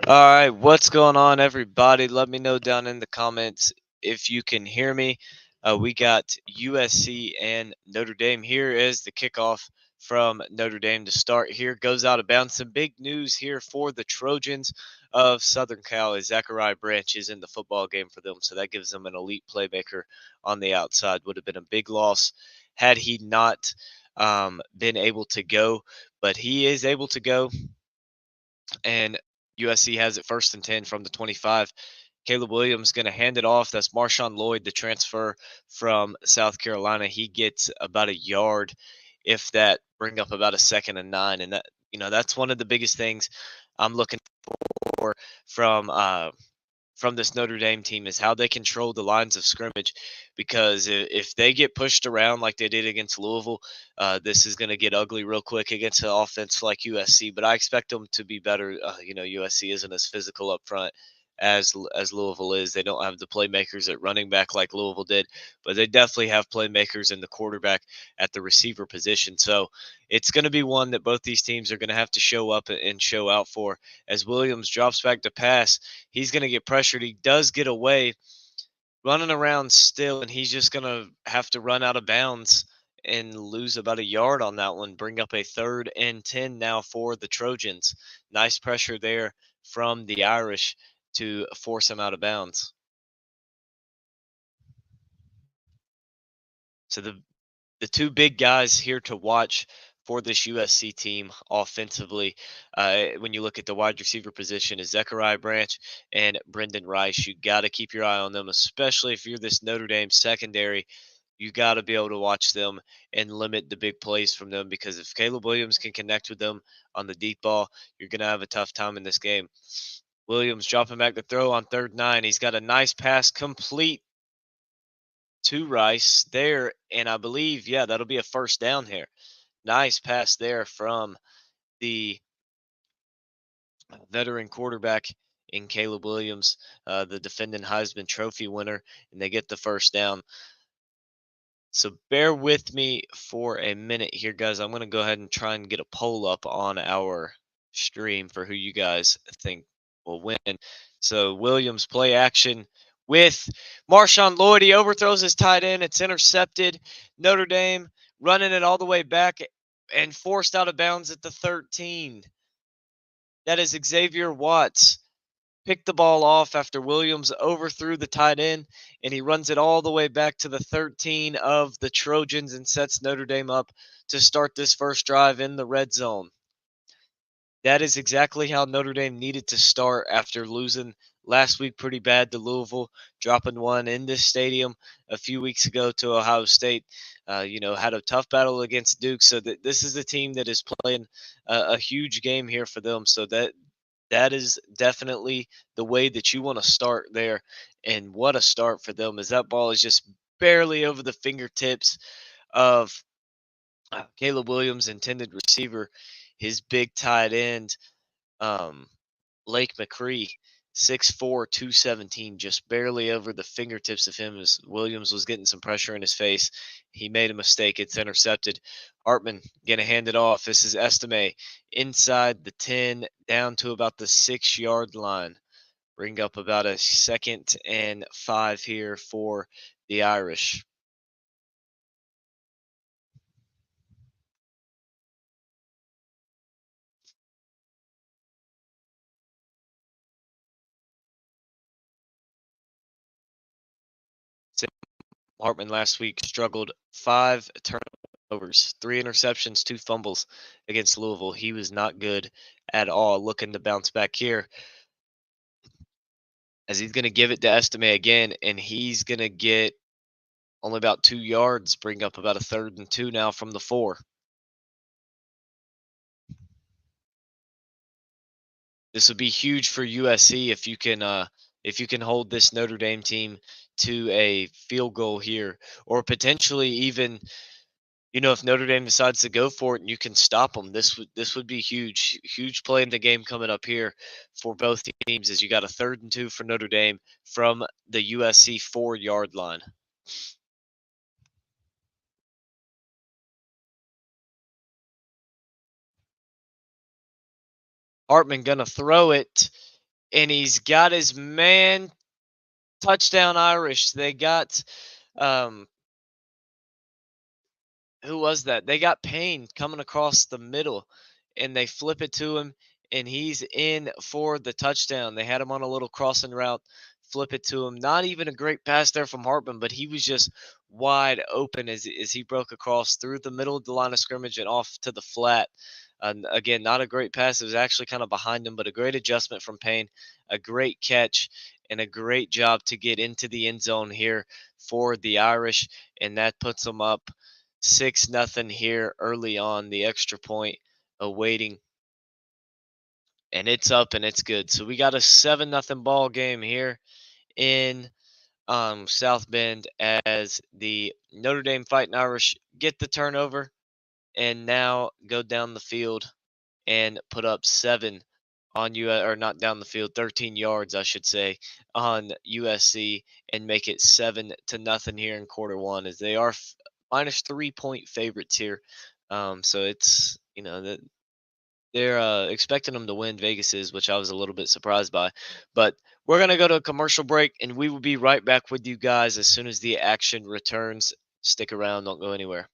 All right, what's going on, everybody? Let me know down in the comments if you can hear me. We got USC and Notre Dame. Here is the kickoff from Notre Dame to start. Here goes out of bounds. Some big news here for the Trojans of Southern Cal is Zachariah Branch is in the football game for them, so that gives them an elite playmaker on the outside. Would have been a big loss had he not been able to go, but he is able to go and USC has it first and 10 from the 25. Caleb Williams going to hand it off. That's Marshawn Lloyd, the transfer from South Carolina. He gets about a yard, if that, bring up about a second and 9. And that's one of the biggest things I'm looking for from from this Notre Dame team is how they control the lines of scrimmage. Because if they get pushed around like they did against Louisville, this is going to get ugly real quick against an offense like USC. But I expect them to be better. USC isn't as physical up front as Louisville is. They don't have the playmakers at running back like Louisville did, but they definitely have playmakers in the quarterback at the receiver position. So it's going to be one that both these teams are going to have to show up and show out for. As Williams drops back to pass, he's going to get pressured. He does get away, running around still, and he's just going to have to run out of bounds and lose about a yard on that one. Bring up a third and 10 now for the Trojans. Nice pressure there from the Irish to force him out of bounds. So the two big guys here to watch for this USC team offensively, when you look at the wide receiver position, is Zechariah Branch and Brendan Rice. You got to keep your eye on them, especially if you're this Notre Dame secondary. You got to be able to watch them and limit the big plays from them, because if Caleb Williams can connect with them on the deep ball, you're going to have a tough time in this game. Williams dropping back to throw on 3rd and 9. He's got a nice pass complete to Rice there, and I believe, yeah, that'll be a first down here. Nice pass there from the veteran quarterback in Caleb Williams, the defending Heisman Trophy winner, and they get the first down. So bear with me for a minute here, guys. I'm going to go ahead and try and get a poll up on our stream for who you guys think will win. So Williams play action with Marshawn Lloyd. He overthrows his tight end. It's intercepted. Notre Dame running it all the way back and forced out of bounds at the 13. That is Xavier Watts. Picked the ball off after Williams overthrew the tight end, and he runs it all the way back to the 13 of the Trojans and sets Notre Dame up to start this first drive in the red zone. That is exactly how Notre Dame needed to start after losing last week pretty bad to Louisville, dropping one in this stadium a few weeks ago to Ohio State. Had a tough battle against Duke, so this is a team that is playing a huge game here for them. So that is definitely the way that you want to start there. And what a start for them, as that ball is just barely over the fingertips of Caleb Williams, intended receiver, his big tight end, um, Lake McCree, 6'4", 217, just barely over the fingertips of him as Williams was getting some pressure in his face. He made a mistake. It's intercepted. Hartman going to hand it off. This is Estime inside the 10 down to about the 6-yard line. Bring up about a 2nd and 5 here for the Irish. Sam Hartman last week struggled 5 turnovers, 3 interceptions, 2 fumbles against Louisville. He was not good at all. Looking to bounce back here, as he's going to give it to Estime again, and he's going to get only about 2 yards, bring up about a 3rd and 2 now from the 4. This would be huge for USC if you can hold this Notre Dame team to a field goal here, or potentially even, if Notre Dame decides to go for it and you can stop them. This would be huge, huge play in the game coming up here for both teams, as you got a 3rd and 2 for Notre Dame from the USC 4-yard line. Hartman gonna throw it, and he's got his man. Touchdown Irish. They got um who was that? They got Payne coming across the middle, and they flip it to him, and he's in for the touchdown. They had him on a little crossing route, flip it to him. Not even a great pass there from Hartman, but he was just wide open as he broke across through the middle of the line of scrimmage and off to the flat. And again, not a great pass. It was actually kind of behind him, but a great adjustment from Payne, a great catch, and a great job to get into the end zone here for the Irish, and that puts them up 6-0 here early on, the extra point awaiting, and it's up and it's good. So we got a 7-0 ball game here in South Bend as the Notre Dame Fighting Irish get the turnover and now go down the field and put up 7 on you or not down the field, 13 yards I should say, on USC and make it 7-0 here in quarter one as they are minus 3-point favorites here. So it's they're expecting them to win. Vegas is, which I was a little bit surprised by. But we're gonna go to a commercial break, and we will be right back with you guys as soon as the action returns. Stick around, don't go anywhere.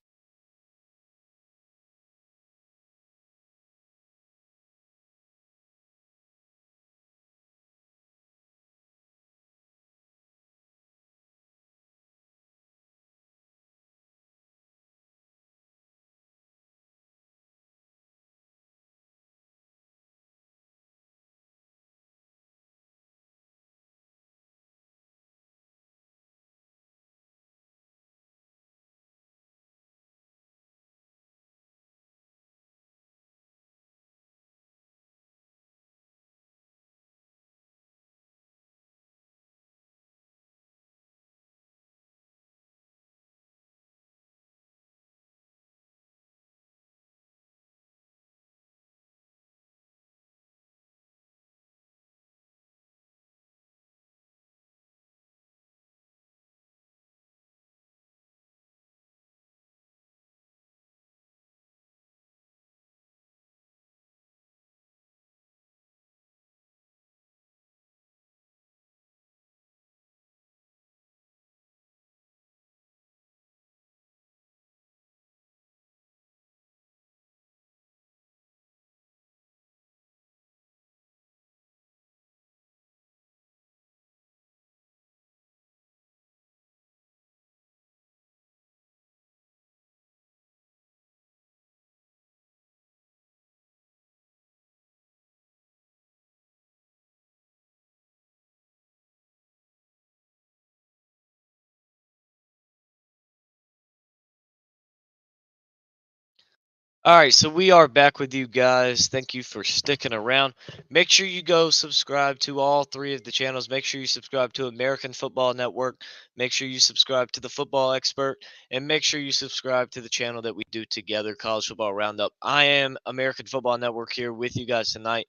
All right, so we are back with you guys. Thank you for sticking around. Make sure you go subscribe to all three of the channels. Make sure you subscribe to American Football Network. Make sure you subscribe to the Football Expert, and make sure you subscribe to the channel that we do together, College Football Roundup. I am American Football Network here with you guys tonight.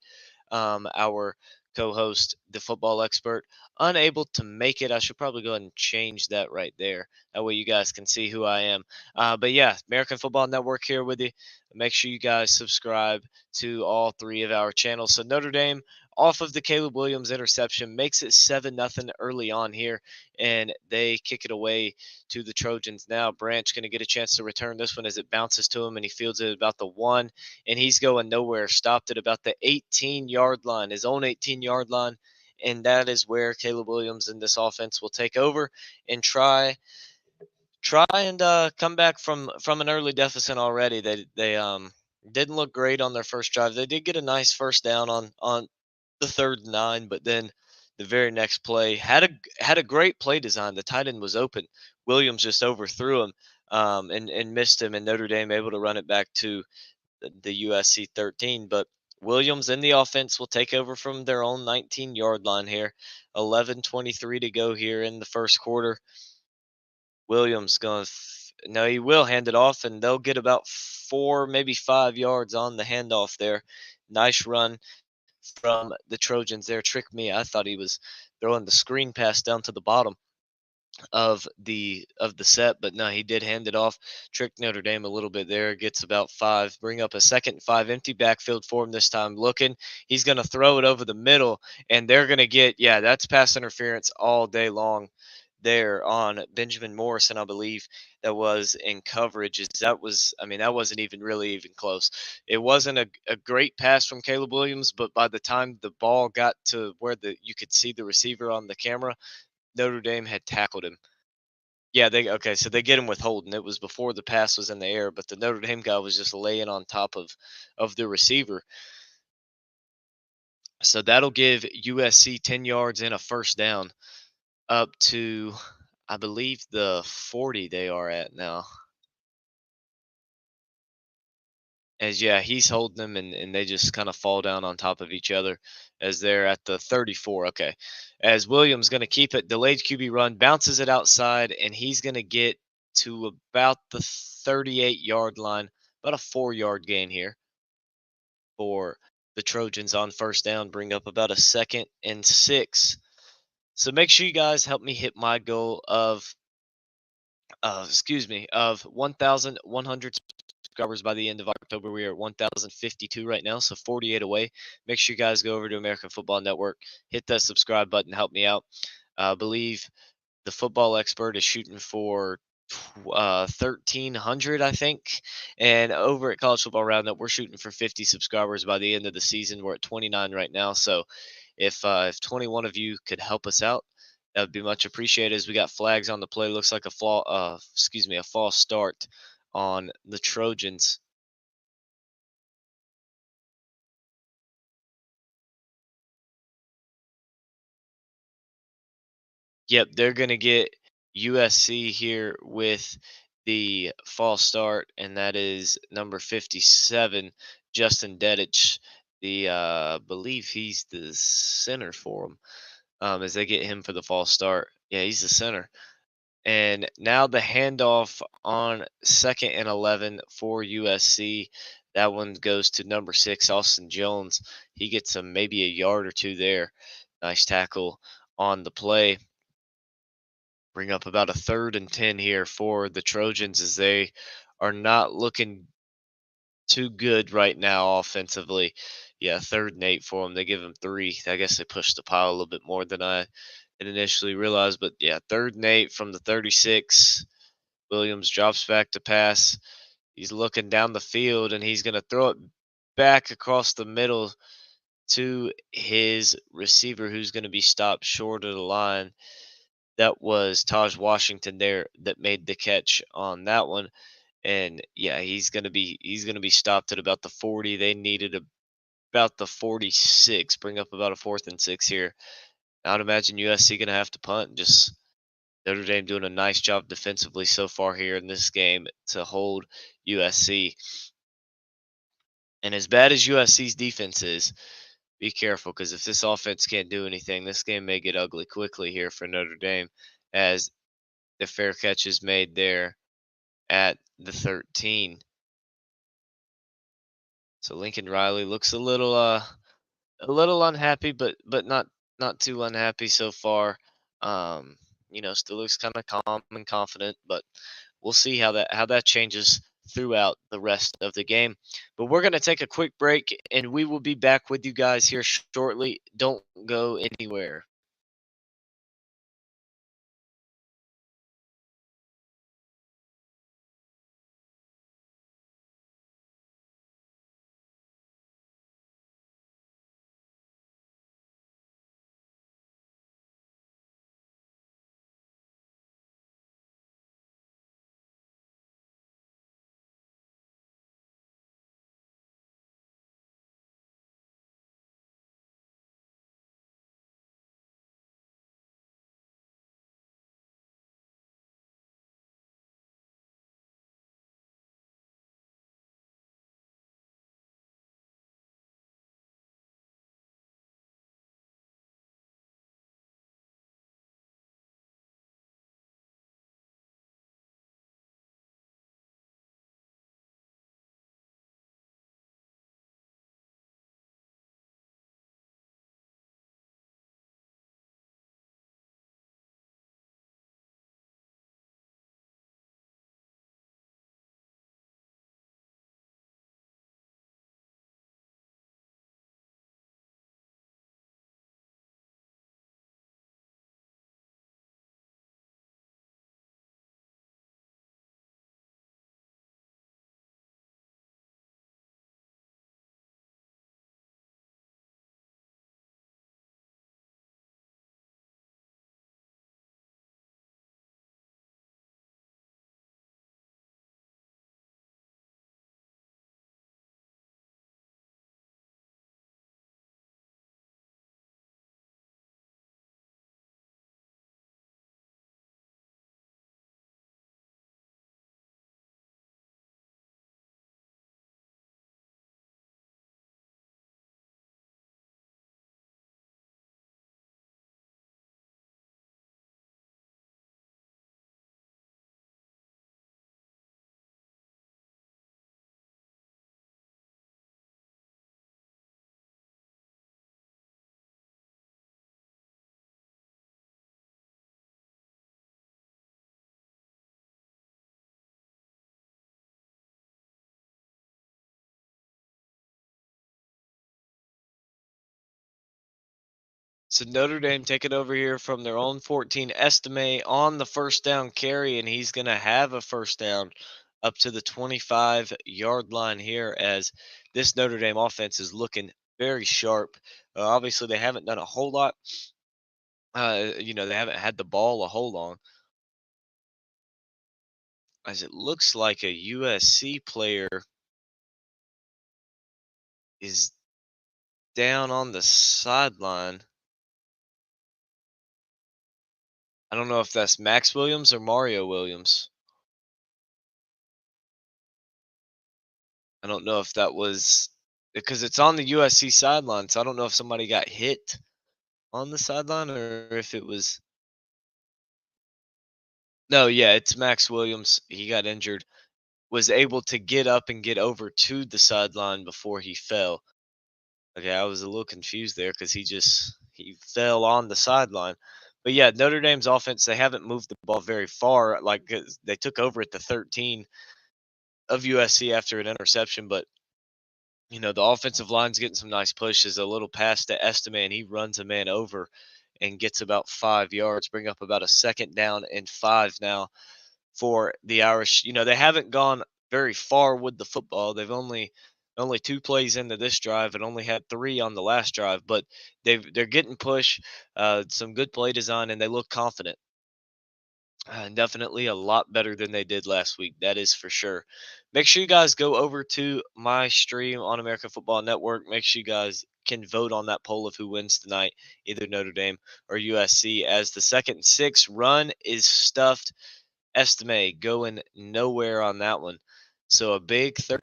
Our co-host, the Football Expert, unable to make it. I should probably go ahead and change that right there. That way you guys can see who I am. But yeah, American Football Network here with you. Make sure you guys subscribe to all three of our channels. So Notre Dame off of the Caleb Williams interception makes it 7-0 early on here, and they kick it away to the Trojans. Now Branch going to get a chance to return this one as it bounces to him, and he fields it about the 1, and he's going nowhere. Stopped at about the 18-yard line, his own 18-yard line, and that is where Caleb Williams in this offense will take over and try and come back from an early deficit already. They didn't look great on their first drive. They did get a nice first down on the 3rd and 9, but then the very next play had a great play design. The tight end was open. Williams just overthrew him and missed him, and Notre Dame able to run it back to the USC 13. But Williams in the offense will take over from their own 19-yard line here. 11:23 to go here in the first quarter. Williams going no, he will hand it off, and they'll get about 4, maybe 5 yards on the handoff there. Nice run from the Trojans there. Tricked me. I thought he was throwing the screen pass down to the bottom. of the set, but no, he did hand it off, trick Notre Dame a little bit there, gets about 5, bring up a 2nd and 5, empty backfield for him this time, looking, he's going to throw it over the middle, and they're going to get, yeah, that's pass interference all day long there on Benjamin Morrison, I believe that was in coverage. Is that was, I mean, that wasn't even really even close. It wasn't a great pass from Caleb Williams, but by the time the ball got to where you could see the receiver on the camera, Notre Dame had tackled him. Yeah, they okay, so they get him with holding. It was before the pass was in the air, but the Notre Dame guy was just laying on top of the receiver. So that'll give USC 10 yards and a first down up to, I believe, the 40 they are at now. As yeah, he's holding them, and they just kind of fall down on top of each other as they're at the 34. Okay. As Williams going to keep it, delayed QB run, bounces it outside, and he's going to get to about the 38-yard line, about a 4-yard gain here for the Trojans on first down, bring up about a 2nd and 6. So make sure you guys help me hit my goal of 1,100 subscribers by the end of October. We are at 1,052 right now, so 48 away. Make sure you guys go over to American Football Network, hit that subscribe button, help me out. I believe the football expert is shooting for 1,300, I think. And over at College Football Roundup, we're shooting for 50 subscribers by the end of the season. We're at 29 right now, so if 21 of you could help us out, that would be much appreciated. As we got flags on the play, looks like a false start on the Trojans. Yep, they're gonna get USC here with the false start, and that is number 57, Justin Dedich. The believe he's the center for them. As they get him for the false start. Yeah, he's the center. And now the handoff on 2nd and 11 for USC. That one goes to number 6, Austin Jones. He gets maybe a yard or two there. Nice tackle on the play. Bring up about a 3rd and 10 here for the Trojans as they are not looking too good right now offensively. Yeah, 3rd and 8 for them. They give them 3. I guess they pushed the pile a little bit more than I had initially realized. But yeah, 3rd and 8 from the 36. Williams drops back to pass. He's looking down the field and he's going to throw it back across the middle to his receiver who's going to be stopped short of the line. That was Taj Washington there that made the catch on that one. And yeah, he's going to be stopped at about the 40. They needed about the 46, bring up about a 4th and 6 here. I'd imagine USC going to have to punt and just Notre Dame doing a nice job defensively so far here in this game to hold USC. And as bad as USC's defense is, be careful because if this offense can't do anything, this game may get ugly quickly here for Notre Dame as the fair catch is made there at the 13. So Lincoln Riley looks a little unhappy, but not too unhappy so far. Um, still looks kind of calm and confident, but we'll see how that changes throughout the rest of the game. But we're gonna take a quick break, and we will be back with you guys here shortly. Don't go anywhere. So Notre Dame taking over here from their own 14. Estime on the first down carry, and he's going to have a first down up to the 25-yard line here as this Notre Dame offense is looking very sharp. Obviously, they haven't done a whole lot. They haven't had the ball a whole long, as it looks like a USC player is down on the sideline. I don't know if that's Max Williams or Mario Williams. I don't know if that was because it's on the USC sideline, so I don't know if somebody got hit on the sideline or if it was. No, yeah, it's Max Williams. He got injured, was able to get up and get over to the sideline before he fell. Okay, I was a little confused there because he fell on the sideline. But yeah, Notre Dame's offense, they haven't moved the ball very far. Like 'cause they took over at the 13 of USC after an interception, but the offensive line's getting some nice pushes, a little pass to Estime, and he runs a man over and gets about 5 yards, bring up about a second down and 5 now for the Irish. They haven't gone very far with the football. They've only 2 plays into this drive and only had 3 on the last drive, but they're getting push, some good play design, and they look confident. Definitely a lot better than they did last week. That is for sure. Make sure you guys go over to my stream on American Football Network. Make sure you guys can vote on that poll of who wins tonight, either Notre Dame or USC, as the 2nd and 6 run is stuffed. Estime going nowhere on that one. So a big 3rd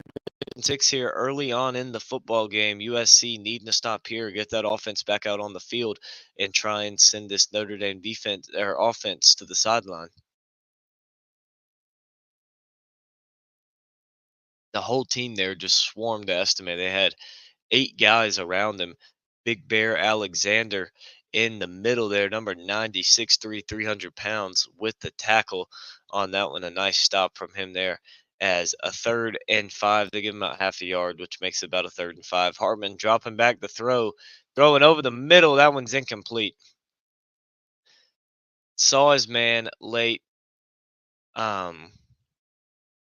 and 6 here early on in the football game. USC needing to stop here, get that offense back out on the field, and try and send this Notre Dame defense or offense to the sideline. The whole team there just swarmed to Estime. They had 8 guys around him. Big Bear Alexander in the middle there, number 96, 300 pounds with the tackle on that one. A nice stop from him there as a 3rd and 5. They give him about half a yard, which makes it about a 3rd and 5. Hartman dropping back the throw, throwing over the middle. That one's incomplete. Saw his man late. Um,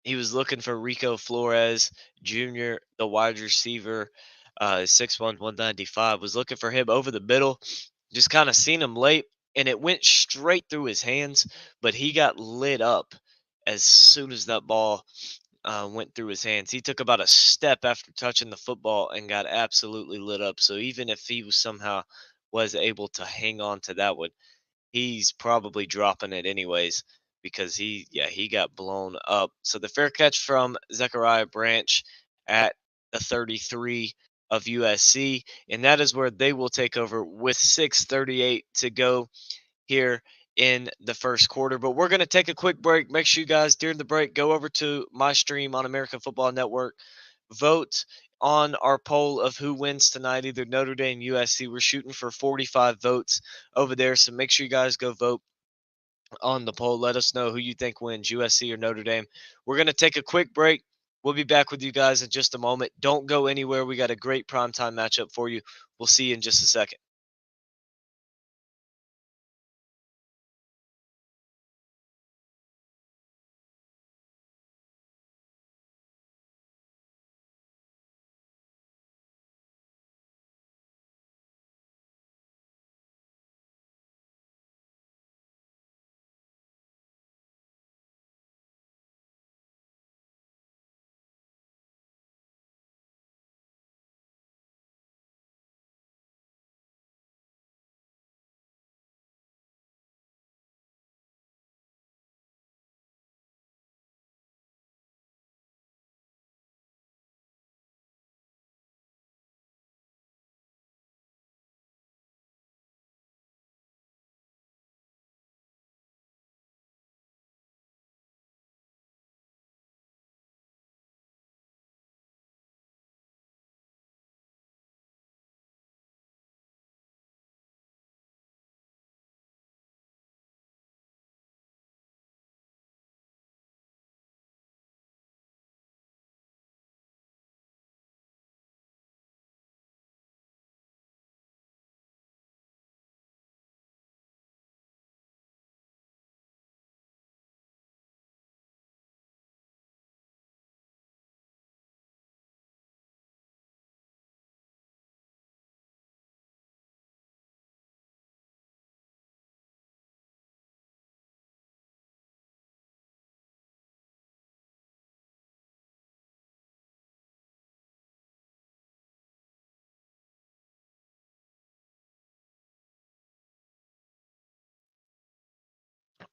He was looking for Rico Flores Jr., the wide receiver, 6'1", 195. Was looking for him over the middle. Just kind of seen him late, and it went straight through his hands, but he got lit up as soon as that ball went through his hands. He took about a step after touching the football and got absolutely lit up. So even if he was somehow was able to hang on to that one, he's probably dropping it anyways because he got blown up. So the fair catch from Zechariah Branch at the 33 of USC, and that is where they will take over with 6:38 to go here in the first quarter. But we're going to take a quick break. Make sure you guys during the break go over to my stream on American Football Network, vote on our poll of who wins tonight, either Notre Dame, USC. We're shooting for 45 votes over there, so make sure you guys go vote on the poll. Let us know who you think wins, USC or Notre Dame. We're going to take a quick break. We'll be back with you guys in just a moment. Don't go anywhere. We got a great primetime matchup for you. We'll see you in just a second.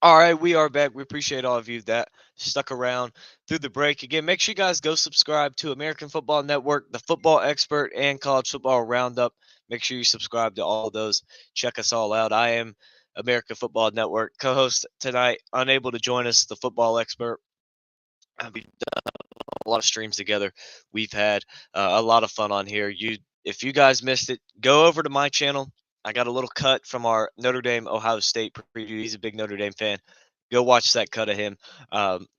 All right, we are back. We appreciate all of you that stuck around through the break. Again, make sure you guys go subscribe to American Football Network, the Football Expert, and College Football Roundup. Make sure you subscribe to all of those. Check us all out. I am American Football Network co-host tonight, unable to join us, the Football Expert. We've done a lot of streams together. We've had a lot of fun on here. If you guys missed it, go over to my channel. I got a little cut from our Notre Dame Ohio State preview. He's a big Notre Dame fan. Go watch that cut of him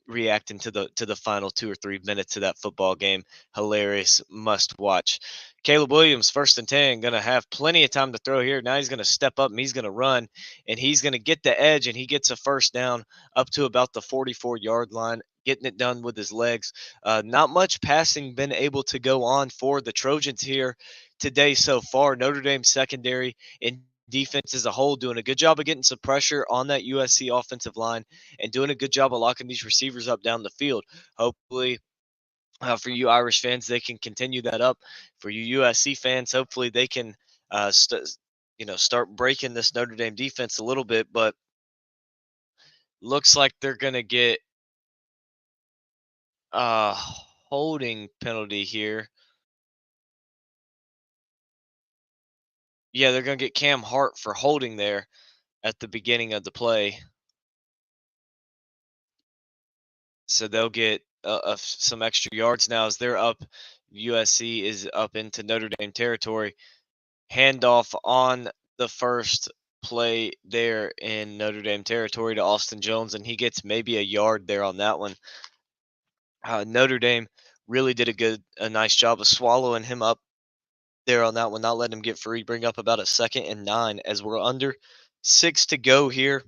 reacting to the final 2 or 3 minutes of that football game. Hilarious, must watch. Caleb Williams, 1st and 10, gonna have plenty of time to throw here. Now he's gonna step up and he's gonna run and he's gonna get the edge and he gets a first down up to about the 44-yard line, getting it done with his legs. Not much passing been able to go on for the Trojans here today so far. Notre Dame secondary and defense as a whole doing a good job of getting some pressure on that USC offensive line and doing a good job of locking these receivers up down the field. Hopefully, for you Irish fans, they can continue that up. For you USC fans, hopefully they can start breaking this Notre Dame defense a little bit. But looks like they're going to get a holding penalty here. Yeah, they're going to get Cam Hart for holding there at the beginning of the play. So they'll get some extra yards now as they're up. USC is up into Notre Dame territory. Handoff on the first play there in Notre Dame territory to Austin Jones, and he gets maybe a yard there on that one. Notre Dame really did a nice job of swallowing him up there on that one, not letting him get free. Bring up about a 2nd and 9 as we're under 6 to go here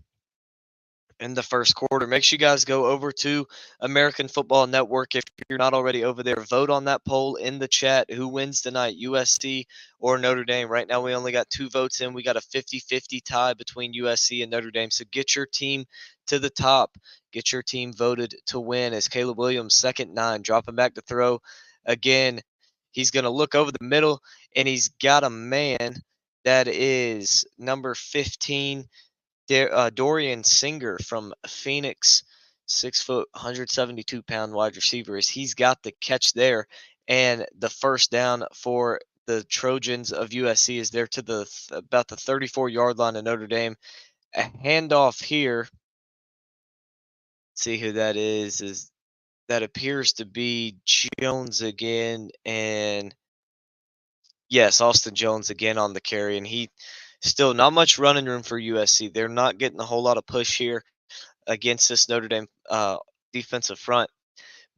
in the first quarter. Make sure you guys go over to American Football Network. If you're not already over there, vote on that poll in the chat. Who wins tonight, USC or Notre Dame? Right now, we only got 2 votes in. We got a 50-50 tie between USC and Notre Dame. So get your team to the top. Get your team voted to win as Caleb Williams, 2nd and 9, dropping back to throw. Again, he's going to look over the middle, and he's got a man that is number 15, Dorian Singer from Phoenix, 6 foot, 172-pound wide receiver. He's got the catch there, and the first down for the Trojans of USC is there to about the 34-yard line of Notre Dame. A handoff here. See who that is. That appears to be Jones again, and yes, Austin Jones again on the carry, and he still not much running room for USC. They're not getting a whole lot of push here against this Notre Dame defensive front.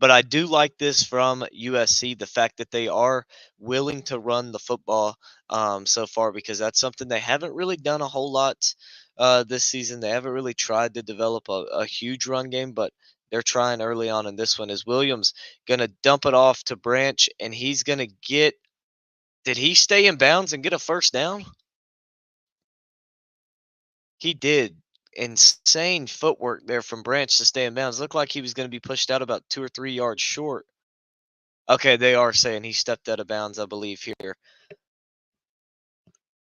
But I do like this from USC, the fact that they are willing to run the football so far, because that's something they haven't really done a whole lot this season. They haven't really tried to develop a huge run game, but they're trying early on in this one. Is Williams going to dump it off to Branch, and he's going to get – did he stay in bounds and get a first down? He did. Insane footwork there from Branch to stay in bounds. Looked like he was going to be pushed out about 2 or 3 yards short. Okay, they are saying he stepped out of bounds, I believe, here.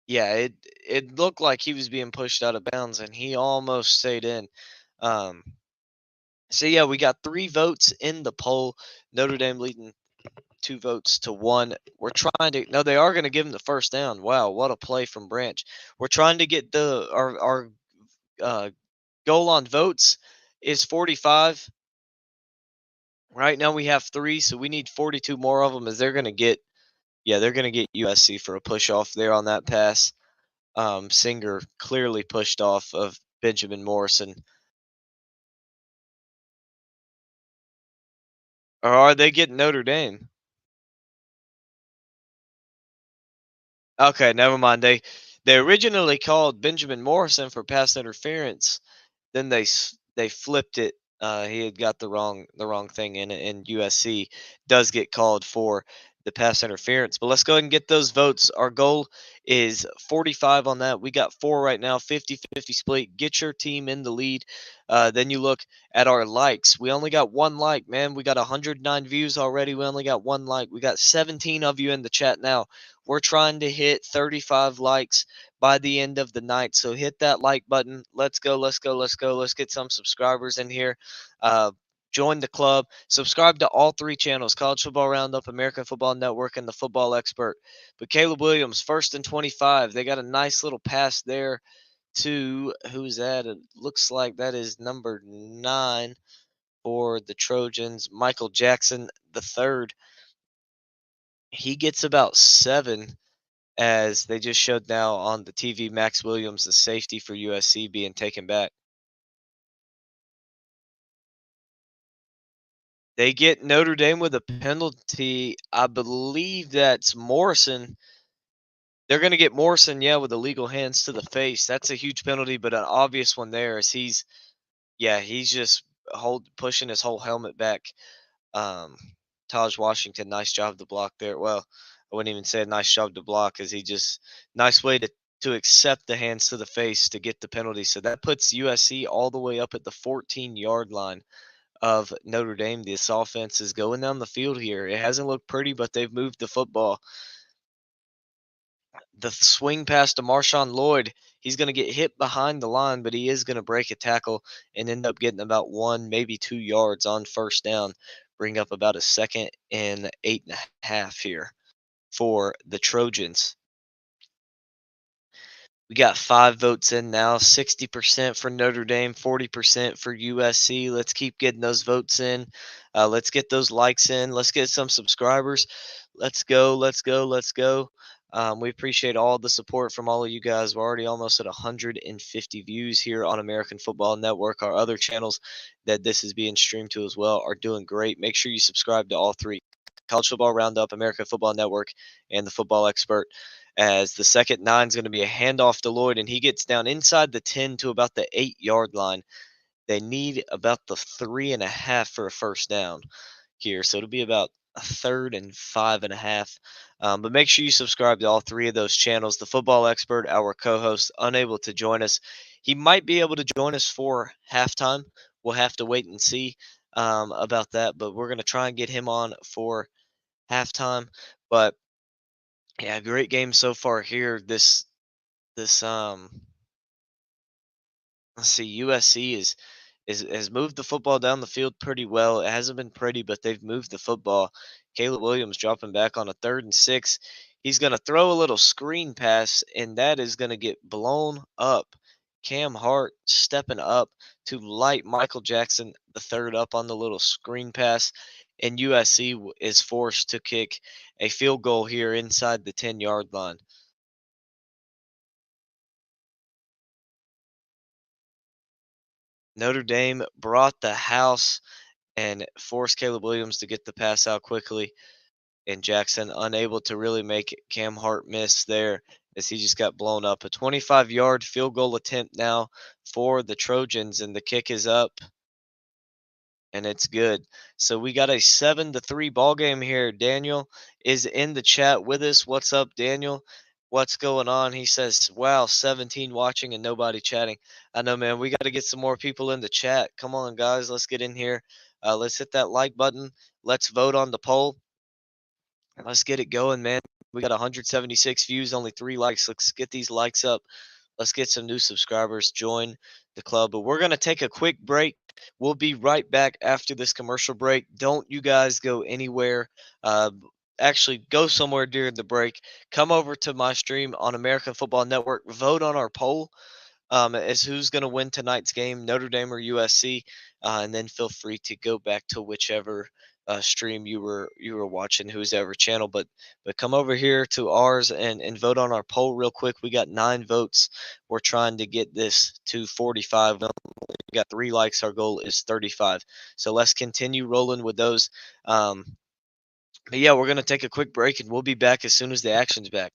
Yeah, it looked like he was being pushed out of bounds, and he almost stayed in. Um, so, yeah, we got 3 votes in the poll. Notre Dame leading 2 votes to 1. We're trying to – no, they are going to give him the first down. Wow, what a play from Branch. We're trying to get our goal on votes is 45. Right now we have 3, so we need 42 more of them as they're going to get USC for a push off there on that pass. Singer clearly pushed off of Benjamin Morrison. Or are they getting Notre Dame? Okay, never mind. They originally called Benjamin Morrison for pass interference. Then they flipped it. He had got the wrong thing in it, and USC does get called for the pass interference. But let's go ahead and get those votes. Our goal is 45 on that. We got 4 right now, 50-50 split. Get your team in the lead. Then you look at our likes. We only got 1 like, man. We got 109 views already. We only got 1 like. We got 17 of you in the chat now. We're trying to hit 35 likes by the end of the night. So hit that like button. Let's go, let's go, let's go. Let's get some subscribers in here. Uh, Join the club. Subscribe to all three channels: College Football Roundup, American Football Network, and the Football Expert. But Caleb Williams, first and 25. They got a nice little pass there to who's that? It looks like that is number 9 for the Trojans, Michael Jackson the third. He gets about 7 as they just showed now on the TV Max Williams, the safety for USC, being taken back. They get Notre Dame with a penalty. I believe that's Morrison. They're going to get Morrison, yeah, with illegal hands to the face. That's a huge penalty, but an obvious one there is he's just pushing his whole helmet back. Um, Taj Washington, nice job to block there. Well, I wouldn't even say a nice job to block, as he just nice way to accept the hands to the face to get the penalty. So that puts USC all the way up at the 14-yard line of Notre Dame. This offense is going down the field here. It hasn't looked pretty, but they've moved the football. The swing pass to Marshawn Lloyd, he's going to get hit behind the line, but he is going to break a tackle and end up getting about 1, maybe 2 yards on first down. Bring up about a second and 8.5 here for the Trojans. We got 5 votes in now, 60% for Notre Dame, 40% for USC. Let's keep getting those votes in. Let's get those likes in. Let's get some subscribers. Let's go, let's go, let's go. We appreciate all the support from all of you guys. We're already almost at 150 views here on American Football Network. Our other channels that this is being streamed to as well are doing great. Make sure you subscribe to all three: College Football Roundup, American Football Network, and the Football Expert. As the second 9 is going to be a handoff to Lloyd, and he gets down inside the 10 to about the 8-yard line. They need about the 3.5 for a first down here, so it'll be about a third and 5.5. But make sure you subscribe to all three of those channels. The Football Expert, our co-host, unable to join us. He might be able to join us for halftime. We'll have to wait and see about that, but we're going to try and get him on for halftime. But yeah, great game so far here. This let's see, USC is has moved the football down the field pretty well. It hasn't been pretty, but they've moved the football. Caleb Williams dropping back on a 3rd and 6. He's going to throw a little screen pass, and that is going to get blown up. Cam Hart stepping up to light Michael Jackson the third up on the little screen pass, and USC is forced to kick a field goal here inside the 10-yard line. Notre Dame brought the house and forced Caleb Williams to get the pass out quickly, and Jackson unable to really make Cam Hart miss there as he just got blown up. A 25-yard field goal attempt now for the Trojans, and the kick is up and it's good. So we got a 7-3 ball game here. Daniel is in the chat with us. What's up, Daniel? What's going on? He says, "Wow, 17 watching and nobody chatting." I know, man. We got to get some more people in the chat. Come on, guys. Let's get in here. Let's hit that like button. Let's vote on the poll. Let's get it going, man. We got 176 views, only 3 likes. Let's get these likes up. Let's get some new subscribers. Join the club. But we're going to take a quick break. We'll be right back after this commercial break. Don't you guys go anywhere. Uh, Actually, go somewhere during the break. Come over to my stream on American Football Network. Vote on our poll as who's going to win tonight's game, Notre Dame or USC, and then feel free to go back to whichever stream you were watching, whose ever channel. But come over here to ours and vote on our poll real quick. We got 9 votes. We're trying to get this to 45. We got 3 likes. Our goal is 35. So let's continue rolling with those. But yeah, we're gonna take a quick break and we'll be back as soon as the action's back.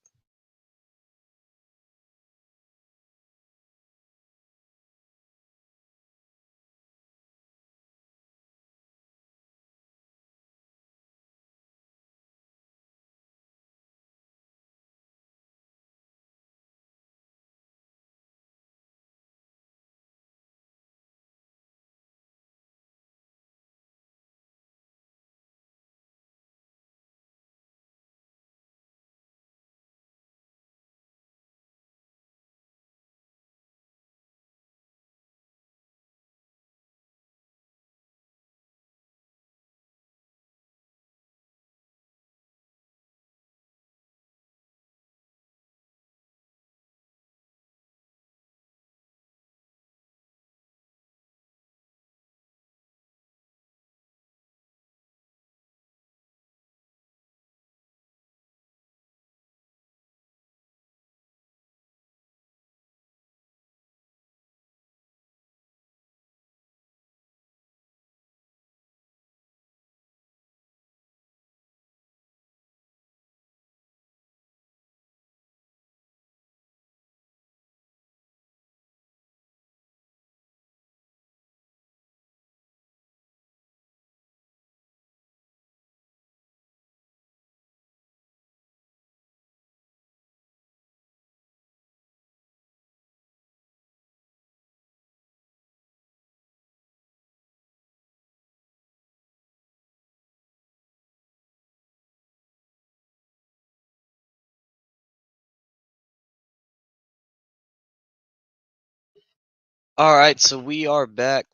All right, so we are back.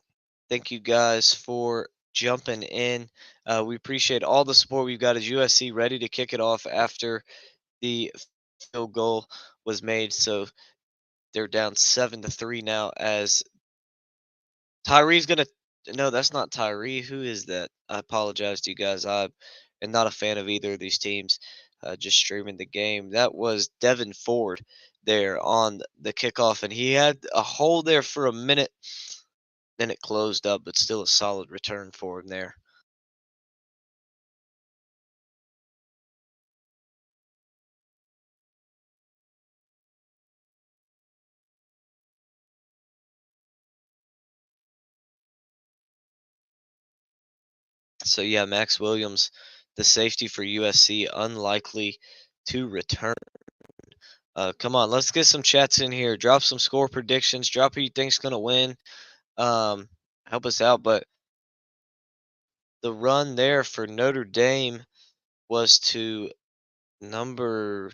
Thank you guys for jumping in. We appreciate all the support we've got as USC ready to kick it off after the field goal was made. So they're down 7-3 now as Tyree's gonna no, that's not Tyree. Who is that? I apologize to you guys. I am not a fan of either of these teams. Just streaming the game. That was Devin Ford there on the kickoff, and he had a hole there for a minute. Then it closed up, but still a solid return for him there. So yeah, Max Williams, the safety for USC, unlikely to return. Come on, let's get some chats in here. Drop some score predictions. Drop who you think's gonna win. Um, Help us out. But the run there for Notre Dame was to number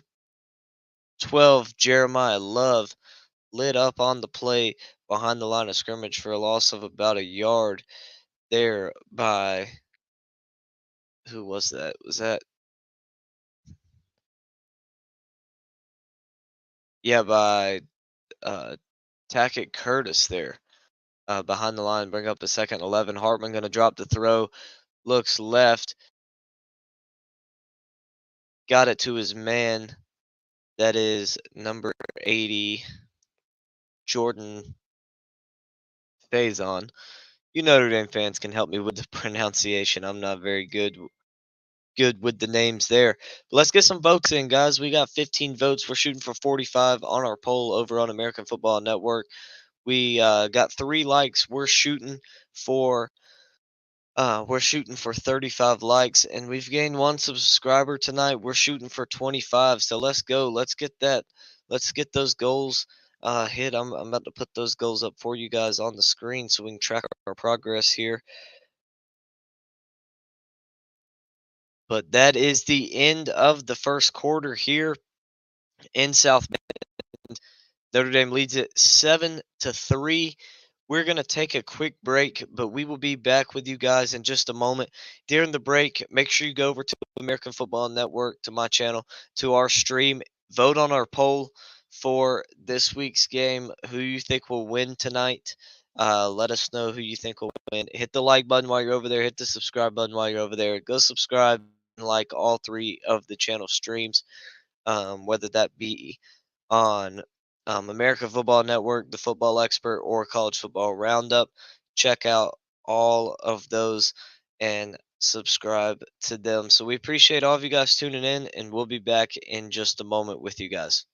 12, Jeremiah Love, lit up on the play behind the line of scrimmage for a loss of about a yard there by who was that? Was that yeah by uh Tackett Curtis there behind the line, bring up a second 11. Hartman going to drop the throw, looks left, got it to his man. That is number 80, Jordan Faison. You Notre Dame fans can help me with the pronunciation. I'm not very good with the names there. But let's get some votes in, guys. We got 15 votes. We're shooting for 45 on our poll over on American Football Network. We got 3 likes. For we're shooting for 35 likes, and we've gained 1 subscriber tonight. We're shooting for 25. So let's go. Let's get that. Let's get those goals hit. I'm about to put those goals up for you guys on the screen so we can track our progress here. But that is the end of the first quarter here in South Bend. Notre Dame leads it 7-3. We're going to take a quick break, but we will be back with you guys in just a moment. During the break, make sure you go over to American Football Network, to my channel, to our stream. Vote on our poll for this week's game, who you think will win tonight. Let us know who you think will win. Hit the like button while you're over there. Hit the subscribe button while you're over there. Go subscribe and like all 3 of the channel streams, whether that be on American Football Network, The Football Expert, or College Football Roundup. Check out all of those and subscribe to them. So we appreciate all of you guys tuning in, and we'll be back in just a moment with you guys.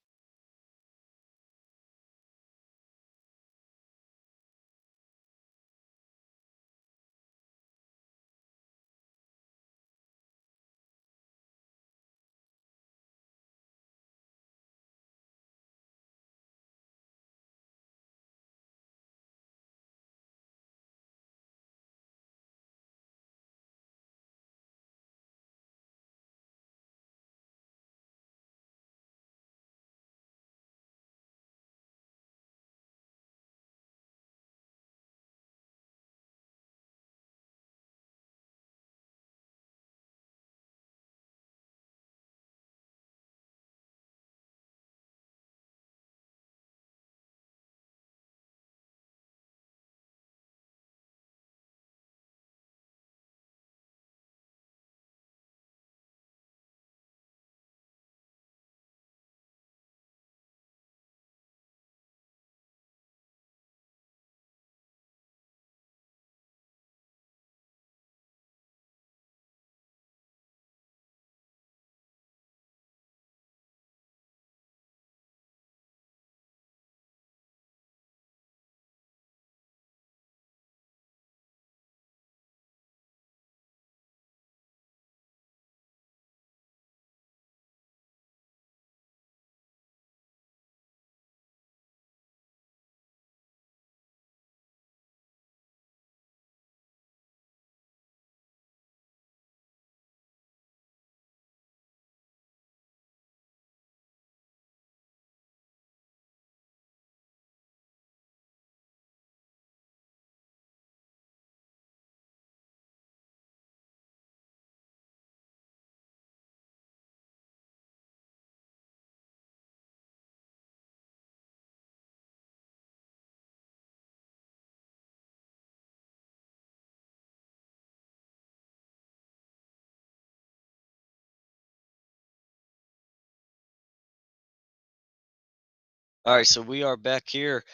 All right, so we are back here.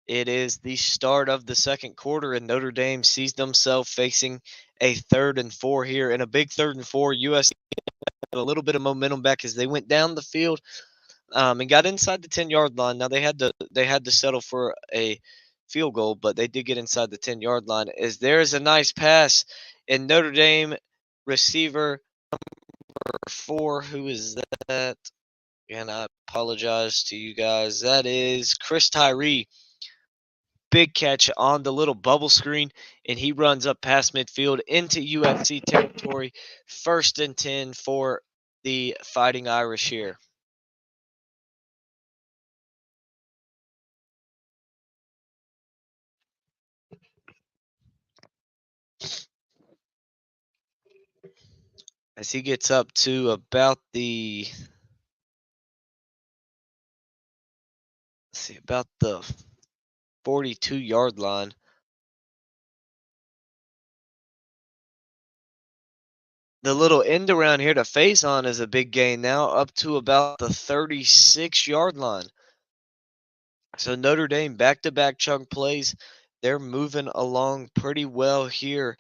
It is the start of the second quarter, and Notre Dame sees themselves facing a 3rd and 4 here. And a big 3rd and 4. USC got a little bit of momentum back as they went down the field and got inside the 10-yard line. Now they had to settle for a field goal, but they did get inside the 10-yard line. As there is a nice pass, and Notre Dame receiver 4, who is that? And I apologize to you guys. That is Chris Tyree. Big catch on the little bubble screen, and he runs up past midfield into USC territory. 1st and 10 for the Fighting Irish here. As he gets up to about the about the 42-yard line. The little end around here to face on is a big gain now, up to about the 36-yard line. So Notre Dame back-to-back chunk plays. They're moving along pretty well here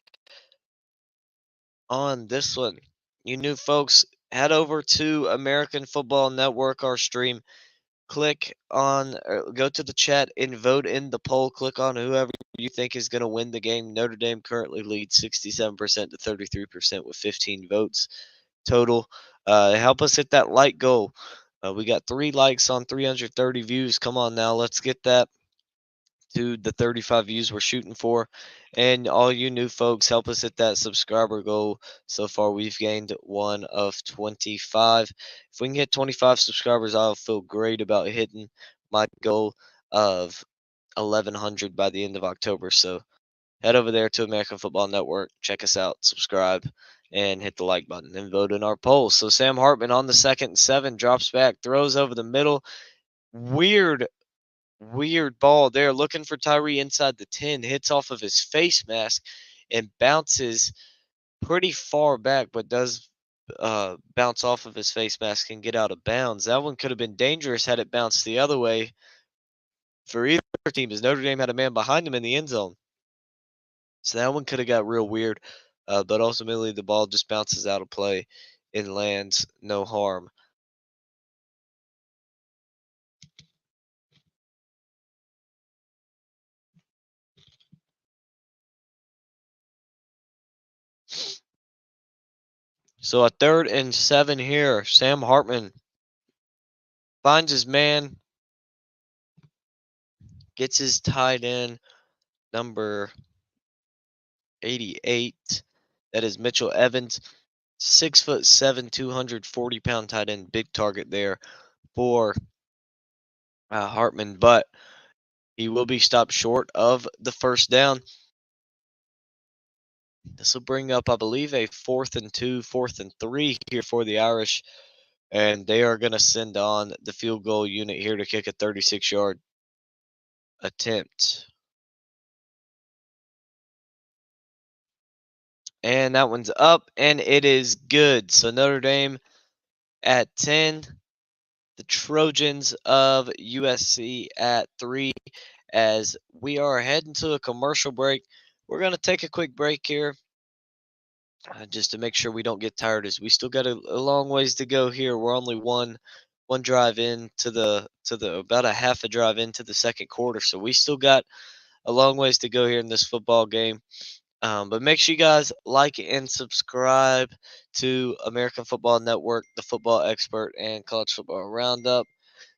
on this one. You new folks, head over to American Football Network, our stream. Click on, or go to the chat and vote in the poll. Click on whoever you think is going to win the game. Notre Dame currently leads 67% to 33% with 15 votes total. Help us hit that like goal. We got 3 likes on 330 views. Come on now, let's get that to the 35 views we're shooting for. And all you new folks, help us hit that subscriber goal. So far, we've gained one of 25. If we can get 25 subscribers, I'll feel great about hitting my goal of 1,100 by the end of October. So head over there to American Football Network, check us out, subscribe, and hit the like button and vote in our poll. So Sam Hartman on the 2nd and 7 drops back, throws over the middle. Weird ball there, looking for Tyree inside the 10, hits off of his face mask and bounces pretty far back, but does bounce off of his face mask and get out of bounds. That one could have been dangerous had it bounced the other way for either team, as Notre Dame had a man behind him in the end zone. So that one could have got real weird, but ultimately the ball just bounces out of play and lands no harm. So a 3rd and 7 here. Sam Hartman finds his man, gets his tight end number 88. That is Mitchell Evans, 6'7", 240-pound tight end, big target there for Hartman, but he will be stopped short of the first down. This will bring up, I believe, a 4th and 2, 4th and 3 here for the Irish, and they are going to send on the field goal unit here to kick a 36-yard attempt. And that one's up, and it is good. So Notre Dame at 10, the Trojans of USC at 3, as we are heading to a commercial break. We're going to take a quick break here just to make sure we don't get tired, as we still got a long ways to go here. We're only one drive in to the about a half a drive into the second quarter, so we still got a long ways to go here in this football game. But make sure you guys like and subscribe to American Football Network, the football expert, and college football roundup.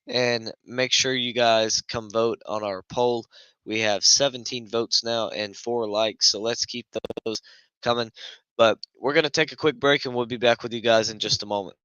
And make sure you guys come vote on our poll. We have 17 votes now and 4 likes, so let's keep those coming. But we're going to take a quick break, and we'll be back with you guys in just a moment.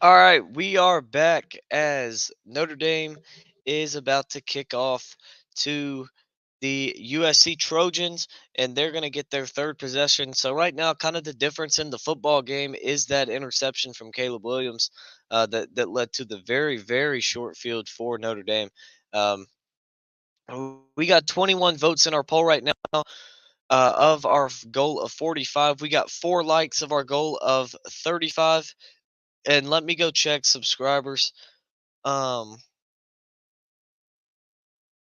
All right, we are back as Notre Dame is about to kick off to the USC Trojans, and they're going to get their third possession. So right now, kind of the difference in the football game is that interception from Caleb Williams that led to the very short field for Notre Dame. Um, we got 21 votes in our poll right now. Of our goal of 45, we got 4 likes of our goal of 35. And let me go check subscribers. Um,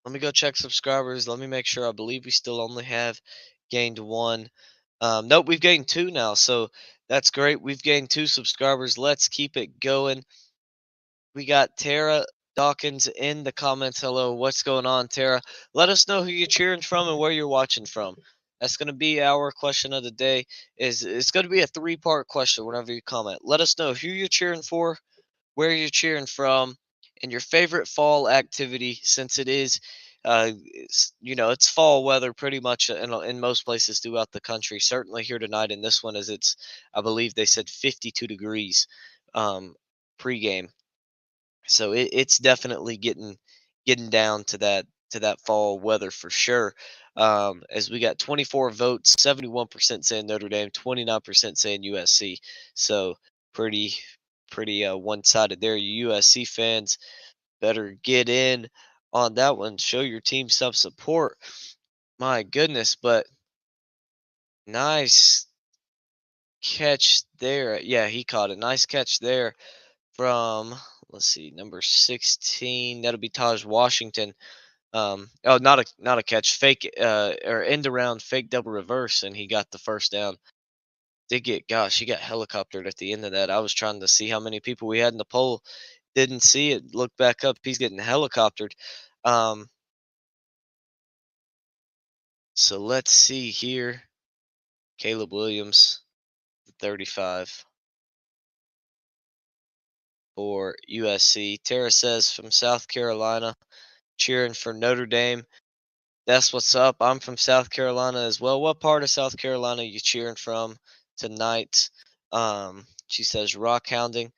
Let me go check subscribers. Let me make sure. I believe we still only have gained one. Nope, we've gained two now. So that's great. We've gained 2 subscribers. Let's keep it going. We got Tara Dawkins in the comments. Hello, what's going on, Tara? Let us know who you're cheering from and where you're watching from. That's going to be our question of the day. Is it's going to be a 3-part question whenever you comment. Let us know who you're cheering for, where you're cheering from, and your favorite fall activity since it is, it's fall weather pretty much in most places throughout the country. Certainly here tonight in this one, as it's, I believe they said 52 degrees pregame. So it's definitely getting down to that fall weather for sure. As we got 24 votes, 71% saying Notre Dame, 29% saying USC. So pretty pretty one-sided there. You USC fans better get in on that one. Show your team some support. My goodness, but nice catch there. Yeah, he caught it. Nice catch there from, let's see, number 16. That'll be Taj Washington. Oh, not a catch, fake or end around, fake double reverse, and he got the first down. Did get, gosh, he got helicoptered at the end of that. I was trying to see how many people we had in the poll. Didn't see it. Look back up. He's getting helicoptered. Um, so let's see here. Caleb Williams, 35 for USC. Tara says from South Carolina, cheering for Notre Dame. That's what's up. I'm from South Carolina as well. What part of South Carolina are you cheering from tonight? She says rock hounding.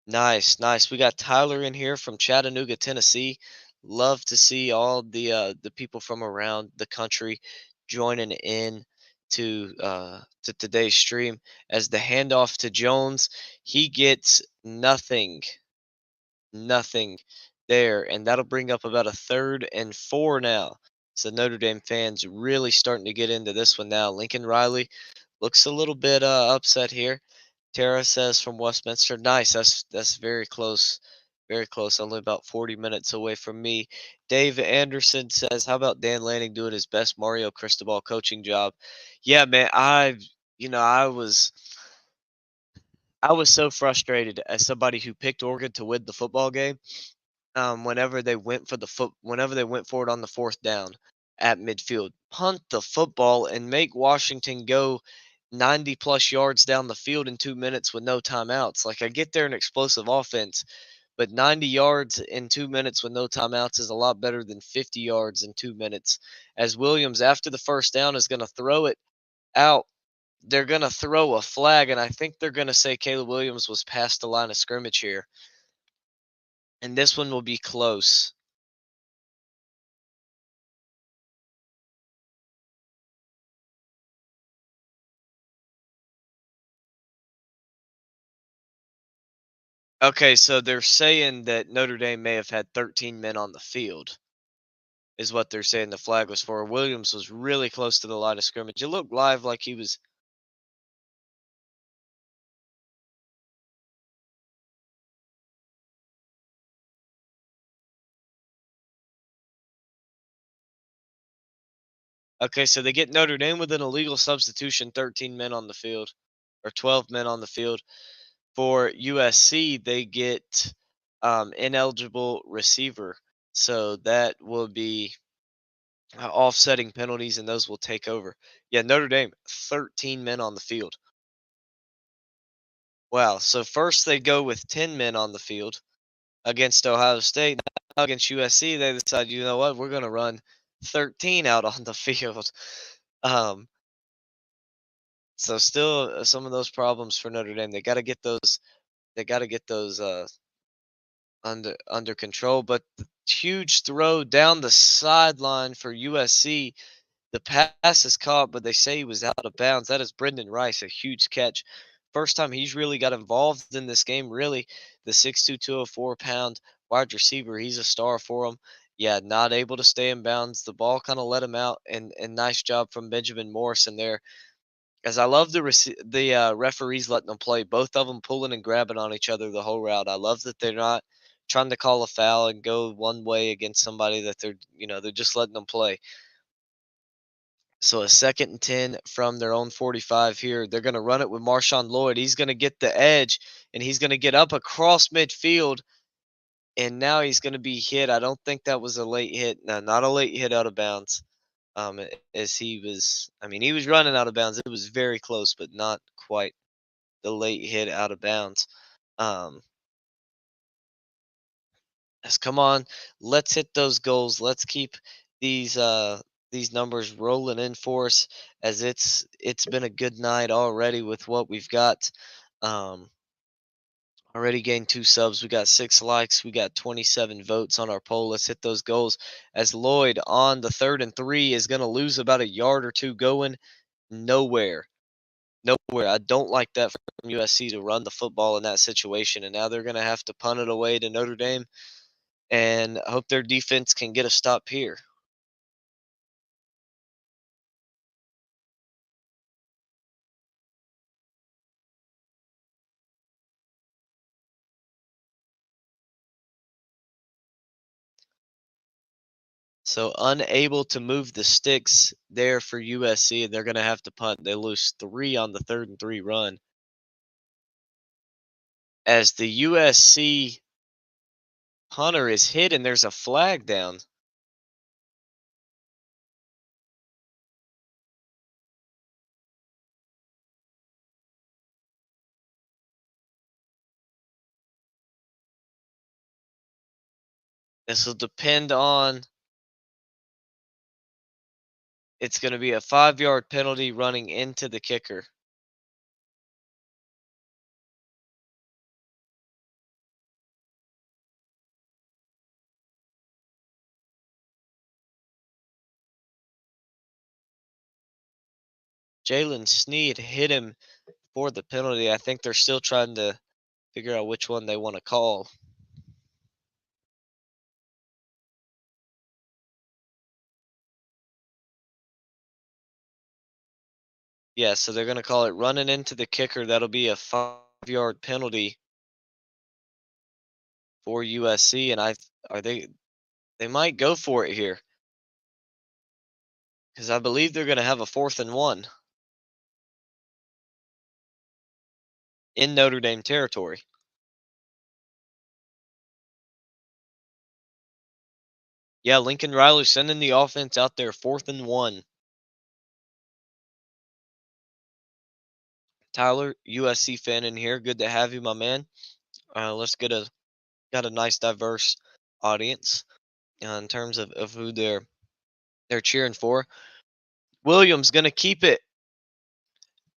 Nice, nice. We got Tyler in here from Chattanooga, Tennessee. Love to see all the people from around the country joining in to today's stream. As the handoff to Jones, he gets nothing there, and that'll bring up about a 3rd and 4 now. So Notre Dame fans really starting to get into this one now. Lincoln Riley looks a little bit upset here. Tara says from Westminster, nice. That's very close, very close. Only about 40 minutes away from me. Dave Anderson says, "How about Dan Lanning doing his best Mario Cristobal coaching job?" Yeah, man. I was so frustrated as somebody who picked Oregon to win the football game. Whenever they went for it on the 4th down at midfield, punt the football and make Washington go 90 plus yards down the field in 2 minutes with no timeouts. Like, I get they're an explosive offense, but 90 yards in 2 minutes with no timeouts is a lot better than 50 yards in 2 minutes. As Williams, after the first down, is going to throw it out. They're going to throw a flag, and I think they're going to say Caleb Williams was past the line of scrimmage here. And this one will be close. Okay, so they're saying that Notre Dame may have had 13 men on the field, is what they're saying the flag was for. Williams was really close to the line of scrimmage. It looked live like he was. Okay, so they get Notre Dame with an illegal substitution, 13 men on the field, or 12 men on the field. For USC, they get ineligible receiver. So that will be offsetting penalties, and those will take over. Yeah, Notre Dame, 13 men on the field. Wow. So first they go with 10 men on the field against Ohio State. Now against USC, they decide, you know what, we're going to run 13 out on the field. Um, so still some of those problems for Notre Dame. They got to get those They got to get those under control. But the huge throw down the sideline for USC. The pass is caught, but they say he was out of bounds. That is Brendan Rice, a huge catch. First time he's really got involved in this game, really. The 6'2", 204-pound wide receiver, he's a star for him. Yeah, not able to stay in bounds. The ball kind of let him out, and nice job from Benjamin Morrison there. As I love the referees letting them play, both of them pulling and grabbing on each other the whole route. I love that they're not trying to call a foul and go one way against somebody that they're just letting them play. So a 2nd and 10 from their own 45 here. They're going to run it with Marshawn Lloyd. He's going to get the edge, and he's going to get up across midfield, and now he's going to be hit. I don't think that was a late hit. No, not a late hit out of bounds. As he was, I mean, he was running out of bounds. It was very close, but not quite the late hit out of bounds. Um, let's come on, let's hit those goals. Let's keep these these numbers rolling in for us, as it's been a good night already with what we've got. Um, already gained 2 subs. We got 6 likes. We got 27 votes on our poll. Let's hit those goals. As Lloyd on the 3rd and 3 is going to lose about a yard or two going nowhere. Nowhere. I don't like that from USC to run the football in that situation, and now they're going to have to punt it away to Notre Dame and hope their defense can get a stop here. So unable to move the sticks there for USC, and they're going to have to punt. They lose 3 on the 3rd and 3 run. As the USC punter is hit and there's a flag down. This will depend on, it's going to be a 5-yard penalty running into the kicker. Jalen Sneed hit him for the penalty. I think they're still trying to figure out which one they want to call. Yeah, so they're going to call it running into the kicker. That'll be a 5-yard penalty for USC, and are they might go for it here, because I believe they're going to have a 4th and 1 in Notre Dame territory. Yeah, Lincoln Riley sending the offense out there, 4th and 1. Tyler, USC fan in here. Good to have you, my man. Let's got a nice diverse audience in terms of who they're cheering for. Williams gonna keep it,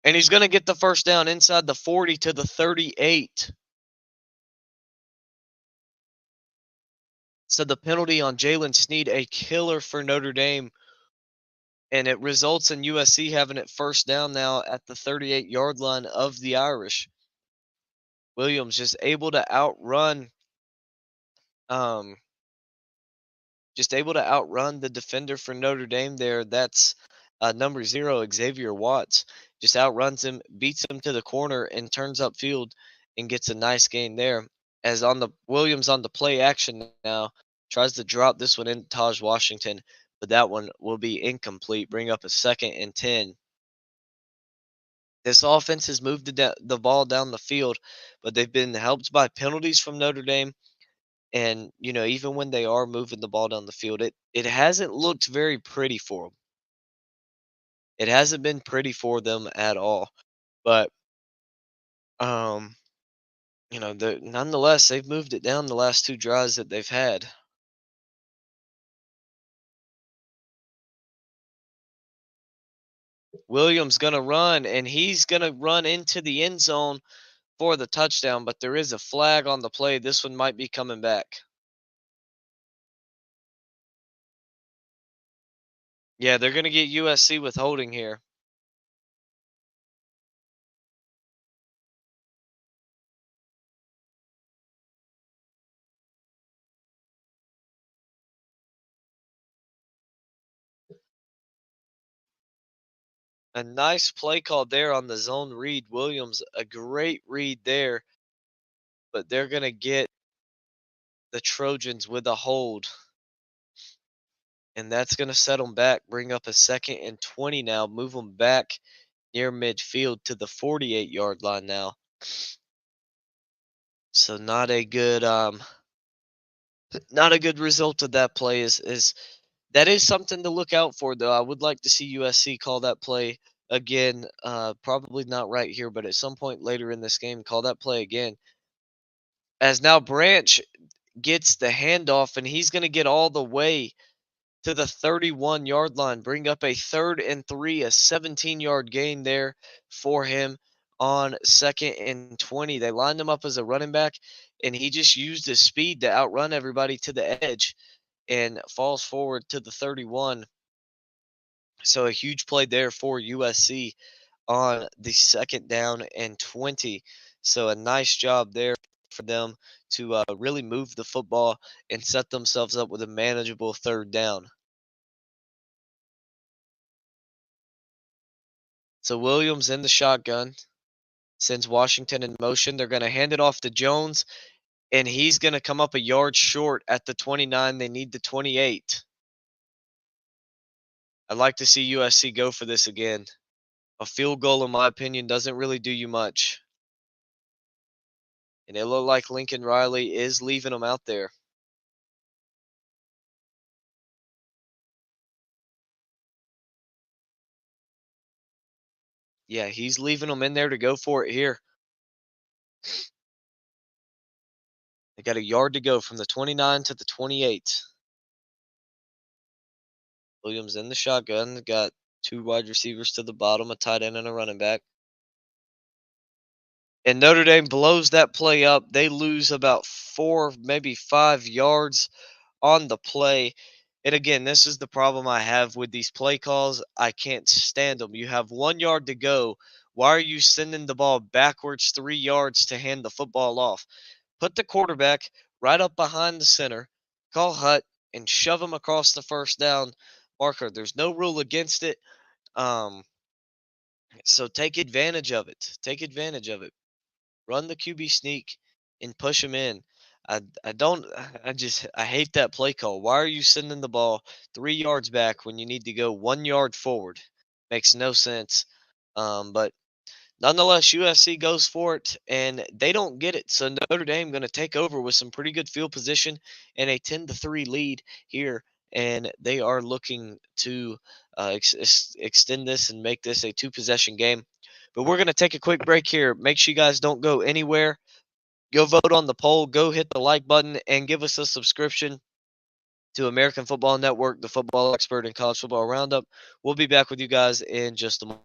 and he's gonna get the first down inside the 40 to the 38. So the penalty on Jalen Sneed, a killer for Notre Dame, and it results in USC having it first down now at the 38-yard line of the Irish. Williams um, just able to outrun the defender for Notre Dame there. That's number 0, Xavier Watts. Just outruns him, beats him to the corner, and turns upfield and gets a nice gain there. As on the Williams on the play action now, tries to drop this one in Taj Washington, but that one will be incomplete. Bring up a 2nd and 10. This offense has moved the ball down the field, but they've been helped by penalties from Notre Dame. And, even when they are moving the ball down the field, it hasn't looked very pretty for them. It hasn't been pretty for them at all. But, um, nonetheless, they've moved it down the last 2 drives that they've had. Williams gonna run, and he's gonna run into the end zone. for the touchdown, but there is a flag on the play. This one might be coming back. Yeah, they're going to get USC with holding here. A nice play call there on the zone read. Williams, a great read there, but they're going to get the Trojans with a hold. And that's going to set them back, bring up a 2nd and 20 now, move them back near midfield to the 48-yard line now. So not a good result of that play is that is something to look out for though. I would like to see USC call that play again. Probably not right here, but at some point later in this game, call that play again. As now Branch gets the handoff and he's going to get all the way to the 31-yard line, bring up a 3rd and 3, a 17-yard gain there for him on 2nd and 20. They lined him up as a running back, and he just used his speed to outrun everybody to the edge and falls forward to the 31. So a huge play there for USC on the 2nd down and 20. So a nice job there for them to really move the football and set themselves up with a manageable 3rd down. So Williams in the shotgun sends Washington in motion. They're going to hand it off to Jones, and he's going to come up a yard short at the 29. They need the 28. I'd like to see USC go for this again. A field goal, in my opinion, doesn't really do you much. And it looked like Lincoln Riley is leaving them out there. Yeah, he's leaving them in there to go for it here. They got a yard to go from the 29 to the 28. Williams in the shotgun. Got 2 wide receivers to the bottom, a tight end and a running back. And Notre Dame blows that play up. They lose about 4, maybe 5 yards on the play. And again, this is the problem I have with these play calls. I can't stand them. You have 1 yard to go. Why are you sending the ball backwards 3 yards to hand the football off? Put the quarterback right up behind the center, call hut, and shove him across the first down marker. There's no rule against it. Um, so take advantage of it. Take advantage of it. Run the QB sneak and push him in. I don't I hate that play call. Why are you sending the ball 3 yards back when you need to go 1 yard forward? Makes no sense. But nonetheless, USC goes for it and they don't get it. So Notre Dame going to take over with some pretty good field position and a 10-3 lead here, and they are looking to extend this and make this a 2 possession game. But we're going to take a quick break here. Make sure you guys don't go anywhere. Go vote on the poll. Go hit the like button and give us a subscription to American Football Network, the football expert and college football roundup. We'll be back with you guys in just a moment.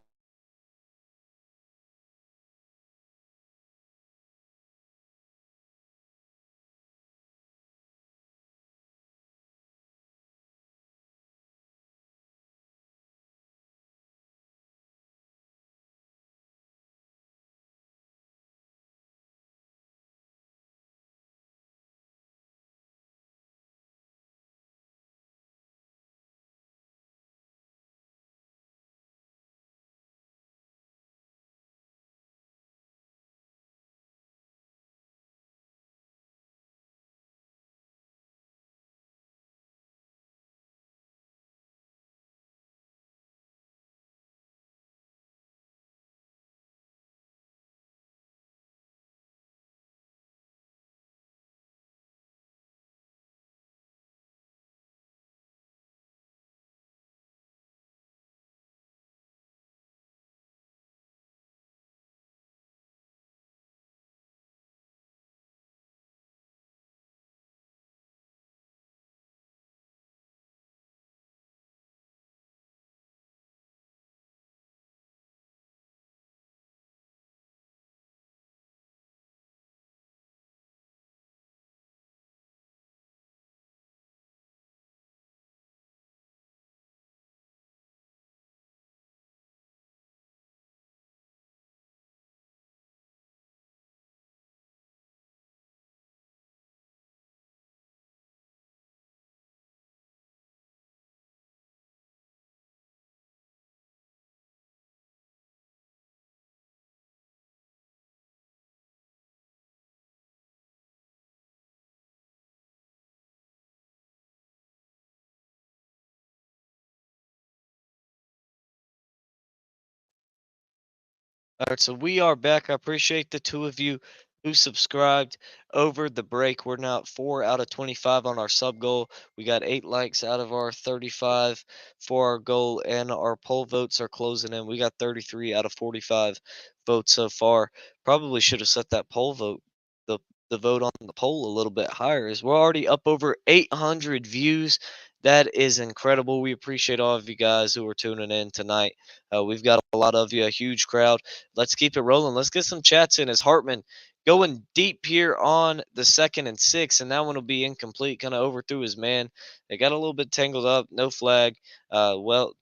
All right, so we are back. I appreciate the two of you who subscribed over the break. We're now at 4 out of 25 on our sub goal. We got 8 likes out of our 35 for our goal, and our poll votes are closing in. We got 33 out of 45 votes so far. Probably should have set that poll vote, the the vote on the poll a little bit higher, as we're already up over 800 views. That is incredible. We appreciate all of you guys who are tuning in tonight. We've got a lot of you, a huge crowd. Let's keep it rolling. Let's get some chats in as Hartman going deep here on the 2nd and 6, and that one will be incomplete. Kind of overthrew his man. They got a little bit tangled up. No flag. Well,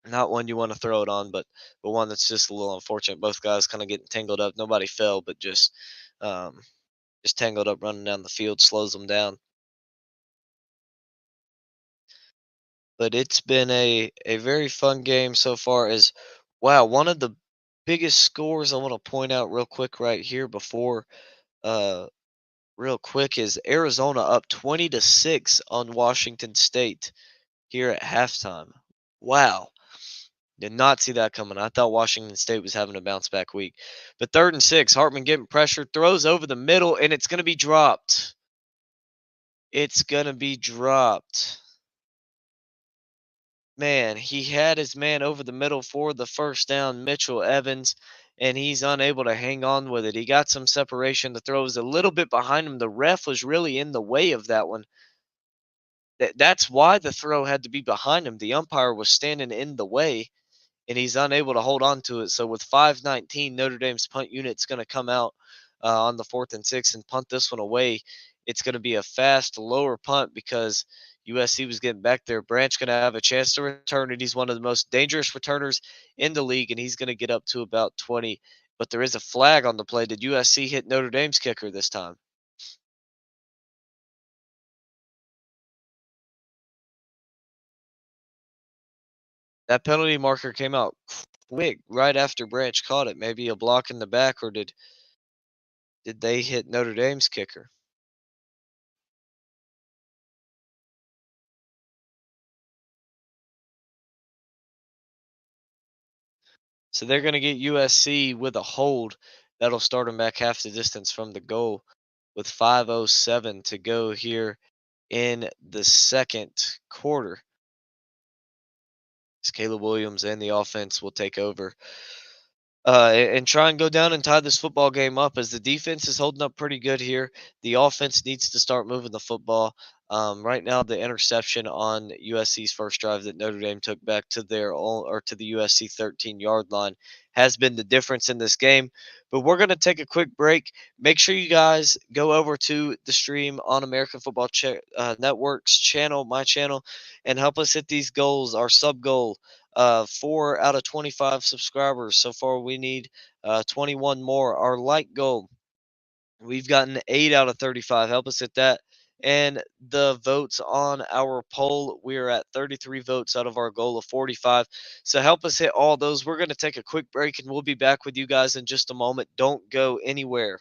not one you want to throw it on, but one that's just a little unfortunate. Both guys kind of getting tangled up. Nobody fell, but um, just tangled up running down the field slows them down. But it's been a very fun game so far. As wow, one of the biggest scores I want to point out real quick right here before uh real quick is Arizona up 20-6 on Washington State here at halftime. Wow. Did not see that coming. I thought Washington State was having a bounce back week. But 3rd and 6, Hartman getting pressure, throws over the middle, and it's going to be dropped. It's going to be dropped. Man, he had his man over the middle for the first down, Mitchell Evans, and he's unable to hang on with it. He got some separation. The throw was a little bit behind him. The ref was really in the way of that one. That's why the throw had to be behind him. The umpire was standing in the way, and he's unable to hold on to it. So with 5:19, Notre Dame's punt unit's going to come out on the 4th and 6 and punt this one away. It's going to be a fast, lower punt because USC was getting back there. Branch going to have a chance to return it. He's one of the most dangerous returners in the league, and he's going to get up to about 20. But there is a flag on the play. Did USC hit Notre Dame's kicker this time? That penalty marker came out quick right after Branch caught it. Maybe a block in the back, or did they hit Notre Dame's kicker? So they're going to get USC with a hold. That'll start them back half the distance from the goal with 5:07 to go here in the second quarter. As Caleb Williams and the offense will take over and try and go down and tie this football game up, as the defense is holding up pretty good here. The offense needs to start moving the football. Right now, the interception on USC's first drive that Notre Dame took back to their own, or to the USC 13-yard line, has been the difference in this game. But we're going to take a quick break. Make sure you guys go over to the stream on American Football Network's channel, my channel, and help us hit these goals. Our sub goal, 4 out of 25 subscribers. So far, we need 21 more. Our like goal, we've gotten 8 out of 35. Help us hit that. And the votes on our poll, we are at 33 votes out of our goal of 45. So help us hit all those. We're going to take a quick break and we'll be back with you guys in just a moment. Don't go anywhere.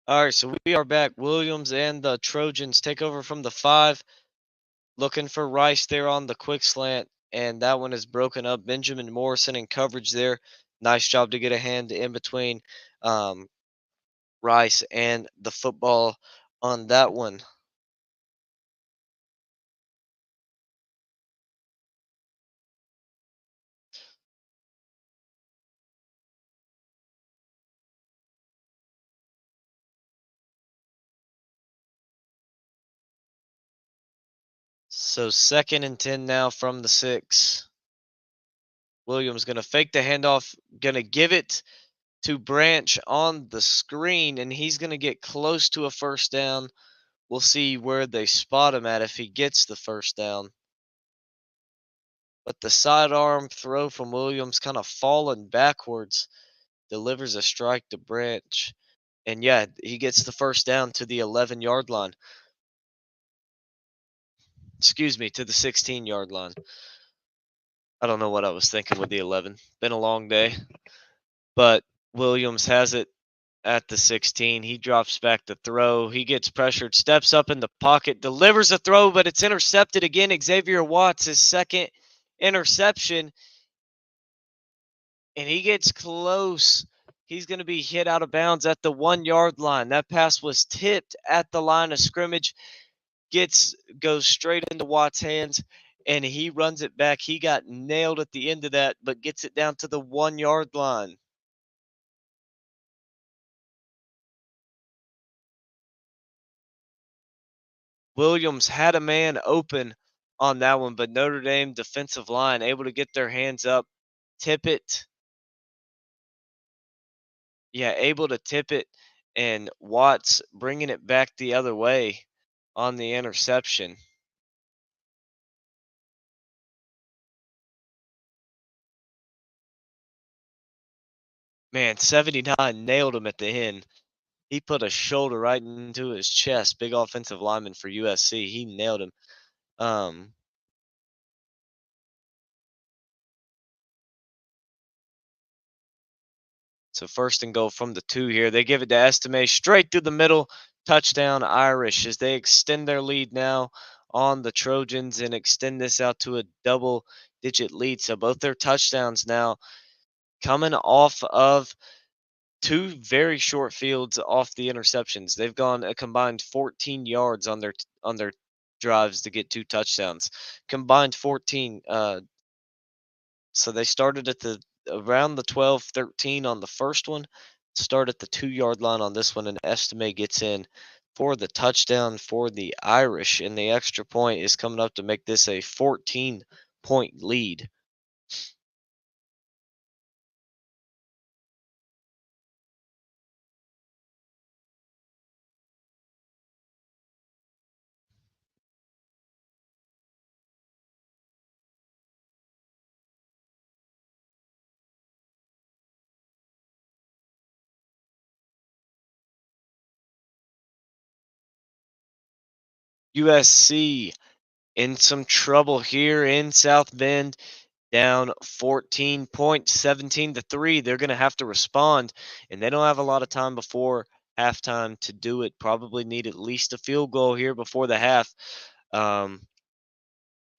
All right, so we are back. Williams and the Trojans take over from the 5, looking for Rice there on the quick slant, and that one is broken up. Benjamin Morrison in coverage there. Nice job to get a hand in between um, Rice and the football on that one. So 2nd and 10 now from the 6. Williams going to fake the handoff, going to give it to Branch on the screen, and he's going to get close to a first down. We'll see where they spot him at if he gets the first down. But the sidearm throw from Williams kind of falling backwards delivers a strike to Branch. And yeah, he gets the first down to the 11-yard line. Excuse me, to the 16-yard line. I don't know what I was thinking with the 11. Been a long day. But Williams has it at the 16. He drops back to throw. He gets pressured, steps up in the pocket, delivers a throw, but it's intercepted again. Xavier Watts, his second interception, and he gets close. He's going to be hit out of bounds at the 1-yard line. That pass was tipped at the line of scrimmage, goes straight into Watts' hands, and he runs it back. He got nailed at the end of that, but gets it down to the 1-yard line. Williams had a man open on that one, but Notre Dame defensive line able to get their hands up, tip it. Yeah, able to tip it, and Watts bringing it back the other way on the interception. Man, 79 nailed him at the end. He put a shoulder right into his chest. Big offensive lineman for USC. He nailed him. Um, so 1st and goal from the 2 here. They give it to Estime straight through the middle. Touchdown Irish as they extend their lead now on the Trojans and extend this out to a double-digit lead. So both their touchdowns now coming off of 2 very short fields off the interceptions. They've gone a combined 14 yards on their drives to get 2 touchdowns. Combined 14. So they started at the around the 12-13 on the first one. Start at the 2-yard line on this one, and Estime gets in for the touchdown for the Irish, and the extra point is coming up to make this a 14-point lead. USC in some trouble here in South Bend, down 14 points, 17-3. They're going to have to respond, and they don't have a lot of time before halftime to do it. Probably need at least a field goal here before the half. Um,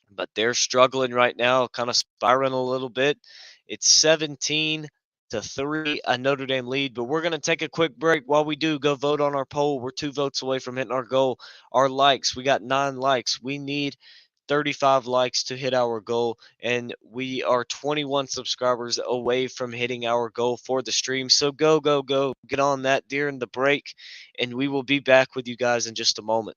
but they're struggling right now, kind of spiraling a little bit. It's 17-3, a Notre Dame lead. But we're going to take a quick break. While we do, go vote on our poll. We're 2 votes away from hitting our goal. Our likes, we got 9 likes. We need 35 likes to hit our goal, and we are 21 subscribers away from hitting our goal for the stream. So go, go, go. Get on that during the break, and we will be back with you guys in just a moment.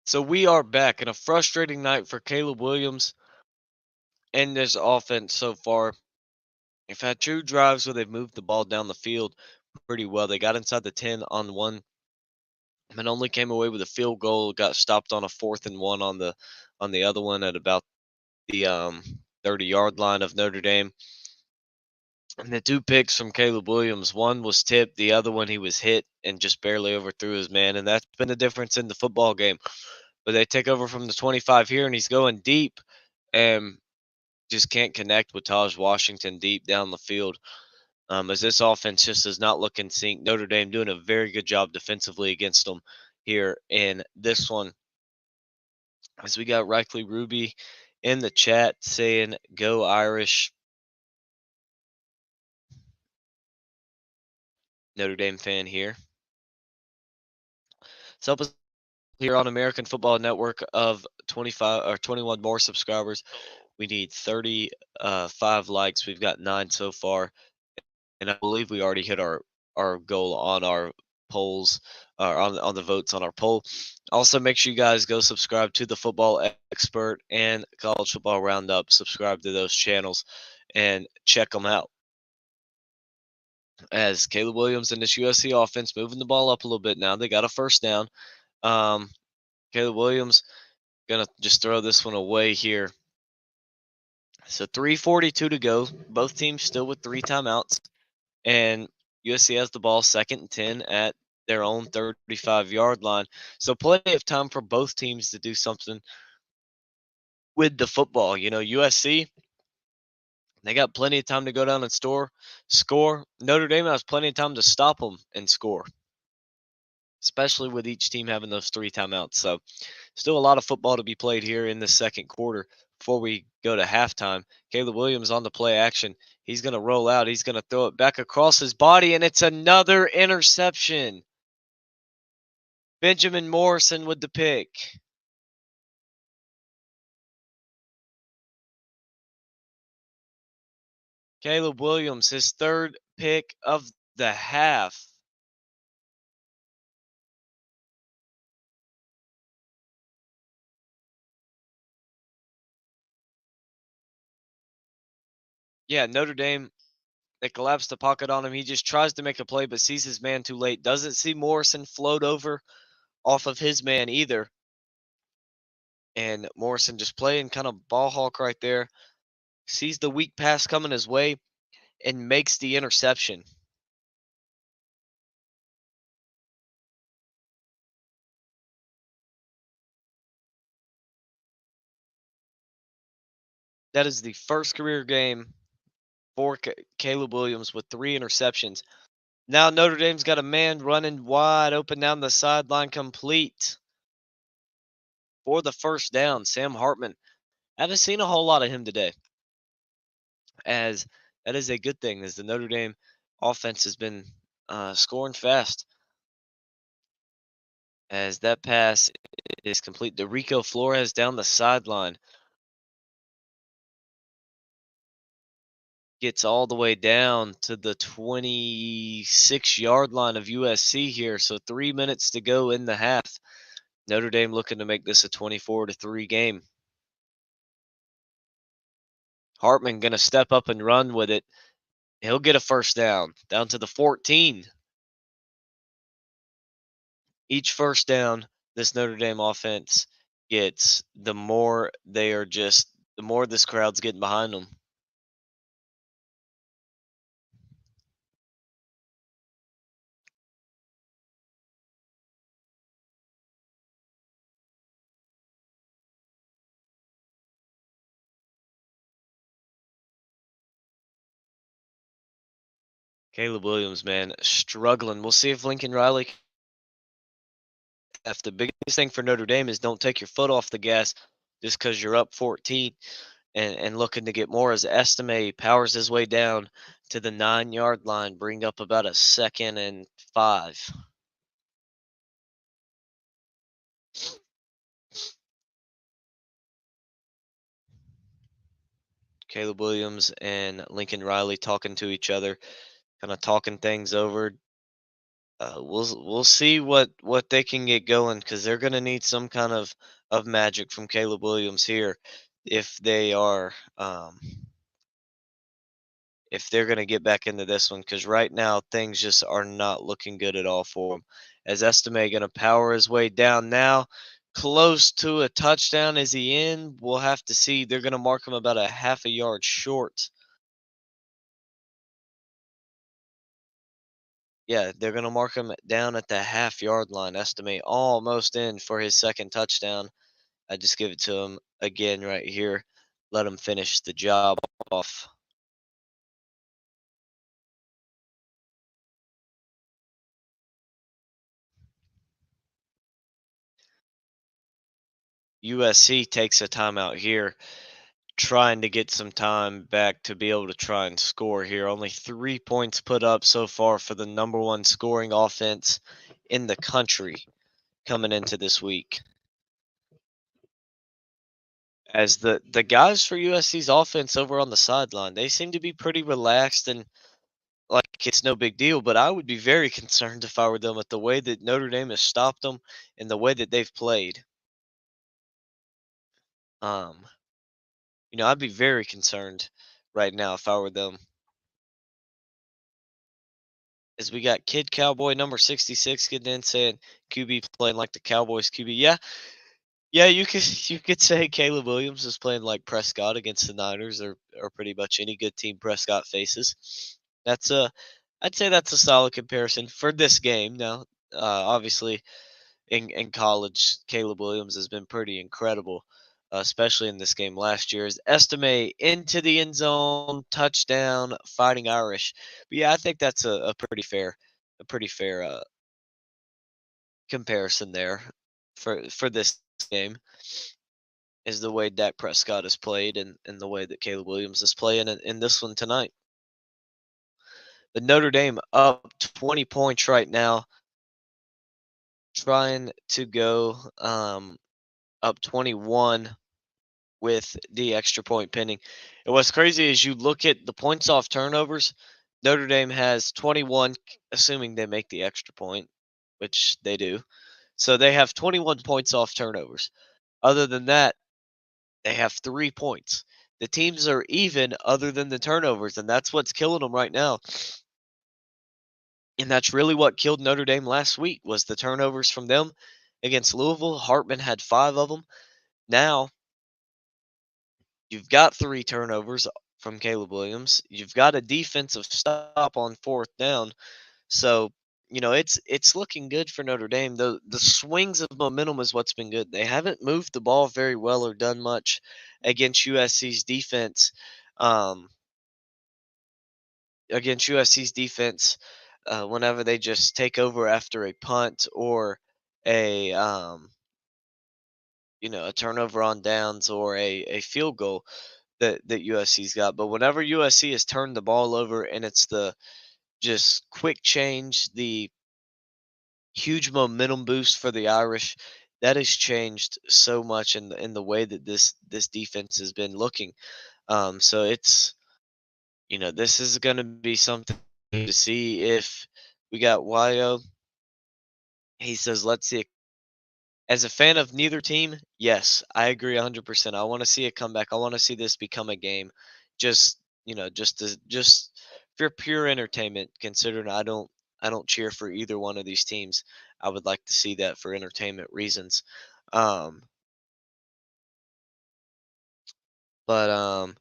So we are back in a frustrating night for Caleb Williams and this offense so far. They've had two drives where they've moved the ball down the field pretty well. They got inside the 10 on one and only came away with a field goal. Got stopped on a 4th and 1 on the other one at about the 30-yard line of Notre Dame. And the two picks from Caleb Williams, one was tipped, the other one he was hit and just barely overthrew his man, and that's been the difference in the football game. But they take over from the 25 here, and he's going deep and just can't connect with Taj Washington deep down the field. As this offense just does not look in sync. Notre Dame doing a very good job defensively against them here in this one. As we got Reichley Ruby in the chat saying, "Go Irish." Notre Dame fan here. So help us here on American Football Network of 25 or 21 more subscribers. We need 35 likes. We've got 9 so far, and I believe we already hit our goal on our polls or on the votes on our poll. Also, make sure you guys go subscribe to the Football Expert and College Football Roundup. Subscribe to those channels and check them out. As Caleb Williams and this USC offense moving the ball up a little bit now, they got a first down. Um, Caleb Williams gonna just throw this one away here. So 3:42 to go. Both teams still with 3 timeouts, and USC has the ball 2nd and 10 at their own 35-yard line. So plenty of time for both teams to do something with the football. USC, they got plenty of time to go down and score. Notre Dame has plenty of time to stop them and score, especially with each team having those 3 timeouts. So still a lot of football to be played here in the second quarter before we go to halftime. Caleb Williams on the play action. He's going to roll out. He's going to throw it back across his body, and it's another interception. Benjamin Morrison with the pick. Caleb Williams, his third pick of the half. Yeah, Notre Dame, they collapse the pocket on him. He just tries to make a play, but sees his man too late. Doesn't see Morrison float over off of his man either. And Morrison just playing kind of ball hawk right there. Sees the weak pass coming his way and makes the interception. That is the first career game for Caleb Williams with 3 interceptions. Now Notre Dame's got a man running wide open down the sideline, complete for the first down. Sam Hartman. Haven't seen a whole lot of him today, as that is a good thing, as the Notre Dame offense has been scoring fast. As that pass is complete, Rico Flores down the sideline gets all the way down to the 26-yard line of USC here. So 3 minutes to go in the half. Notre Dame looking to make this a 24-3 game. Hartman going to step up and run with it. He'll get a first down to the 14. Each first down this Notre Dame offense gets, the more this crowd's getting behind them. Caleb Williams, man, struggling. We'll see if Lincoln Riley. The biggest thing for Notre Dame is don't take your foot off the gas just because you're up 14 and looking to get more, as Estime powers his way down to the 9-yard line, bring up about a 2nd and 5. Caleb Williams and Lincoln Riley talking to each other, kind of talking things over. we'll see what they can get going because they're gonna need some kind of magic from Caleb Williams here if they are if they're gonna get back into this one because right now things just are not looking good at all for him. As Estime gonna power his way down now, close to a touchdown. Is he in? We'll have to see. They're gonna mark him about a half a yard short. Yeah, they're gonna mark him down at the half-yard line. Estimate almost in for his second touchdown. I just give it to him again right here. Let him finish the job off. USC takes a timeout here, trying to get some time back to be able to try and score here. Only 3 points put up so far for the number one scoring offense in the country coming into this week. As the guys for USC's offense over on the sideline, they seem to be pretty relaxed and like it's no big deal, but I would be very concerned if I were them at the way that Notre Dame has stopped them and the way that they've played. Um, I'd be very concerned right now if I were them. As we got Kid Cowboy number 66 getting in saying QB playing like the Cowboys QB. Yeah, yeah, you could you could say Caleb Williams is playing like Prescott against the Niners or pretty much any good team Prescott faces. That's a I'd say that's a solid comparison for this game. Now, obviously in college, Caleb Williams has been pretty incredible, especially in this game last year. His estimate into the end zone, touchdown, Fighting Irish. But yeah, I think that's a pretty fair comparison there for this game is the way Dak Prescott has played and the way that Caleb Williams is playing in this one tonight. But Notre Dame up 20 points right now, trying to go up 21 with the extra point pending. And what's crazy is you look at the points off turnovers. Notre Dame has 21, assuming they make the extra point, which they do. So they have 21 points off turnovers. Other than that, they have 3 points. The teams are even other than the turnovers, and that's what's killing them right now. And that's really what killed Notre Dame last week was the turnovers from them against Louisville. Hartman had 5 of them. Now you've got 3 turnovers from Caleb Williams. You've got a defensive stop on fourth down. So, it's looking good for Notre Dame. The swings of momentum is what's been good. They haven't moved the ball very well or done much against USC's defense. Um, Against USC's defense, whenever they just take over after a punt or a a turnover on downs or a field goal that USC's got. But whenever USC has turned the ball over and it's the just quick change, the huge momentum boost for the Irish, that has changed so much in the way that this defense has been looking. So this is going to be something to see if we got Yo. He says, let's see. As a fan of neither team, yes, I agree 100%. I want to see a comeback. I want to see this become a game. Just, just for pure entertainment, considering I don't cheer for either one of these teams. I would like to see that for entertainment reasons. Um, but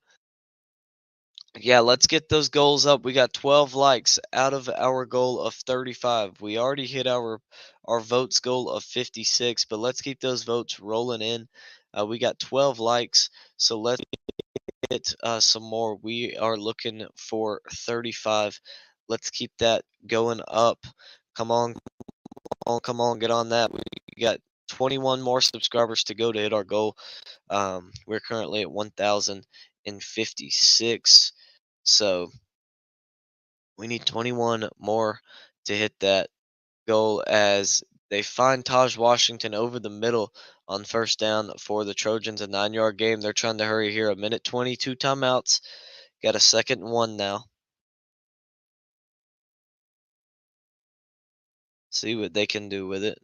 yeah, let's get those goals up. We got 12 likes out of our goal of 35. We already hit our votes goal of 56, but let's keep those votes rolling in. We got 12 likes, so let's get some more. We are looking for 35. Let's keep that going up. Come on, come on, get on that. We got 21 more subscribers to go to hit our goal. We're currently at 1,056. So we need 21 more to hit that goal as they find Taj Washington over the middle on first down for the Trojans, a 9-yard game. They're trying to hurry here. A minute 22 timeouts. Got a 2nd and 1 now. See what they can do with it.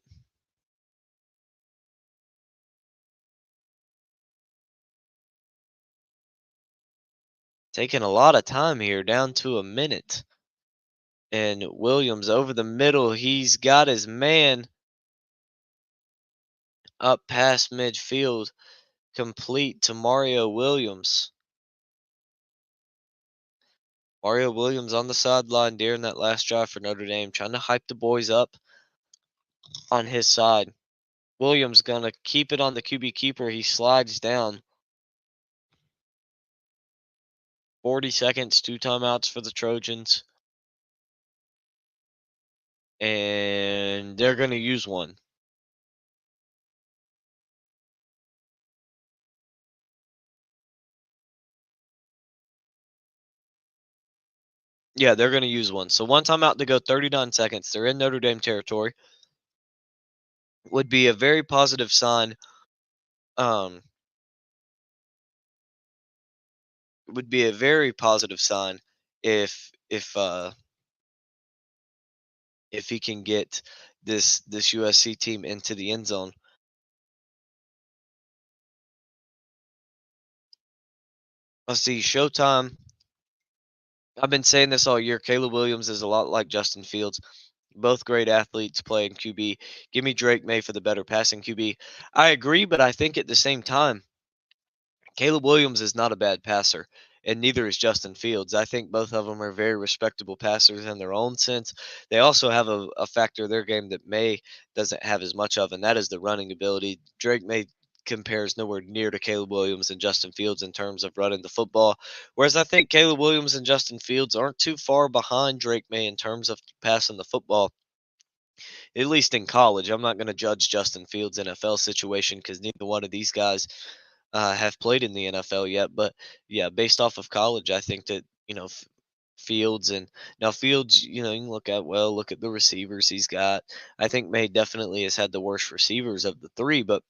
Taking a lot of time here, down to a minute. And Williams over the middle. He's got his man up past midfield, complete to Mario Williams. Mario Williams on the sideline during that last drive for Notre Dame, trying to hype the boys up on his side. Williams gonna keep it on the QB keeper. He slides down. 40 seconds, two timeouts for the Trojans. And they're gonna use one. Yeah, they're gonna use one. So one timeout to go, 39 seconds. They're in Notre Dame territory. Would be a very positive sign. Um, would be a very positive sign if if he can get this USC team into the end zone. Let's see, Showtime. I've been saying this all year. Caleb Williams is a lot like Justin Fields. Both great athletes playing QB. Give me Drake May for the better passing QB. I agree, but I think at the same time, Caleb Williams is not a bad passer, and neither is Justin Fields. I think both of them are very respectable passers in their own sense. They also have a factor of their game that May doesn't have as much of, and that is the running ability. Drake May compares nowhere near to Caleb Williams and Justin Fields in terms of running the football. Whereas I think Caleb Williams and Justin Fields aren't too far behind Drake May in terms of passing the football, at least in college. I'm not going to judge Justin Fields' NFL situation because neither one of these guys have played in the NFL yet. But yeah, based off of college, I think that Fields and now Fields, you can look at the receivers he's got. I think May definitely has had the worst receivers of the three, but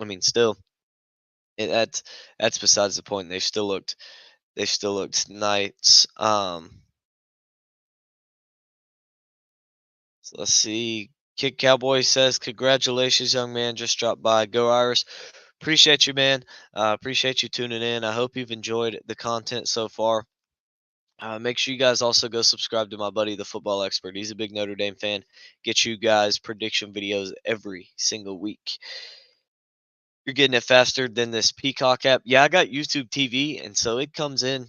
I mean, still, that's besides the point. They've still looked nice. So let's see. Kid Cowboy says, "Congratulations, young man! Just dropped by. Go Irish! Appreciate you, man. Appreciate you tuning in. I hope you've enjoyed the content so far. Make sure you guys also go subscribe to my buddy, the football expert. He's a big Notre Dame fan. Get you guys prediction videos every single week. You're getting it faster than this Peacock app. Yeah, I got YouTube TV, and so it comes in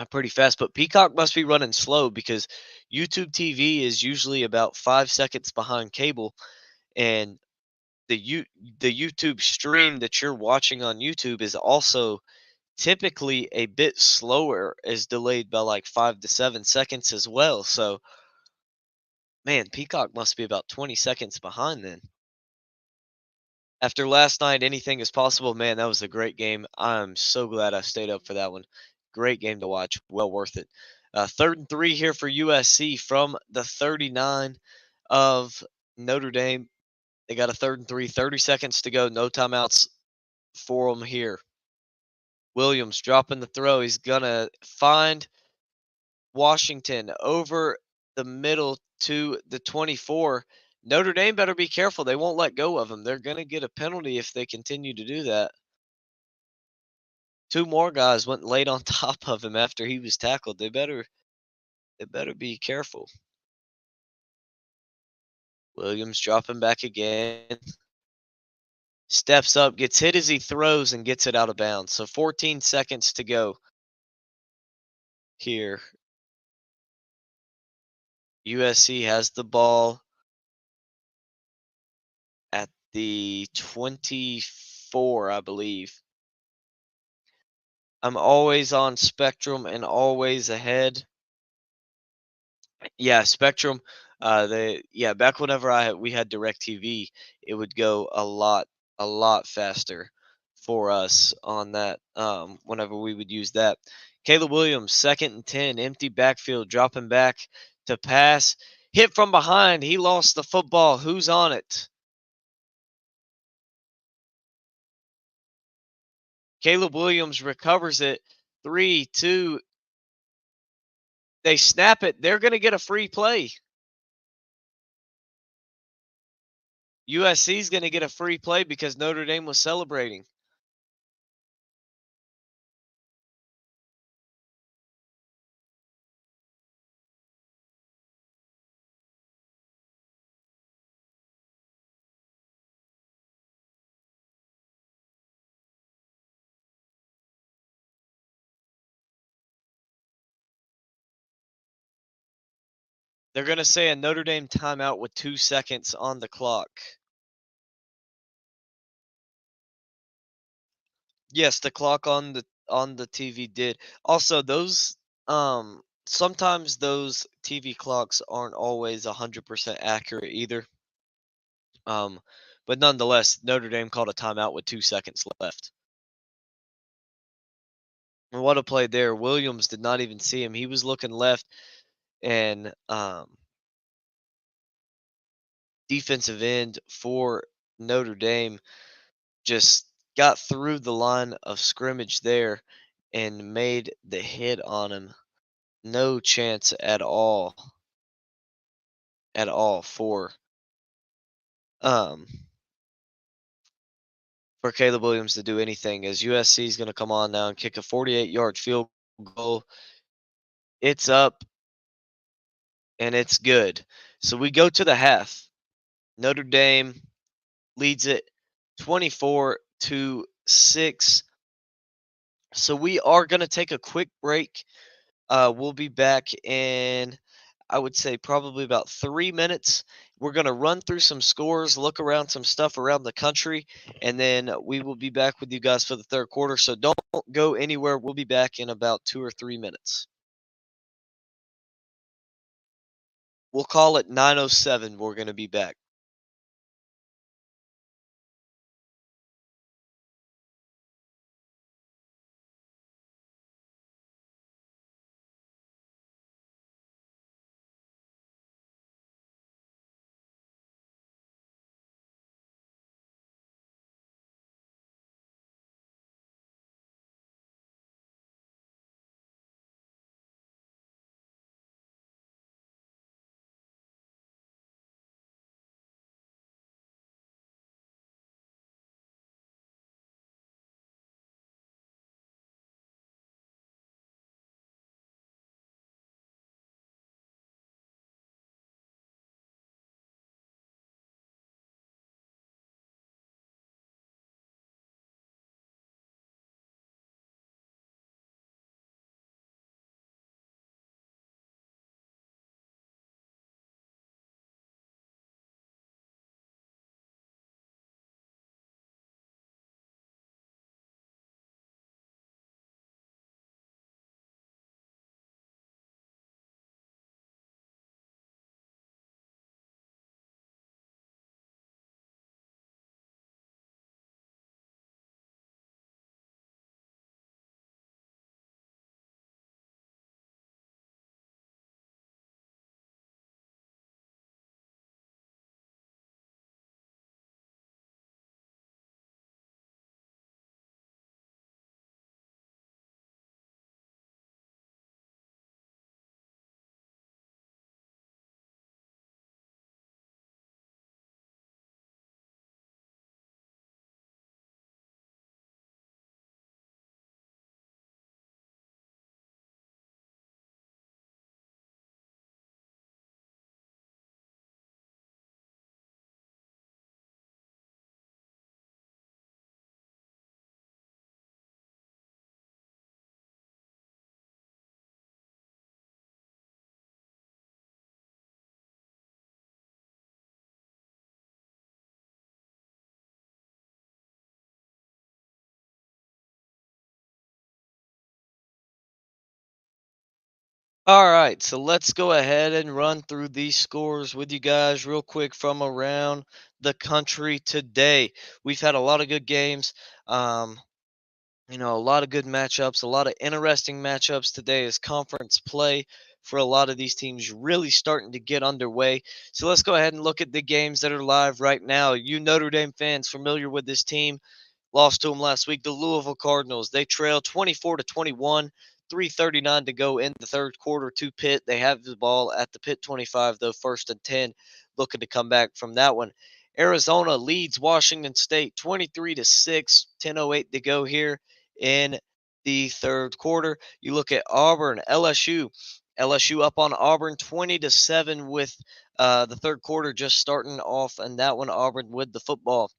pretty fast. But Peacock must be running slow because YouTube TV is usually about 5 seconds behind cable, and the YouTube stream that you're watching on YouTube is also typically a bit slower, is delayed by like 5 to 7 seconds as well. So, man, Peacock must be about 20 seconds behind then. After last night, anything is possible. Man, that was a great game. I'm so glad I stayed up for that one. Great game to watch. Well worth it. 3rd and 3 here for USC from the 39 of Notre Dame. They got a 3rd and 3, 30 seconds to go. No timeouts for them here. Williams dropping the throw. He's going to find Washington over the middle to the 24. Notre Dame better be careful. They won't let go of him. They're going to get a penalty if they continue to do that. Two more guys went late on top of him after he was tackled. They better be careful. Williams dropping back again. Steps up, gets hit as he throws, and gets it out of bounds. So 14 seconds to go here. USC has the ball at the 24, I believe. I'm always on Spectrum and always ahead. Yeah, Spectrum. Back whenever we had DirecTV, it would go a lot faster for us on that. Whenever we would use that. Caleb Williams, 2nd and 10, empty backfield, dropping back to pass, hit from behind. He lost the football. Who's on it? Caleb Williams recovers it. 3, 2. They snap it. They're going to get a free play. USC is going to get a free play because Notre Dame was celebrating. They're going to say a Notre Dame timeout with 2 seconds on the clock. Yes, the clock on the TV did. Also, those sometimes those TV clocks aren't always 100% accurate either. Um, but nonetheless, Notre Dame called a timeout with 2 seconds left. And what a play there. Williams did not even see him. He was looking left, and defensive end for Notre Dame just got through the line of scrimmage there and made the hit on him. No chance at all um for Caleb Williams to do anything, as USC is going to come on now and kick a 48-yard field goal. It's up and it's good. So we go to the half. Notre Dame leads it 24-6. So we are going to take a quick break. We'll be back in, I would say, probably about 3 minutes. We're going to run through some scores, look around some stuff around the country, and then we will be back with you guys for the third quarter. So don't go anywhere. We'll be back in about 2 or 3 minutes. We'll call it 9:07. We're going to be back. All right, so let's go ahead and run through these scores with you guys real quick from around the country today. We've had a lot of good games. Um, a lot of good matchups, a lot of interesting matchups today as conference play for a lot of these teams really starting to get underway. So let's go ahead and look at the games that are live right now. You Notre Dame fans familiar with this team, lost to them last week. The Louisville Cardinals, they trail 24-21, 3:39 to go in the third quarter to Pitt. They have the ball at the Pitt 25, though, 1st and 10, looking to come back from that one. Arizona leads Washington State 23-6, 10:08 to go here in the third quarter. You look at Auburn, LSU. LSU up on Auburn 20-7 with the third quarter just starting off, and that one Auburn with the football.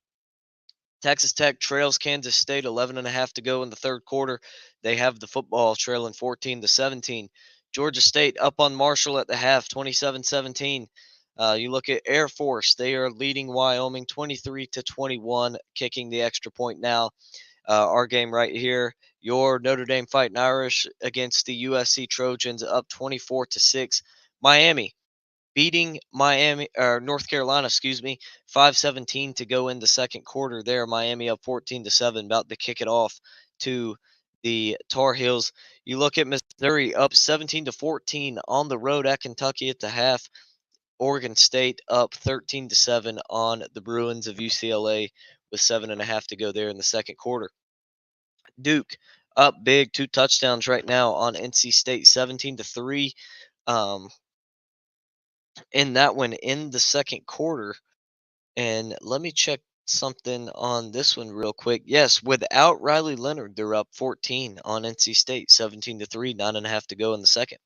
Texas Tech trails Kansas State 11.5 to go in the third quarter. They have the football trailing 14-17. Georgia State up on Marshall at the half 27-17. You look at Air Force, they are leading Wyoming 23-21, kicking the extra point now. Our game right here, your Notre Dame Fighting Irish against the USC Trojans up 24-6. Miami beating Miami or North Carolina, excuse me, 5:17 to go in the second quarter there. Miami up 14-7, about to kick it off to the Tar Heels. You look at Missouri up 17-14 on the road at Kentucky at the half. Oregon State up 13-7 on the Bruins of UCLA with 7.5 to go there in the second quarter. Duke up big, 2 touchdowns right now on NC State, 17-3. Um, in that one in the second quarter. And let me check something on this one real quick. Yes, without Riley Leonard, they're up 14 on NC State, 17-3, 9.5 to go in the second.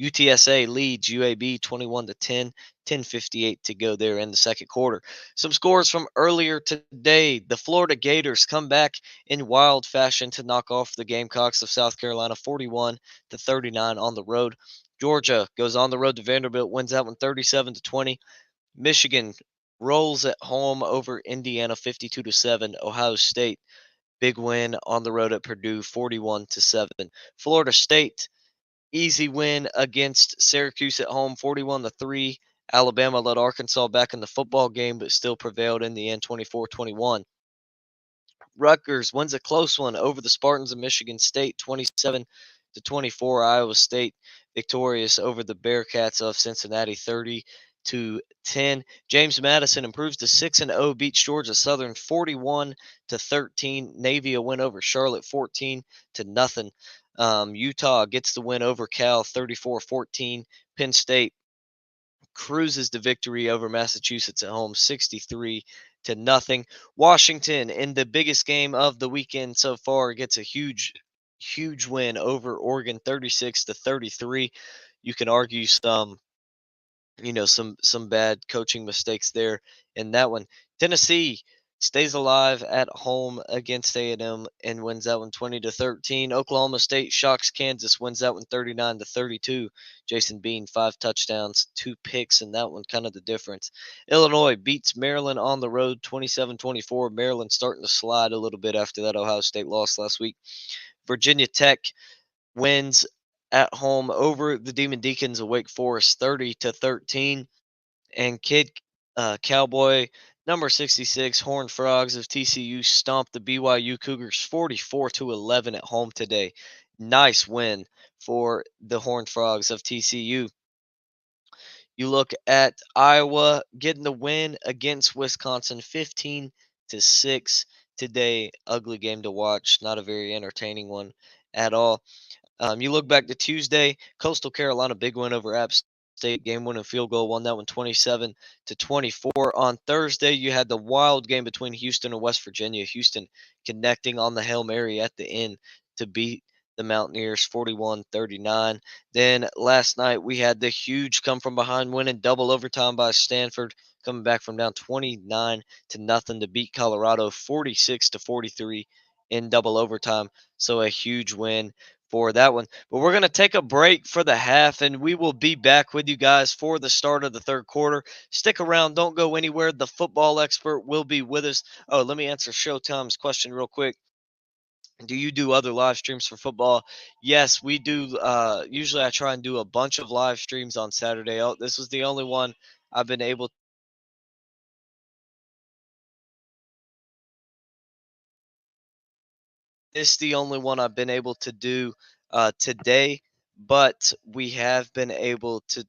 UTSA leads UAB 21-10, 10:58 to go there in the second quarter. Some scores from earlier today. The Florida Gators come back in wild fashion to knock off the Gamecocks of South Carolina 41-39 on the road. Georgia goes on the road to Vanderbilt, wins that one 37-20. Michigan rolls at home over Indiana 52-7. Ohio State big win on the road at Purdue 41-7. Florida State easy win against Syracuse at home 41-3. Alabama led Arkansas back in the football game but still prevailed in the end 24-21. Rutgers wins a close one over the Spartans of Michigan State 27-24. Iowa State victorious over the Bearcats of Cincinnati 30-10. James Madison improves to 6-0, beats Georgia Southern 41-13. Navy a win over Charlotte 14-0. Utah gets the win over Cal 34-14. Penn State cruises to victory over Massachusetts at home 63-0. Washington in the biggest game of the weekend so far gets a huge win over Oregon 36-33. You can argue some bad coaching mistakes there in that one. Tennessee stays alive at home against A&M and wins that one 20-13. Oklahoma State shocks Kansas, wins that one 39-32. Jason Bean 5 touchdowns, 2 picks, and that one kind of the difference. Illinois beats Maryland on the road 27-24. Maryland starting to slide a little bit after that Ohio State loss last week. Virginia Tech wins at home over the Demon Deacons of Wake Forest 30-13. And Kid Cowboy number 66 Horned Frogs of TCU stomped the BYU Cougars 44-11 at home today. Nice win for the Horned Frogs of TCU. You look at Iowa getting the win against Wisconsin 15-6 today. Ugly game to watch, not a very entertaining one at all. You look back to Tuesday, Coastal Carolina big win over App State, game winning field goal, won that one 27-24. On Thursday, you had the wild game between Houston and West Virginia. Houston connecting on the Hail Mary at the end to beat the Mountaineers 41-39. Then last night we had the huge come from behind win in double overtime by Stanford, coming back from down 29-0 to beat Colorado 46-43 in double overtime. So a huge win for that one. But we're going to take a break for the half, and we will be back with you guys for the start of the third quarter. Stick around. Don't go anywhere. The football expert will be with us. Oh, let me answer Showtime's question real quick. Do you do other live streams for football? Yes, we do. Usually I try and do a bunch of live streams on Saturday. Oh, this was the only one I've been able. This is the only one I've been able to do today, but we have been able to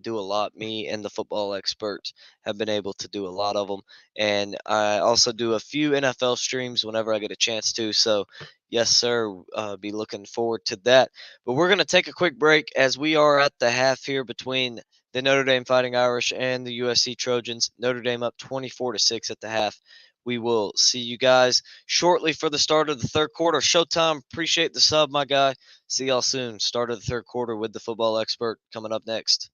do a lot. Me and the football experts have been able to do a lot of them, and I also do a few NFL streams whenever I get a chance to. So, yes, sir, be looking forward to that. But we're going to take a quick break as we are at the half here between the Notre Dame Fighting Irish and the USC Trojans. Notre Dame up 24-6 at the half. We will see you guys shortly for the start of the third quarter. Showtime, appreciate the sub, my guy. See y'all soon. Start of the third quarter with the football expert coming up next.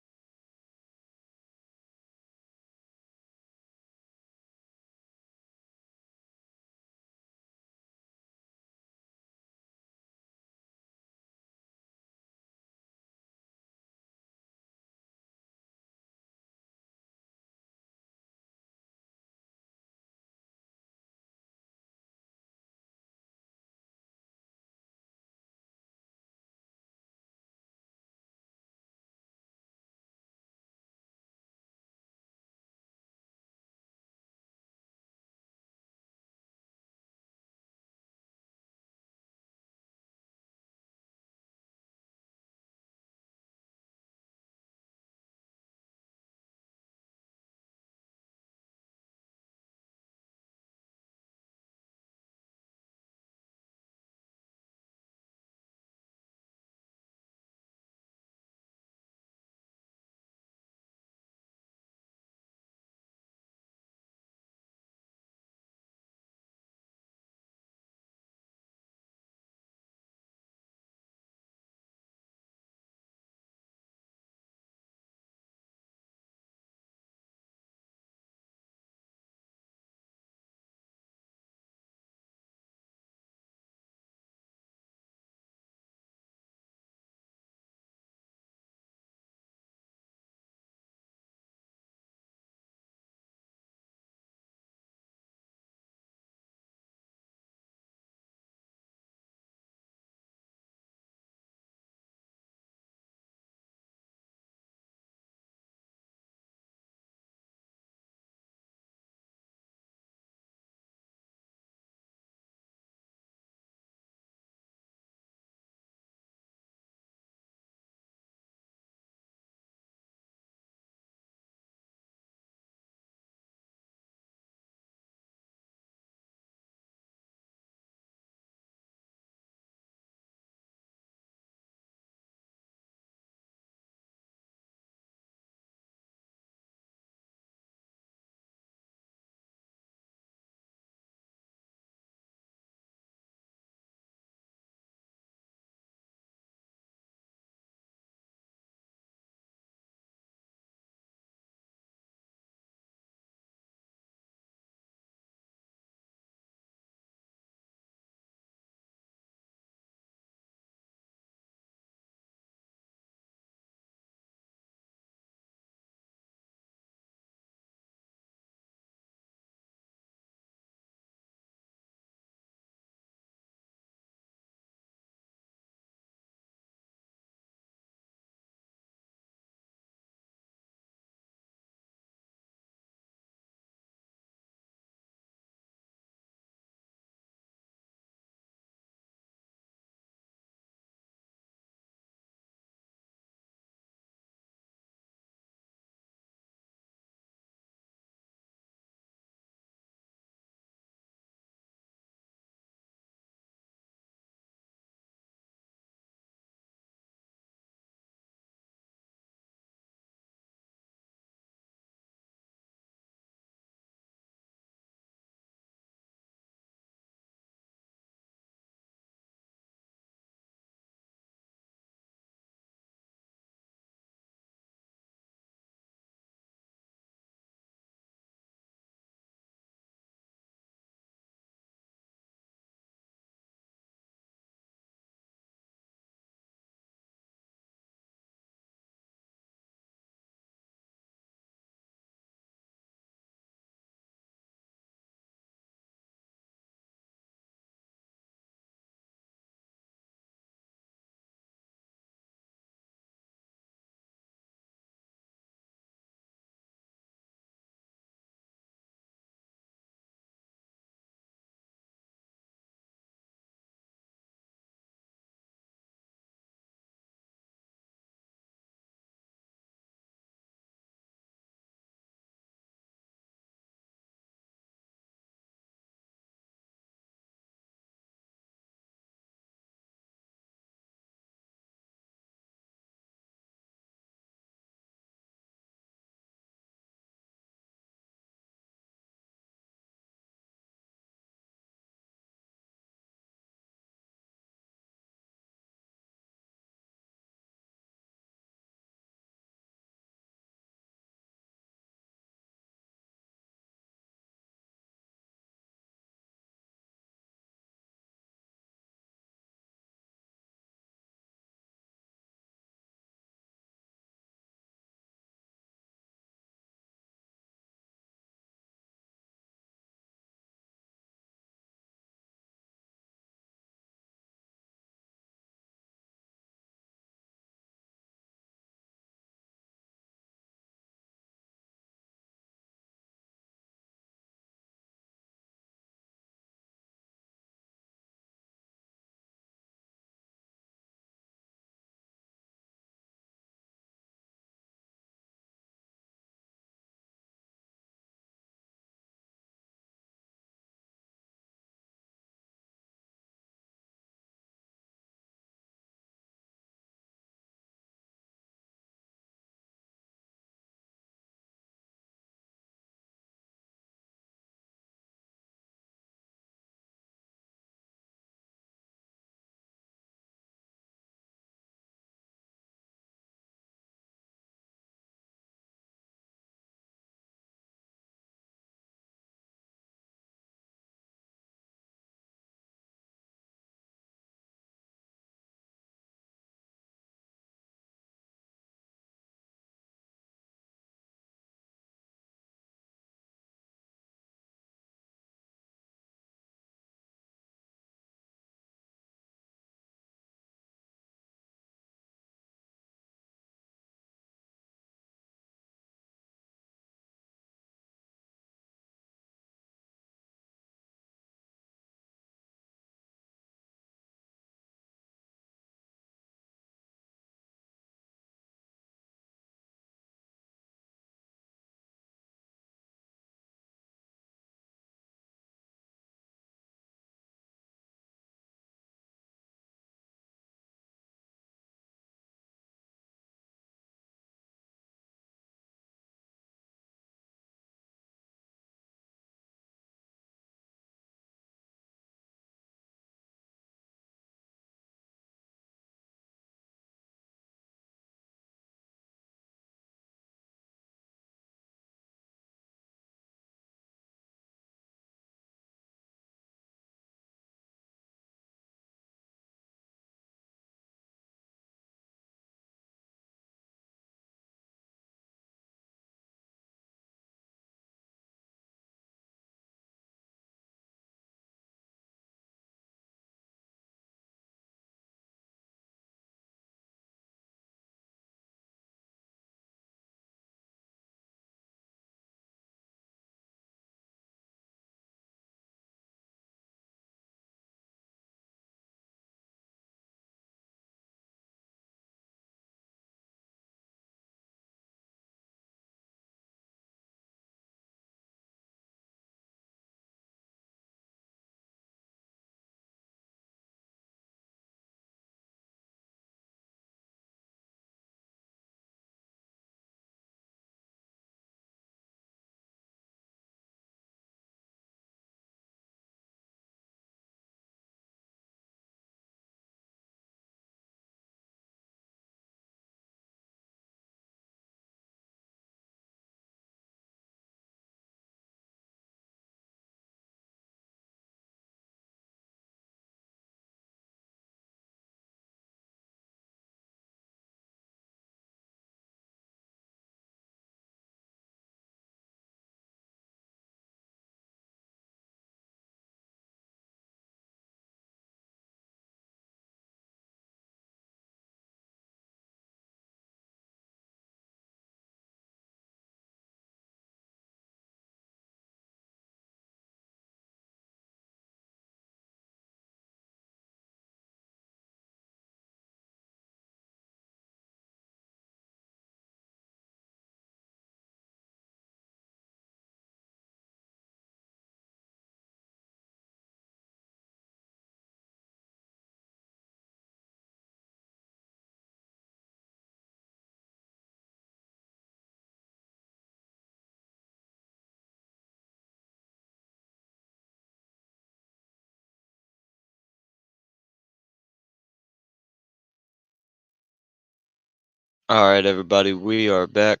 All right, everybody, we are back.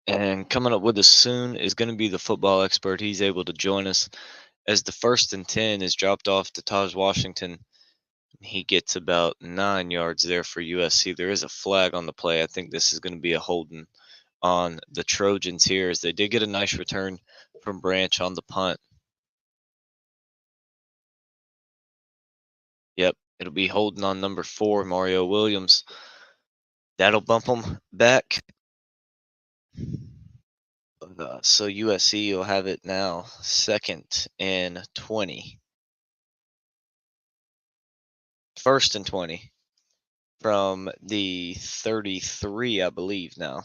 And coming up with us soon is going to be the football expert. He's able to join us as the 1st and 10 is dropped off to Taj Washington. He gets about 9 yards there for USC. There is a flag on the play. I think this is going to be a holding on the Trojans here, as they did get a nice return from Branch on the punt. Yep, it'll be holding on number 4, Mario Williams. That'll bump them back. So USC will have it now 2nd and 20. 1st and 20 from the 33, I believe now.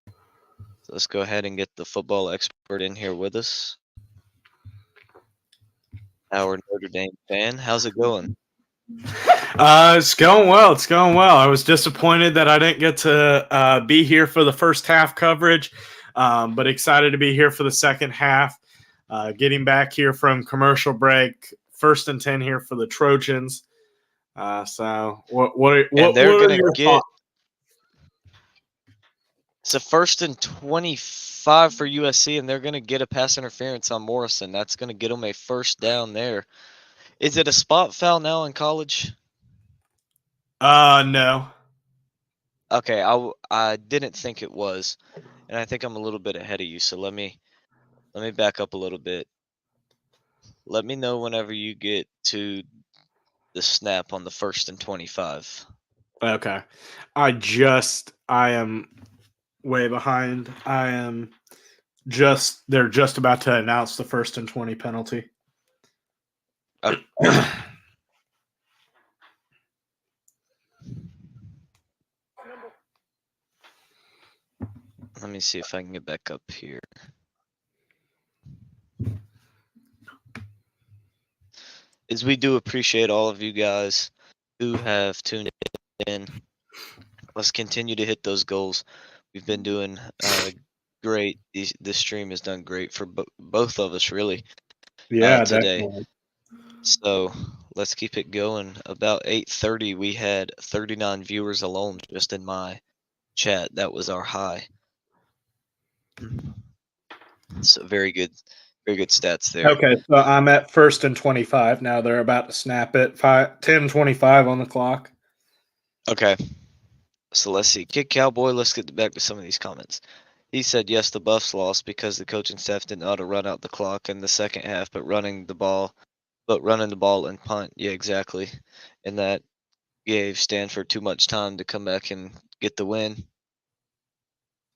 So let's go ahead and get the football expert in here with us. Our Notre Dame fan. How's it going? It's going well. It's going well. I was disappointed that I didn't get to be here for the first half coverage, but excited to be here for the second half. Getting back here from commercial break, 1st and 10 here for the Trojans. So what are your thoughts? It's a 1st and 25 for USC, and they're gonna get a pass interference on Morrison. That's gonna get them a first down there. Is it a spot foul now in college? No. Okay, I didn't think it was, and I think I'm a little bit ahead of you. So let me back up a little bit. Let me know whenever you get to the snap on the 1st and 25. Okay. I am way behind. They're just about to announce the 1st and 20 penalty. Okay. Let me see if I can get back up here. As we do appreciate all of you guys who have tuned in. Let's continue to hit those goals. We've been doing great. This stream has done great for both of us, really. Yeah, today. definitely. So let's keep it going. About 8:30, we had 39 viewers alone just in my chat. That was our high. So very good stats there. Okay, so I'm at 1st and 25 now. They're about to snap it. 10:25 on the clock. Okay. So let's see. Kid Cowboy, let's get back to some of these comments. He said, yes, the Buffs lost because the coaching staff didn't know how to run out the clock in the second half, but running the ball and punt. Yeah, exactly. And that gave Stanford too much time to come back and get the win.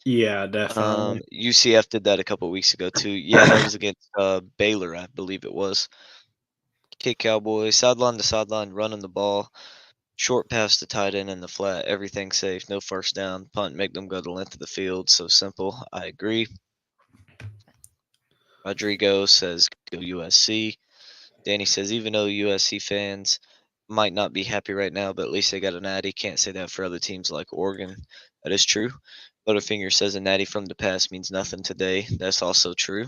Yeah, definitely. UCF did that a couple weeks ago too. Yeah, that was against Baylor, I believe it was. Kid Cowboy, sideline to sideline, running the ball. Short pass to tight end in the flat, everything safe, no first down, punt, make them go the length of the field. So simple. I agree. Rodrigo says go USC. Danny says even though USC fans might not be happy right now, but at least they got a natty. Can't say that for other teams like Oregon. That is true. Butterfinger says a natty from the past means nothing today. That's also true.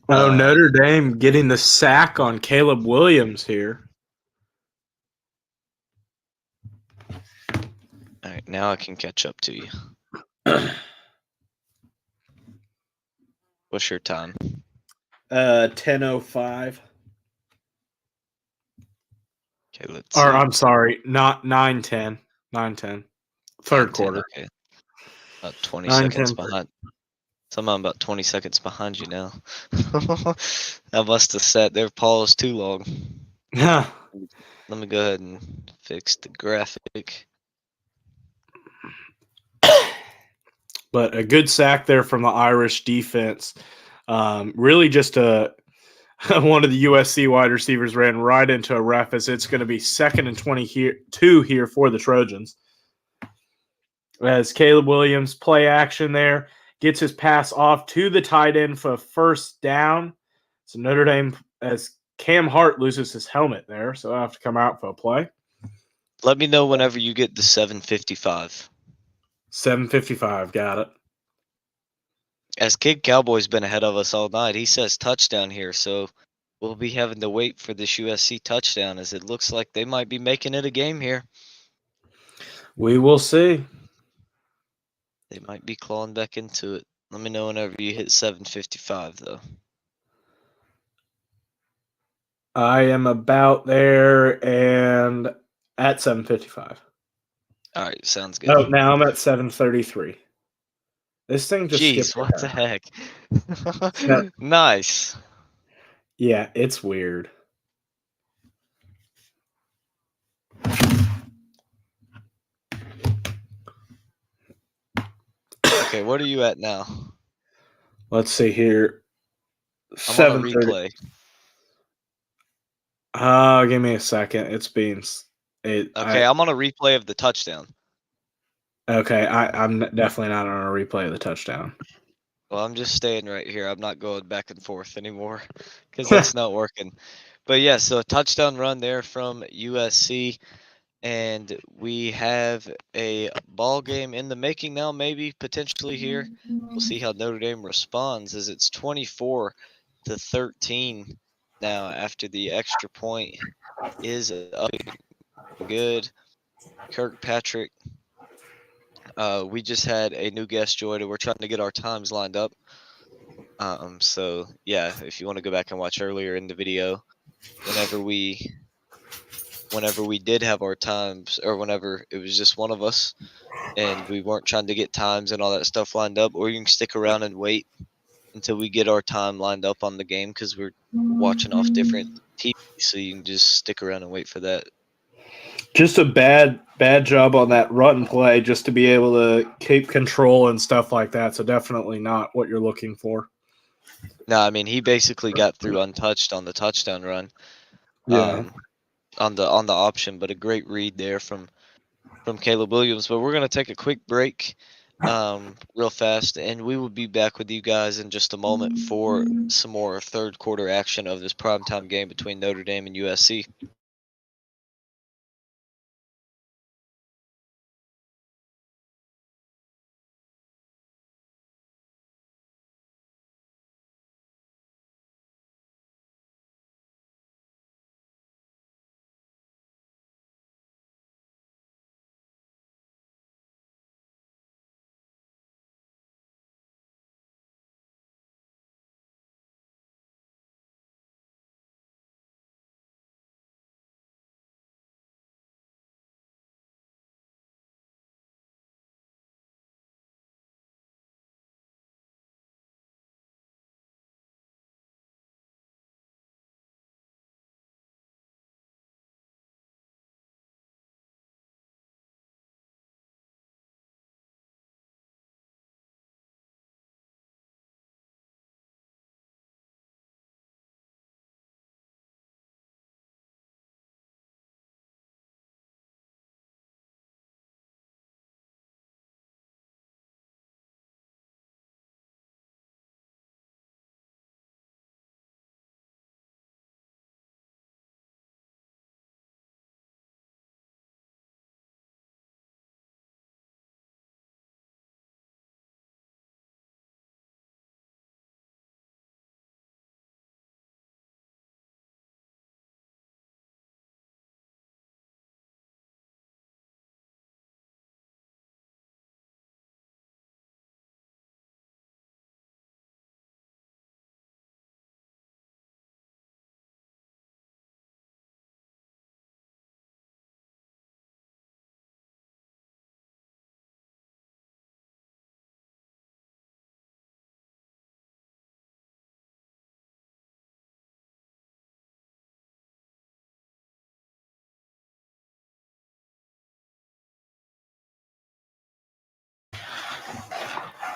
Notre Dame getting the sack on Caleb Williams here. All right, now I can catch up to you. What's your time? 10:05. Okay, let's Or see. I'm sorry, not 9:10. 9:10. Third 9:10, quarter. Okay. About 20 9:10. seconds behind. Somehow I'm about 20 seconds behind you now. I must have sat there paused too long. Yeah. Let me go ahead and fix the graphic. But a good sack there from the Irish defense. Really just one of the USC wide receivers ran right into a ref, as it's going to be 2nd and 22 here for the Trojans. As Caleb Williams, play action there, gets his pass off to the tight end for a first down. So Notre Dame, as Cam Hart loses his helmet there, so I have to come out for a play. Let me know whenever you get the 7:55. 7:55, got it. As Kid Cowboy's been ahead of us all night, he says touchdown here, so we'll be having to wait for this USC touchdown, as it looks like they might be making it a game here. We will see. They might be clawing back into it. Let me know whenever you hit 7:55, though. I am about there and at 7:55. All right, sounds good. Oh, now I'm at 7:33. This thing just skipped Jeez, what the ahead. heck? Nice. Yeah, it's weird. Okay, what are you at now? Let's see here. I'm on a 7:30. replay. Give me a second. It's being Okay, I'm on a replay of the touchdown. Okay, I'm definitely not on a replay of the touchdown. Well, I'm just staying right here. I'm not going back and forth anymore because that's not working. But yeah, so a touchdown run there from USC, and we have a ball game in the making now, maybe potentially here. We'll see how Notre Dame responds as it's 24-13 now after the extra point is up good. Kirkpatrick. We just had a new guest join, and we're trying to get our times lined up. So yeah, if you want to go back and watch earlier in the video, whenever we did have our times, or whenever it was just one of us, and we weren't trying to get times and all that stuff lined up, or you can stick around and wait until we get our time lined up on the game because we're watching off different TV, so you can just stick around and wait for that. Just a bad job on that run play just to be able to keep control and stuff like that. So definitely not what you're looking for. No, I mean he basically got through untouched on the touchdown run. Yeah. On the option, but a great read there from Caleb Williams. But we're gonna take a quick break, real fast, and we will be back with you guys in just a moment for some more third quarter action of this primetime game between Notre Dame and USC.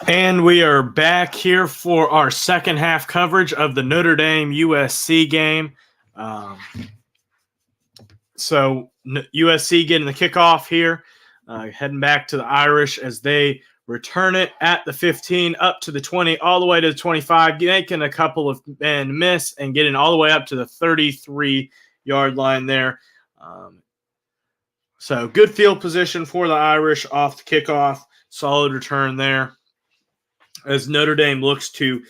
And we are back here for our second half coverage of the Notre Dame USC game. So USC getting the kickoff here, heading back to the Irish as they return it at the 15, up to the 20, all the way to the 25, making a couple of men miss and getting all the way up to the 33-yard line there. So good field position for the Irish off the kickoff. Solid return there as Notre Dame looks to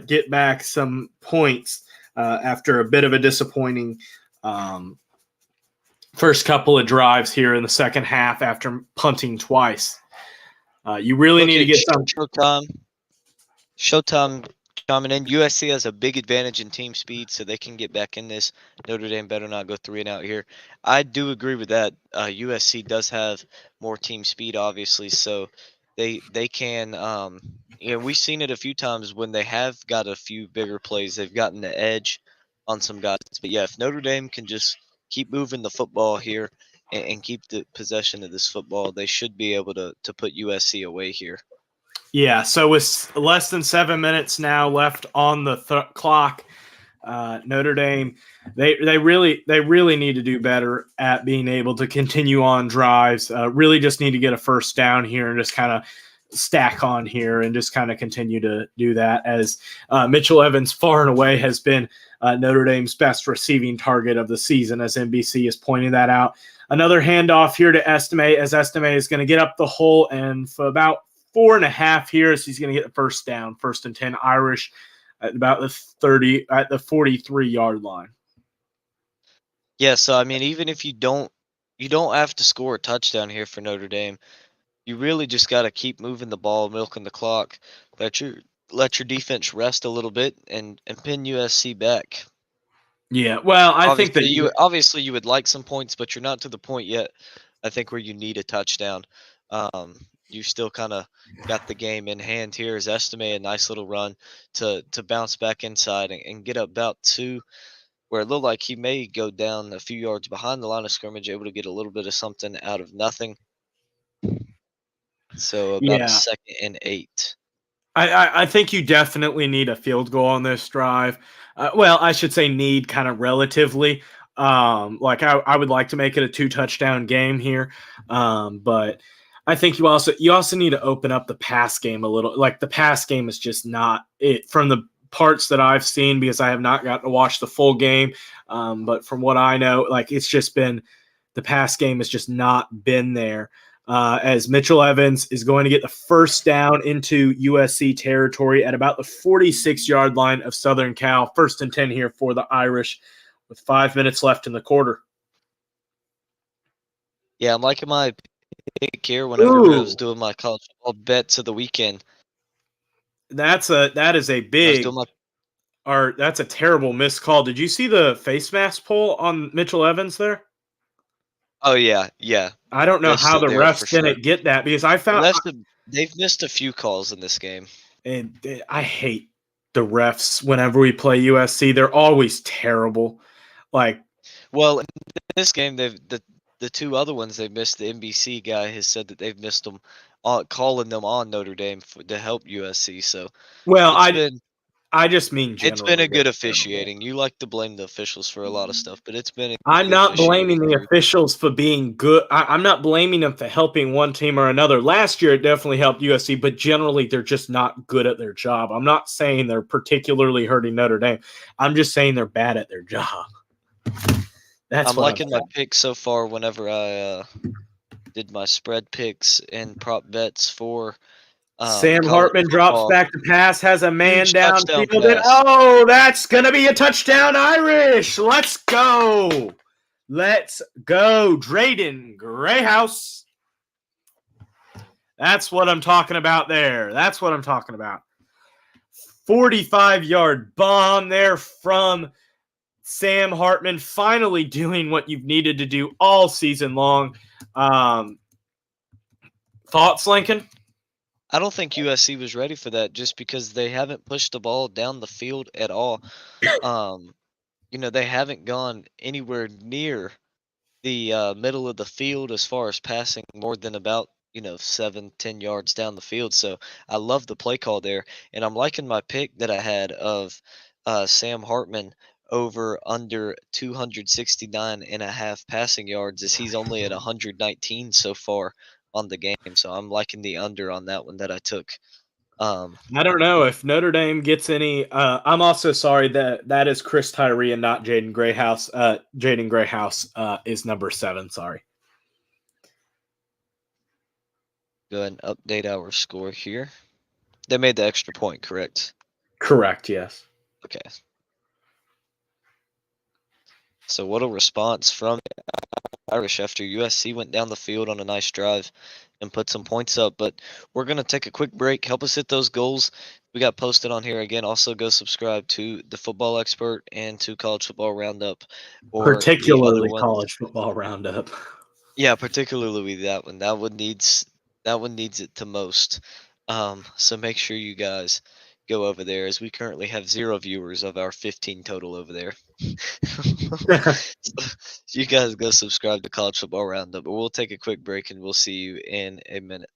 get back some points after a bit of a disappointing first couple of drives here in the second half after punting twice. You really Look need to at get some. Showtime coming in. USC has a big advantage in team speed, so they can get back in this. Notre Dame better not go 3-and-out here. I do agree with that. USC does have more team speed, obviously, so they can. We've seen it a few times when they have got a few bigger plays. They've gotten the edge on some guys. But yeah, if Notre Dame can just keep moving the football here and keep the possession of this football, they should be able to put USC away here. Yeah, so with less than 7 minutes now left on the clock, Notre Dame they really need to do better at being able to continue on drives. Really, just need to get a first down here and just kind of stack on here and just kind of continue to do that. As Mitchell Evans far and away has been Notre Dame's best receiving target of the season, as NBC is pointing that out. Another handoff here to Estime, as Estime is going to get up the hole and for about 4.5 here, so he's going to get the first down, 1st and 10 Irish at about the 43-yard line. Yeah, so I mean, even if you don't have to score a touchdown here for Notre Dame. You really just got to keep moving the ball, milking the clock. Let your defense rest a little bit and pin USC back. Yeah, well, I think that Obviously you would like some points, but you're not to the point yet, I think, where you need a touchdown. You still kind of got the game in hand here. As Estime a nice little run to bounce back inside and get about 2, where it looked like he may go down a few yards behind the line of scrimmage, able to get a little bit of something out of nothing. So about a yeah. 2nd and 8. I think you definitely need a field goal on this drive. Well, I should say need kind of relatively. Like I would like to make it a 2-touchdown game here, but I think you also need to open up the pass game a little. Like the pass game is just not it from the parts that I've seen, because I have not gotten to watch the full game. But from what I know, like it's just been the pass game has just not been there. As Mitchell Evans is going to get the first down into USC territory at about the 46-yard line of Southern Cal. 1st and 10 here for the Irish with 5 minutes left in the quarter. Yeah, I'm liking my pick here whenever I was doing my college football bets of the weekend. That is a big that's a terrible missed call. Did you see the face mask pull on Mitchell Evans there? Oh yeah. I don't know how the refs didn't get that, because I found they've missed a few calls in this game. And I hate the refs whenever we play USC. They're always terrible. Like, well, in this game, the 2 other ones they missed. The NBC guy has said that they've missed them, calling them on Notre Dame to help USC. So, well, I just mean generally. It's been a good officiating. You like to blame the officials for a lot of stuff, but it's been. I'm not blaming the officials for being good. I'm not blaming them for helping one team or another. Last year, it definitely helped USC, but generally, they're just not good at their job. I'm not saying they're particularly hurting Notre Dame. I'm just saying they're bad at their job. I'm liking my picks so far whenever I did my spread picks and prop bets for Sam Hartman drops back to pass, has a man downfield, and that's going to be a touchdown Irish. Let's go. Drayden Grayhouse. That's what I'm talking about there. 45-yard bomb there from Sam Hartman, finally doing what you've needed to do all season long. Thoughts, Lincoln? I don't think USC was ready for that, just because they haven't pushed the ball down the field at all. They haven't gone anywhere near the middle of the field as far as passing more than about 7-10 yards down the field. So I love the play call there, and I'm liking my pick that I had of Sam Hartman over under 269.5 passing yards, as he's only at 119 so far on the game. So I'm liking the under on that one that I took. I don't know if Notre Dame gets any. I'm also sorry that is Chris Tyree and not Jaden Grayhouse. Jaden Grayhouse is number 7. Sorry. Go ahead and update our score here. They made the extra point, correct? Correct, yes. Okay. So what a response from Irish after USC went down the field on a nice drive and put some points up. But we're going to take a quick break. Help us hit those goals. We got posted on here again. Also, go subscribe to the Football Expert and to College Football Roundup or the other Particularly ones. college football roundup. Yeah, particularly that one. That one needs it the most. So make sure you guys go over there as we currently have 0 viewers of our 15 total over there. So you guys go subscribe to College Football Roundup, but we'll take a quick break and we'll see you in a minute.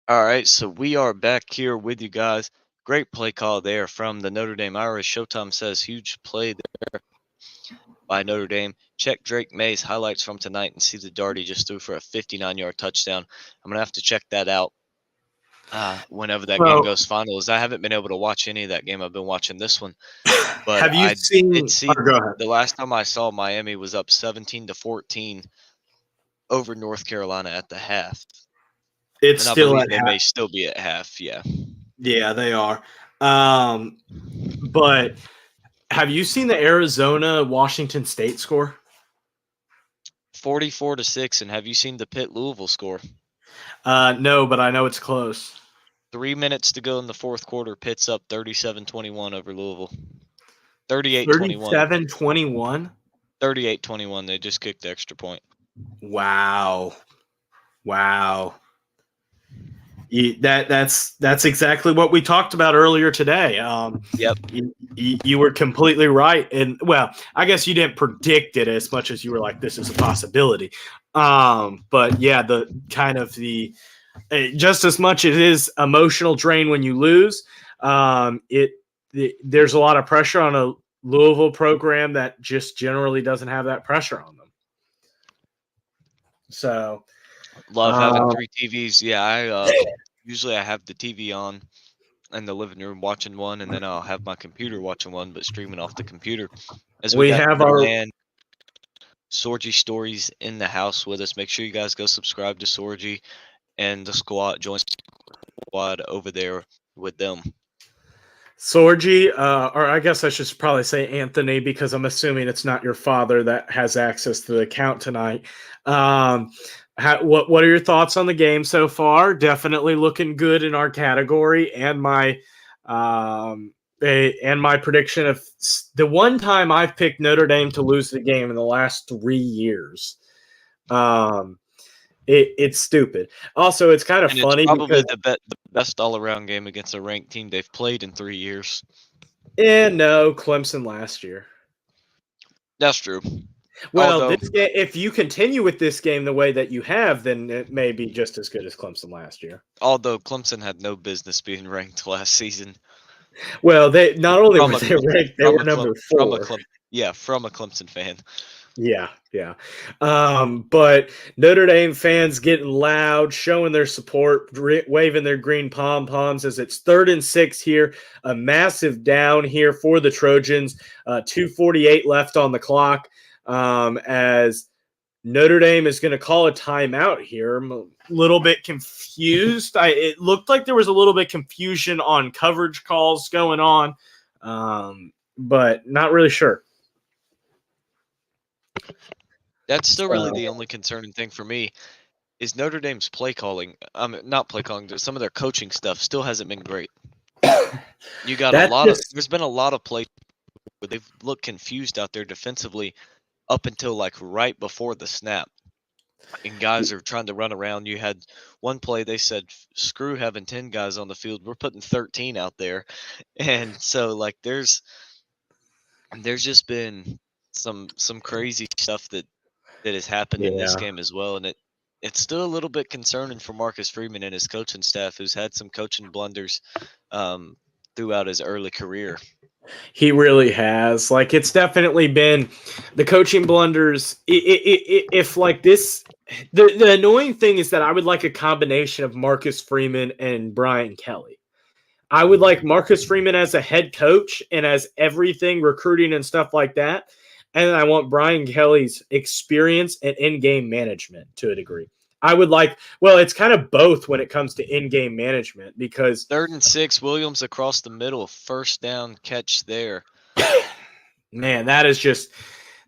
All right, so we are back here with you guys. Great play call there from the Notre Dame Irish. Showtime says huge play there by Notre Dame. Check Drake May's highlights from tonight and see the dart he just threw for a 59-yard touchdown. I'm gonna have to check that out whenever that game Well, goes final. As I haven't been able to watch any of that game. I've been watching this one, but have you I did seen? see Or go ahead. the last time I saw Miami was up 17-14 over North Carolina at the half, It's and I still believe at they may still be at half. Yeah. Yeah, they are. Um, but have you seen the Arizona Washington State score? 44-6, and have you seen the Pitt Louisville score? No, but I know it's close. 3 minutes to go in the fourth quarter. Pitt's up 37-21 over Louisville. 38-21. 37-21. 38-21. They just kicked the extra point. Wow. Wow. That's exactly what we talked about earlier today. Yep. You were completely right, and well, I guess you didn't predict it as much as you were like, this is a possibility. But yeah, the kind of the just as much it is emotional drain when you lose. There's a lot of pressure on a Louisville program that just generally doesn't have that pressure on them. So Love having 3 TVs. Yeah, I usually I have the TV on in the living room watching one, and then I'll have my computer watching one, but streaming off the computer. As we we got have the our man Sorgy Stories in the house with us. Make sure you guys go subscribe to Sorgy and the squad. Join squad over there with them. Sorgi, or I guess I should probably say Anthony, because I'm assuming it's not your father that has access to the account tonight. What are your thoughts on the game so far? Definitely looking good in our category, and my prediction of the one time I've picked Notre Dame to lose the game in the last 3 years. It's stupid. Also, it's kind of And it's funny probably because the best all-around game against a ranked team they've played in 3 years. no, Clemson last year. That's true. Well, Although this game, if you continue with this game the way that you have, then it may be just as good as Clemson last year. Clemson had no business being ranked last season Well, they not only from were a they Clem ranked, they from were a Clem number from a 4. Clem Yeah, from a Clemson fan. Yeah, yeah. But Notre Dame fans getting loud, showing their support, waving their green pom poms as it's 3rd and 6 here. A massive down here for the Trojans. 2:48 left on the clock. As Notre Dame is going to call a timeout here. I'm a little bit confused. It looked like there was a little bit confusion on coverage calls going on, but not really sure. That's still really So, the only concerning thing for me is Notre Dame's play calling. Not play calling, but some of their coaching stuff still hasn't been great. You got a that's lot of just there's been a lot of plays where they've looked confused out there defensively up until like right before the snap. And guys are trying to run around. You had one play they said, "Screw having 10 guys on the field. We're putting 13 out there." And so like there's just been some crazy stuff that has happened in this yeah. game as well, and it's still a little bit concerning for Marcus Freeman and his coaching staff, who's had some coaching blunders um, throughout his early career. He really has. Like, it's definitely been the coaching blunders. If like this, the annoying thing is that I would like a combination of Marcus Freeman and Brian Kelly. I would like Marcus Freeman as a head coach and as everything recruiting and stuff like that. And I want Brian Kelly's experience and in-game management to a degree. I would like, well, it's kind of both when it comes to in-game management because 3rd and 6, Williams across the middle, first down catch there. man, that is just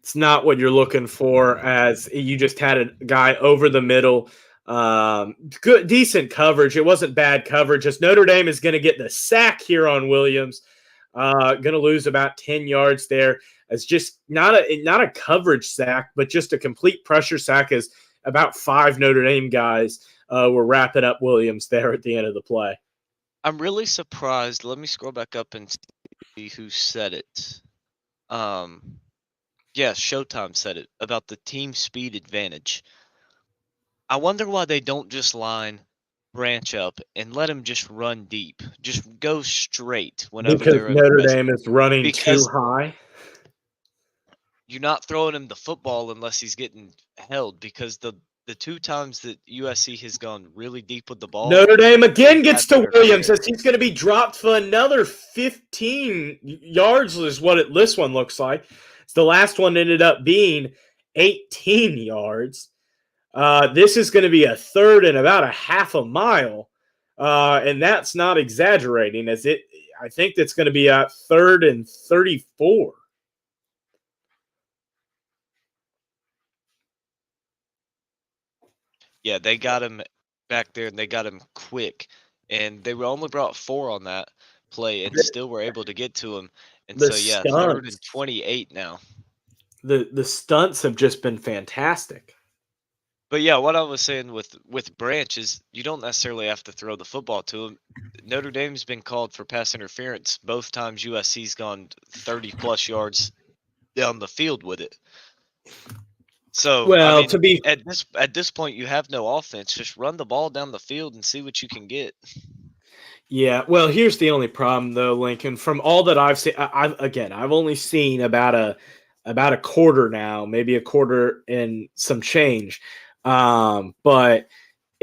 it's not what you're looking for as you just had a guy over the middle. Good, decent coverage. It wasn't bad coverage. As Notre Dame is going to get the sack here on Williams, going to lose about 10 yards there. As just not a coverage sack, but just a complete pressure sack. As about 5 Notre Dame guys were wrapping up Williams there at the end of the play. I'm really surprised. Let me scroll back up and see who said it. Yeah, Showtime said it about the team speed advantage. I wonder why they don't just line branch up and let him just run deep. Just go straight whenever Because they're in Notre press. Dame is running too Because high. you're not throwing him the football unless he's getting held. Because the 2 times that USC has gone really deep with the ball, Notre Dame they've again had gets to Williams interference. as he's going to be dropped for another 15 yards is what this one looks like. So the last one ended up being 18 yards. This is going to be a third and about a half a mile. And that's not exaggerating as I think that's going to be a 3rd and 34. Yeah, they got him back there and they got him quick. And they were only brought 4 on that play and still were able to get to him. And The so yeah, 3rd stunts, and 28 now. the stunts have just been fantastic. But yeah, what I was saying with Branch is you don't necessarily have to throw the football to him. Notre Dame's been called for pass interference both times USC's gone 30 plus yards down the field with it. So, I Well, to mean, be at this point you have no offense. Just run the ball down the field and see what you can get. Yeah, well, here's the only problem though, Lincoln. From all that I've seen, I've only seen about a quarter now, maybe a quarter and some change. But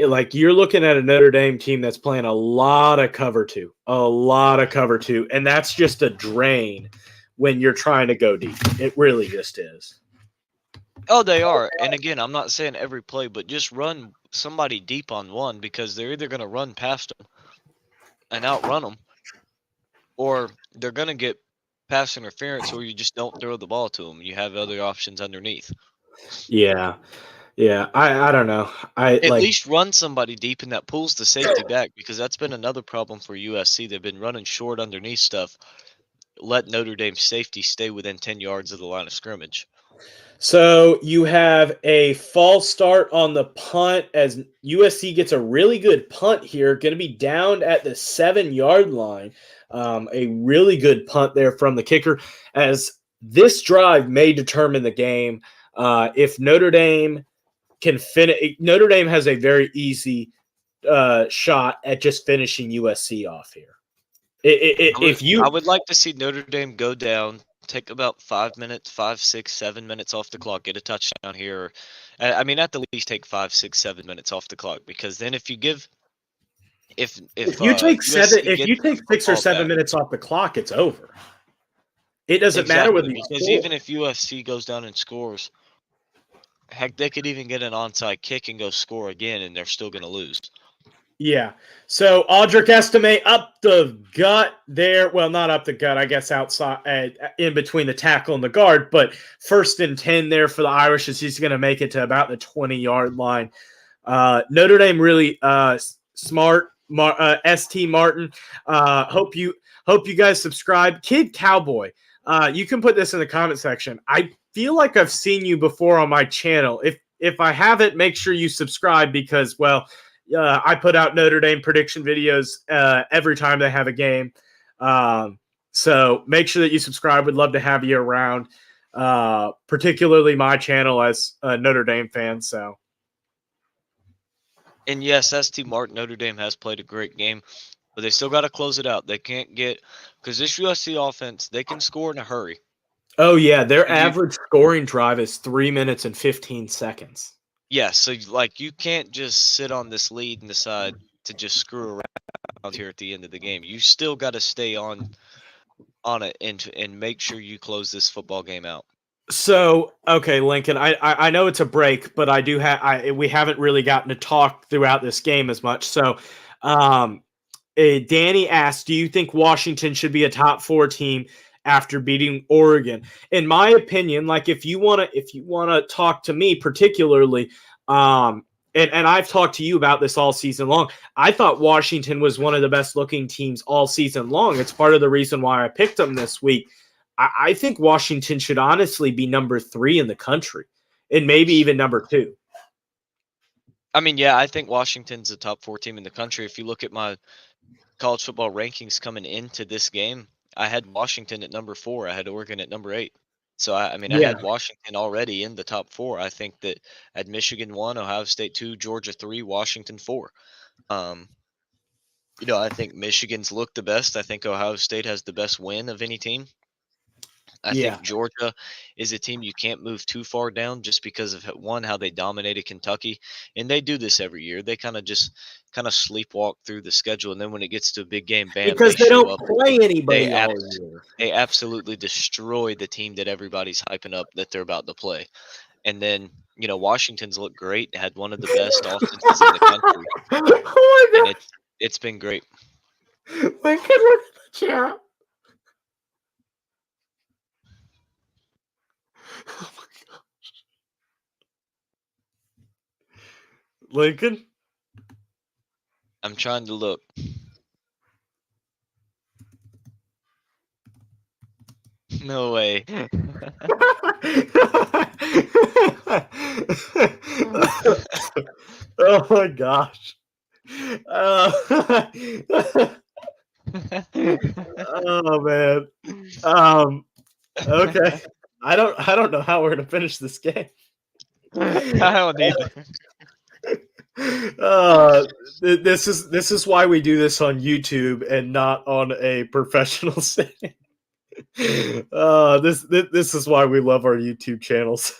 like you're looking at a Notre Dame team that's playing a lot of cover two, and that's just a drain when you're trying to go deep. It really just is. Oh, they are. And again, I'm not saying every play, but just run somebody deep on one because they're either going to run past them and outrun them, or they're going to get pass interference, or you just don't throw the ball to them. You have other options underneath. Yeah, yeah. I don't know. I At like least run somebody deep, and that pulls the safety back because that's been another problem for USC. They've been running short underneath stuff. Let Notre Dame's safety stay within 10 yards of the line of scrimmage. So you have a false start on the punt as USC gets a really good punt here, going to be down at the 7-yard line. A really good punt there from the kicker as this drive may determine the game. If Notre Dame can finish, Notre Dame has a very easy shot at just finishing USC off here. If you I would like to see Notre Dame go down take about 5 minutes, 5, 6, 7 minutes off the clock, get a touchdown here. Or, I mean, at the least, take 5, 6, 7 minutes off the clock because then if you give if USC If gets you the take 6 or 7 football back. minutes off the clock, it's over. It doesn't matter whether Exactly, you because score. even if USC goes down and scores, heck, they could even get an onside kick and go score again, and they're still going to lose. Yeah. So Audric Estime up the gut there. Well, not up the gut, I guess outside, in between the tackle and the guard, but 1st and 10 there for the Irish as he's going to make it to about the 20-yard line. Notre Dame really smart. St. Martin. Hope you guys subscribe. Kid Cowboy. You can put this in the comment section. I feel like I've seen you before on my channel. If I haven't, make sure you subscribe because, well, I put out Notre Dame prediction videos every time they have a game. So make sure that you subscribe. We'd love to have you around, particularly my channel as a Notre Dame fan. So. And yes, St. Martin, Notre Dame has played a great game, but they still got to close it out. They can't get because this USC offense, they can score in a hurry. Oh, yeah. Their You average scoring drive is 3 minutes and 15 seconds. Yeah, so like you can't just sit on this lead and decide to just screw around here at the end of the game. You still got to stay on it and make sure you close this football game out. So, okay, Lincoln, I know it's a break, but I do have we haven't really gotten to talk throughout this game as much. So, Danny asked, "Do you think Washington should be a top 4 team after beating Oregon?" In my opinion, like if you wanna talk to me particularly, and I've talked to you about this all season long. I thought Washington was one of the best looking teams all season long. It's part of the reason why I picked them this week. I think Washington should honestly be number 3 in the country, and maybe even number 2. I mean, yeah, I think Washington's a top 4 team in the country. If you look at my college football rankings coming into this game, I had Washington at number 4. I had Oregon at number 8. So I mean, I Yeah. had Washington already in the top 4. I think that I had Michigan 1, Ohio State 2, Georgia 3, Washington 4. Um, I think Michigan's looked the best. I think Ohio State has the best win of any team. I Yeah. think Georgia is a team you can't move too far down just because of one, how they dominated Kentucky, and they do this every year. They kind of sleepwalk through the schedule, and then when it gets to a big game, bam, Because they they show don't up. play They anybody all abs- year. they absolutely destroy the team that everybody's hyping up that they're about to play. And then Washington's looked great, had one of the best offenses in the country, Oh and my it's been great. god. Lincoln, look at the chat. Oh my gosh. Lincoln? I'm trying to look. No way. Oh my gosh. Oh man. Okay. I don't know how we're gonna finish this game. I don't either. This is why we do this on YouTube and not on a professional setting. This is why we love our YouTube channels.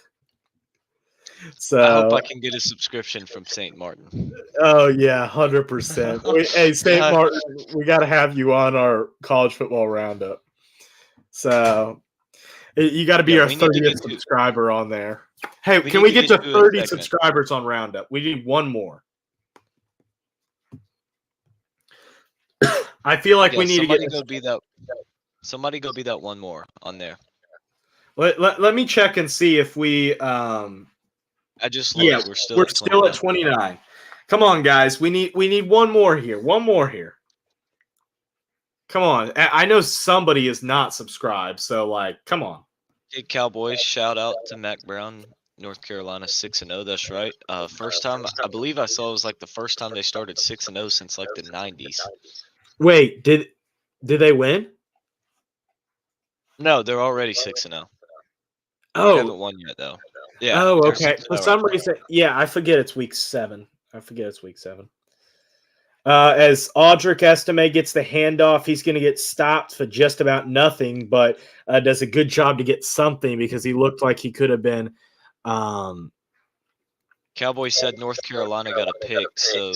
I hope So, I can get a subscription from St. Martin. oh yeah, 100%. Hey, St. God. Martin, we got to have you on our college football roundup. So, you got to be Yeah, our we need to 30th get to subscriber on there. Hey, we can need we to get get to to a 30 segment. subscribers on roundup? We need one more. I feel like Yeah, we need to get. somebody go be that one more on there. Let me check and see if we. I just Yeah, looked. We're still we're at still 29. at 29. Come on, guys. We need one more here. One more here. Come on. I know somebody is not subscribed, so like, come on. Kid Cowboys, shout out to Mac Brown, North Carolina 6-0. That's right. First time I believe I saw it was like the first time they started 6-0 since like the 90s. Wait, did they win? No, they're already 6-0. They haven't Oh, won yet though. Yeah, oh, they're okay. 6-0 For right some now. reason, yeah, I forget it's week 7. I forget it's week 7. As Audric Estime gets the handoff, he's going to get stopped for just about nothing, but does a good job to get something because he looked like he could have been. Cowboys said North Carolina got a pick, so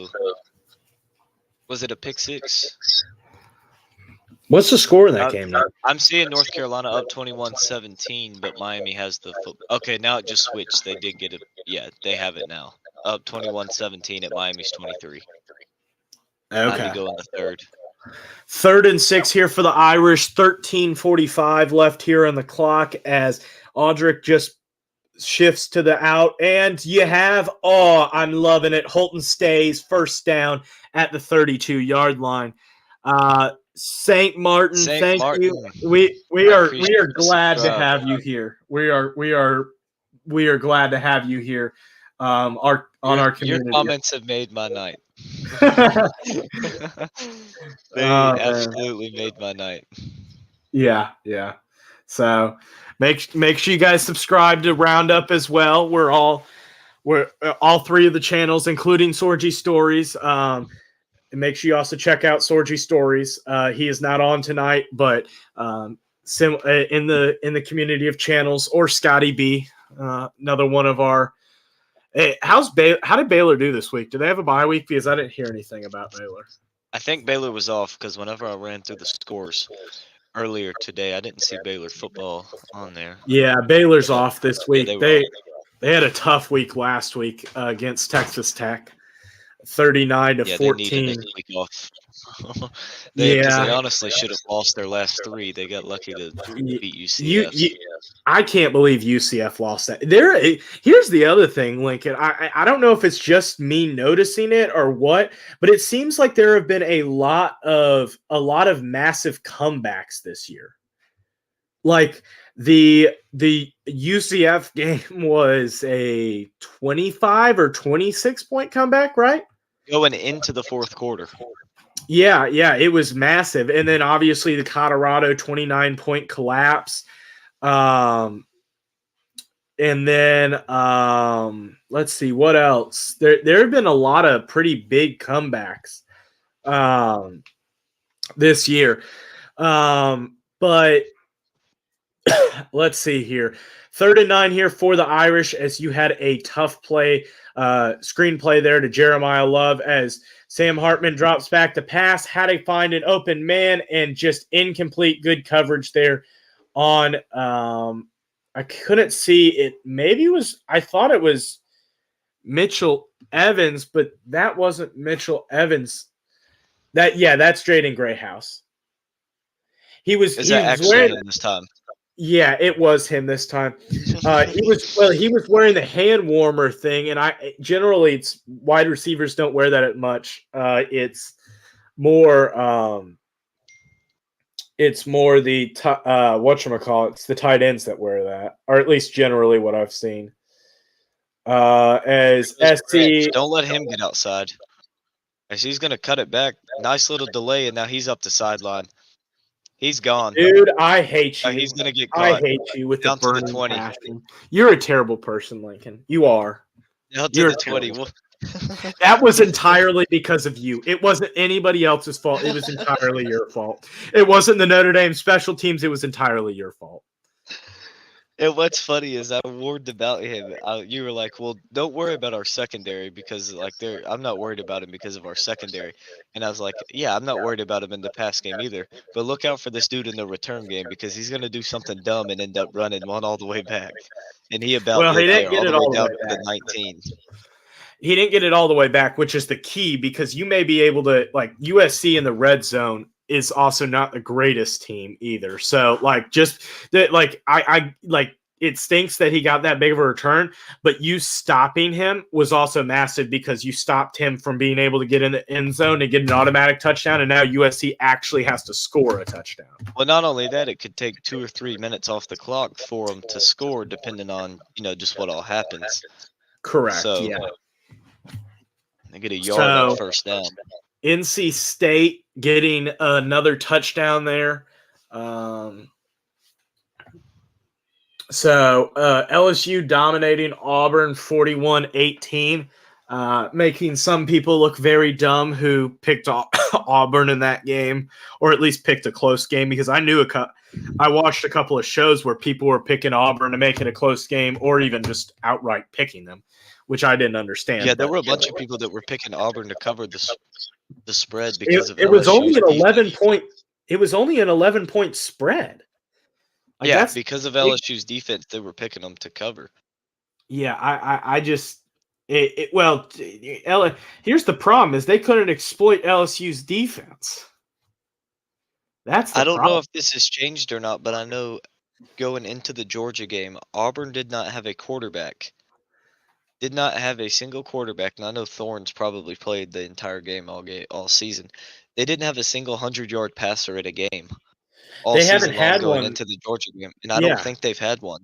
was it a pick six? What's the score in that game now? I'm seeing North Carolina up 21-17, but Miami has the okay, now it just switched. They did get it. Yeah, they have it now. Up 21-17 at Miami's 23. Miami Okay. go in the third. 3rd and 6 here for the Irish. 13:45 left here on the clock as Audric just shifts to the out. And you have, I'm loving it. Holton stays first down at the 32-yard line. St. Martin, thank you. We are glad to have you here. We are glad to have you here. Our community. Your comments have made my night. They absolutely made my night. Yeah. So make sure you guys subscribe to Roundup as well. We're all 3 of the channels, including Sorgy Stories. And make sure you also check out Sorgy Stories. He is not on tonight, but in the community of channels, or Scotty B, another one of our. Hey, how did Baylor do this week? Do they have a bye week? Because I didn't hear anything about Baylor. I think Baylor was off because whenever I ran through the scores earlier today, I didn't see Baylor football on there. Yeah, Baylor's off this week. Yeah, they had a tough week last week against Texas Tech, 39-14. They needed a week off. They honestly should have lost their last 3. They got lucky to beat UCF. I can't believe UCF lost that. Here's the other thing, Lincoln. I don't know if it's just me noticing it or what, but it seems like there have been a lot of massive comebacks this year. Like the UCF game was a 25 or 26 point comeback, right? Going into the 4th quarter. Yeah, it was massive. And then obviously the Colorado 29-point collapse. And then let's see what else. There have been a lot of pretty big comebacks this year. But let's see here. 3rd and 9 here for the Irish as you had a tough screenplay there to Jeremiah Love as Sam Hartman drops back to pass, had to find an open man, and just incomplete good coverage there on I couldn't see it. I thought it was Mitchell Evans, but that wasn't Mitchell Evans. That's Jaden Grayhouse. He was wearing him this time. Yeah, it was him this time. He was wearing the hand warmer thing, and generally it's wide receivers don't wear that much. It's more the whatchamacallit, it's the tight ends that wear that, or at least generally what I've seen. As SC, don't let him get outside. As he's gonna cut it back. Nice little delay, and now he's up the sideline. He's gone. Dude, I hate you. He's going to get caught. I hate you with down the burning to the 20. passion. You're a terrible person, Lincoln. You are. Down to the 20. That was entirely because of you. It wasn't anybody else's fault. It was entirely your fault. It wasn't the Notre Dame special teams. It was entirely your fault. And what's funny is I warned about him. You were like, "Well, don't worry about our secondary because, I'm not worried about him because of our secondary." And I was like, "Yeah, I'm not worried about him in the pass game either. But look out for this dude in the return game because he's gonna do something dumb and end up running one all the way back." And he didn't get it all the way back to 19. He didn't get it all the way back, which is the key because you may be able to USC in the red zone is also not the greatest team either. So it stinks that he got that big of a return, but you stopping him was also massive because you stopped him from being able to get in the end zone and get an automatic touchdown. And now USC actually has to score a touchdown. Well, not only that, it could take 2 or 3 minutes off the clock for them to score, depending on, just what all happens. Correct. So, yeah. They get a yard on first down. NC State getting another touchdown there. So LSU dominating Auburn 41-18. making some people look very dumb who picked Auburn in that game, or at least picked a close game. Because I watched a couple of shows where people were picking Auburn to make it a close game, or even just outright picking them, which I didn't Yeah, understand. there But were a bunch of people that were picking Auburn to cover the spread it, because of it was only LSU's an defense. 11 point. It was only an 11-point spread. Like Yeah, that's because of big. LSU's defense, they were picking them to cover. Yeah, I just well, here's the problem: is they couldn't exploit LSU's defense. That's I the don't know problem. if this has changed or not, but I know going into the Georgia game, Auburn did not have a quarterback. Did not have a single quarterback, and I know Thorns probably played the entire game all season. They didn't have a single 100-yard passer at a game all They haven't season long had going one. into the Georgia game, and I don't Yeah, think they've had one.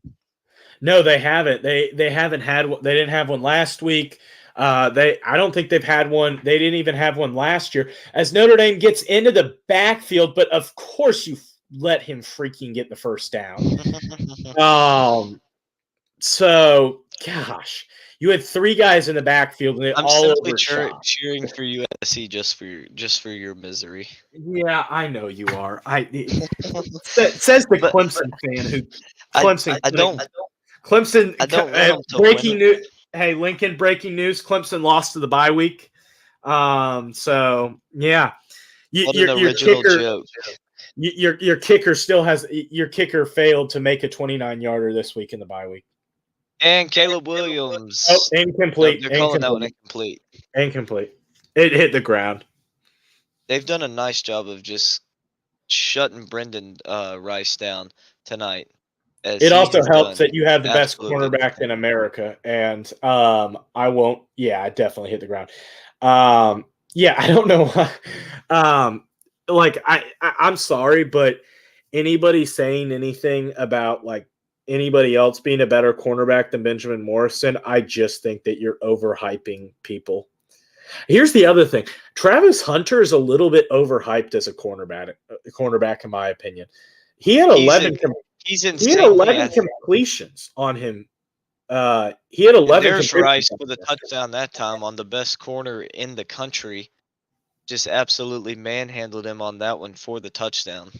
no, they haven't. They haven't had one. They didn't have one last week. I don't think they've had one. They didn't even have one last year. As Notre Dame gets into the backfield, but of course you let him freaking get the first down. Um, so gosh, you had three guys in the backfield and they I'm all simply overshot. cheering for USC just for your misery. Yeah, I know you are. Says the But Clemson fan who I Clemson I couldn't. don't Clemson I don't want them to win breaking it. news. Hey, Lincoln, breaking news. Clemson lost to the bye week. So yeah, What an your original kicker, joke. your kicker still has your kicker failed to make a 29-yarder this week in the bye week. And Caleb Oh, Williams. Nope, incomplete, they're calling that one incomplete, incomplete. incomplete. It hit the ground. They've done a nice job of just shutting Brendan Rice down tonight, as It he also has helps done that you have the best absolutely cornerback nothing. in America, and I won't. Yeah, I definitely hit the ground. Yeah, I don't know. Like I'm sorry, but anybody saying anything about like anybody else being a better cornerback than Benjamin Morrison, I just think that you're overhyping people. Here's the other thing: Travis Hunter is a little bit overhyped as a cornerback. Cornerback, in my opinion, he had He's a 11. he's He had insanely 11 athletic. completions on him. He had And 11 there's completions Rice on with him a yesterday. touchdown that time on the best corner in the country. Just absolutely manhandled him on that one for the touchdown.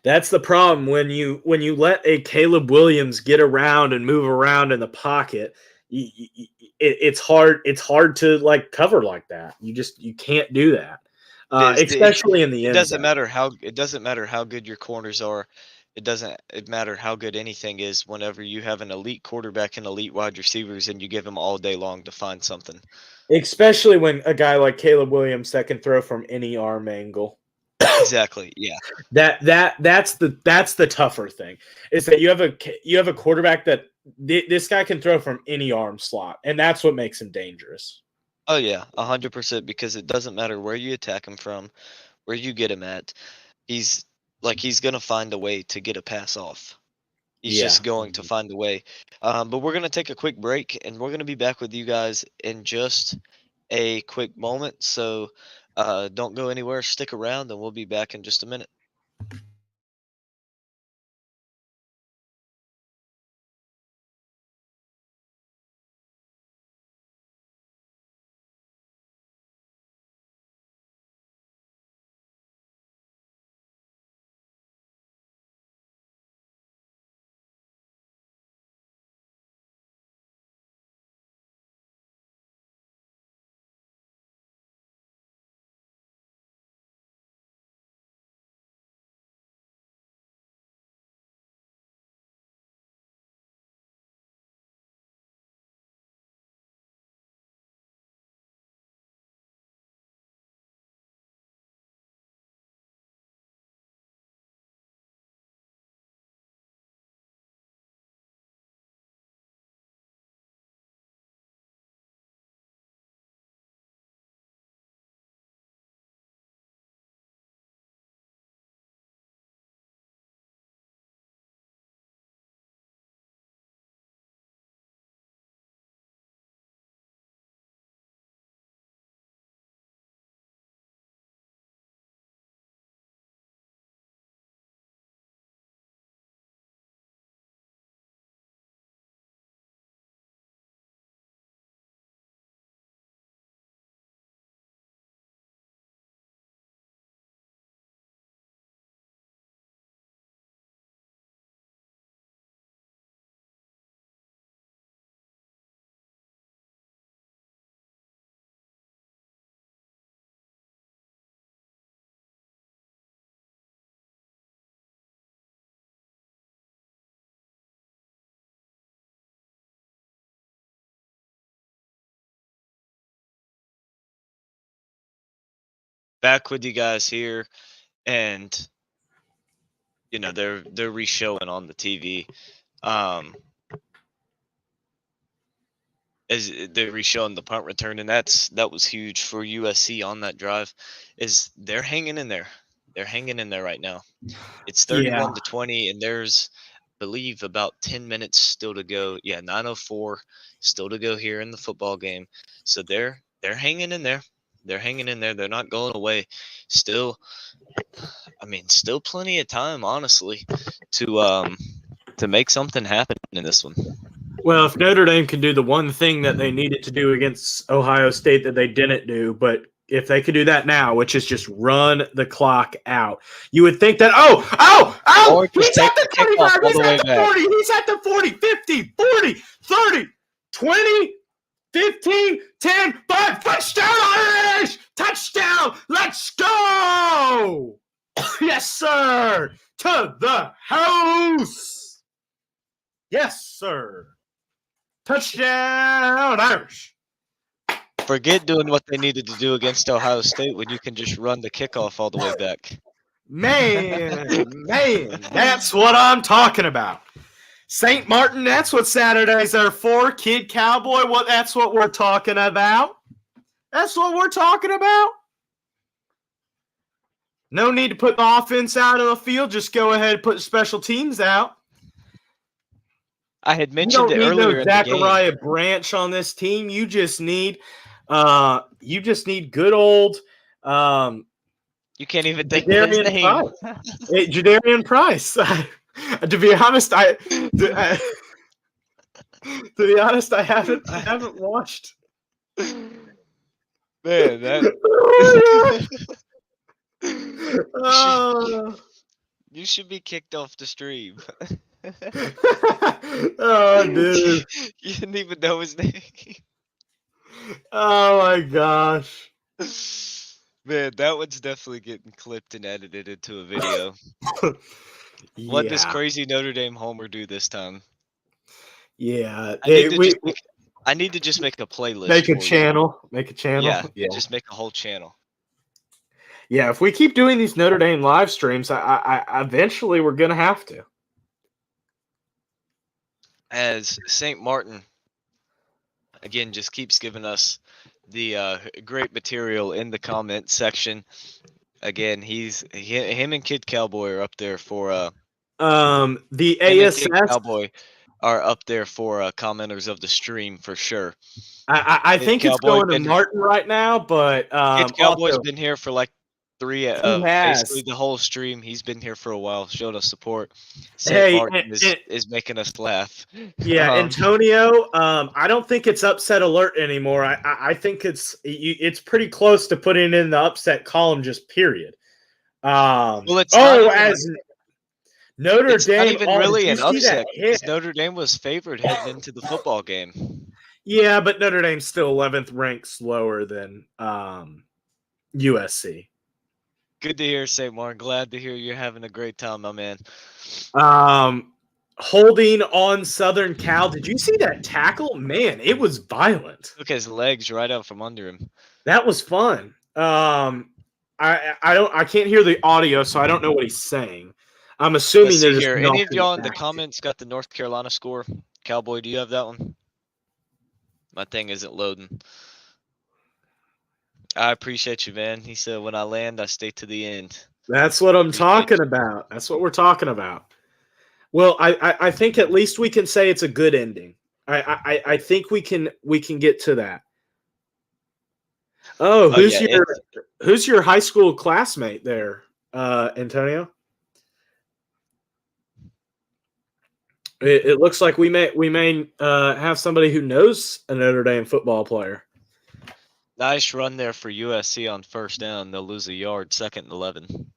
That's the problem when you let a Caleb Williams get around and move around in the pocket. It's hard. It's hard to like cover like that. You can't do that, It is. especially in the It end doesn't zone. matter how good your corners are. It matter how good anything is whenever you have an elite quarterback and elite wide receivers and you give them all day long to find something. Especially when a guy like Caleb Williams that can throw from any arm angle. Exactly. Yeah. That's the tougher thing is that you have a quarterback that this guy can throw from any arm slot, and that's what makes him dangerous. Oh yeah, 100% because it doesn't matter where you attack him from, where you get him at. He's he's gonna find a way to get a pass off. He's Yeah. just going to find a way. But we're gonna take a quick break, and we're gonna be back with you guys in just a quick moment. So don't go anywhere. Stick around, and we'll be back in just a minute. back with you guys here, and they're re-showing on the TV. As they're re-showing the punt return, and that was huge for USC on that drive. Is they're hanging in there. They're hanging in there right now. It's Yeah. 31-20, and there's, I believe, about 10 minutes still to go. Yeah, 9:04 still to go here in the football game. So they're hanging in there. They're hanging in there. They're not going away. Still, I mean, still plenty of time, honestly, to make something happen in this one. Well, if Notre Dame can do the one thing that they needed to do against Ohio State that they didn't do, but if they could do that now, which is just run the clock out, you would think that, Or just he's take at the the kickoff 25, all he's the at way the back. 40, he's at the 40, 50, 40, 30, 20, 15, 10, 5, touchdown, Irish! Touchdown! Let's go! Yes, sir! To the house! Yes, sir! Touchdown, Irish! Forget doing what they needed to do against Ohio State when you can just run the kickoff all the way back. Man, that's what I'm talking about. St. Martin, that's what Saturdays are for. Kid Cowboy, that's what we're talking about. That's what we're talking about. No need to put the offense out of the field. Just go ahead and put special teams out. I had You mentioned don't it need no earlier in the game. Zachariah Branch on this team. You just need good old You can't even think of his name. Hey, Jadarian Price. To be honest, I haven't watched. Man, that you should be kicked off the stream. Oh, dude. You didn't even know his name. Oh my gosh. Man, that one's definitely getting clipped and edited into a video. What does Yeah. crazy Notre Dame homer do this time? Yeah. I need to just make a playlist. Make a for you. channel. Make a channel. Yeah, just make a whole channel. Yeah, if we keep doing these Notre Dame live streams, I eventually we're gonna have to. As St. Martin, again, just keeps giving us the great material in the comment section. Again, him and Kid Cowboy are up there for the him and Kid ASS Cowboy are up there for commenters of the stream for sure. I think it's going to Martin right now, but Kid Cowboy's also, been here for like basically the whole stream. He's been here for a while, showing us support. St. Martin is making us laugh. Yeah, Antonio. I don't think it's upset alert anymore. I think it's pretty close to putting in the upset column, just period. Well, it's Notre Dame. Not even really an upset. Notre Dame was favored heading into the football game. Yeah, but Notre Dame's still 11th ranked, slower than USC. Good to hear, St. Martin. Glad to hear you're having a great time, my man. Holding on Southern Cal. Did you see that tackle? Man, it was violent. Took his legs right out from under him. That was fun. I can't hear the audio, so I don't know what he's saying. I'm assuming there's any of y'all in the comments got the North Carolina score. Cowboy, do you have that one? My thing isn't loading. I appreciate you, man. He said, when I land, I stay to the end. That's what I'm talking about. That's what we're talking about. Well, I think at least we can say it's a good ending. I think we can get to that. Oh, who's your high school classmate there, Antonio? It looks like we may have somebody who knows a Notre Dame football player. Nice run there for USC on first down. They'll lose a yard, 2nd and 11.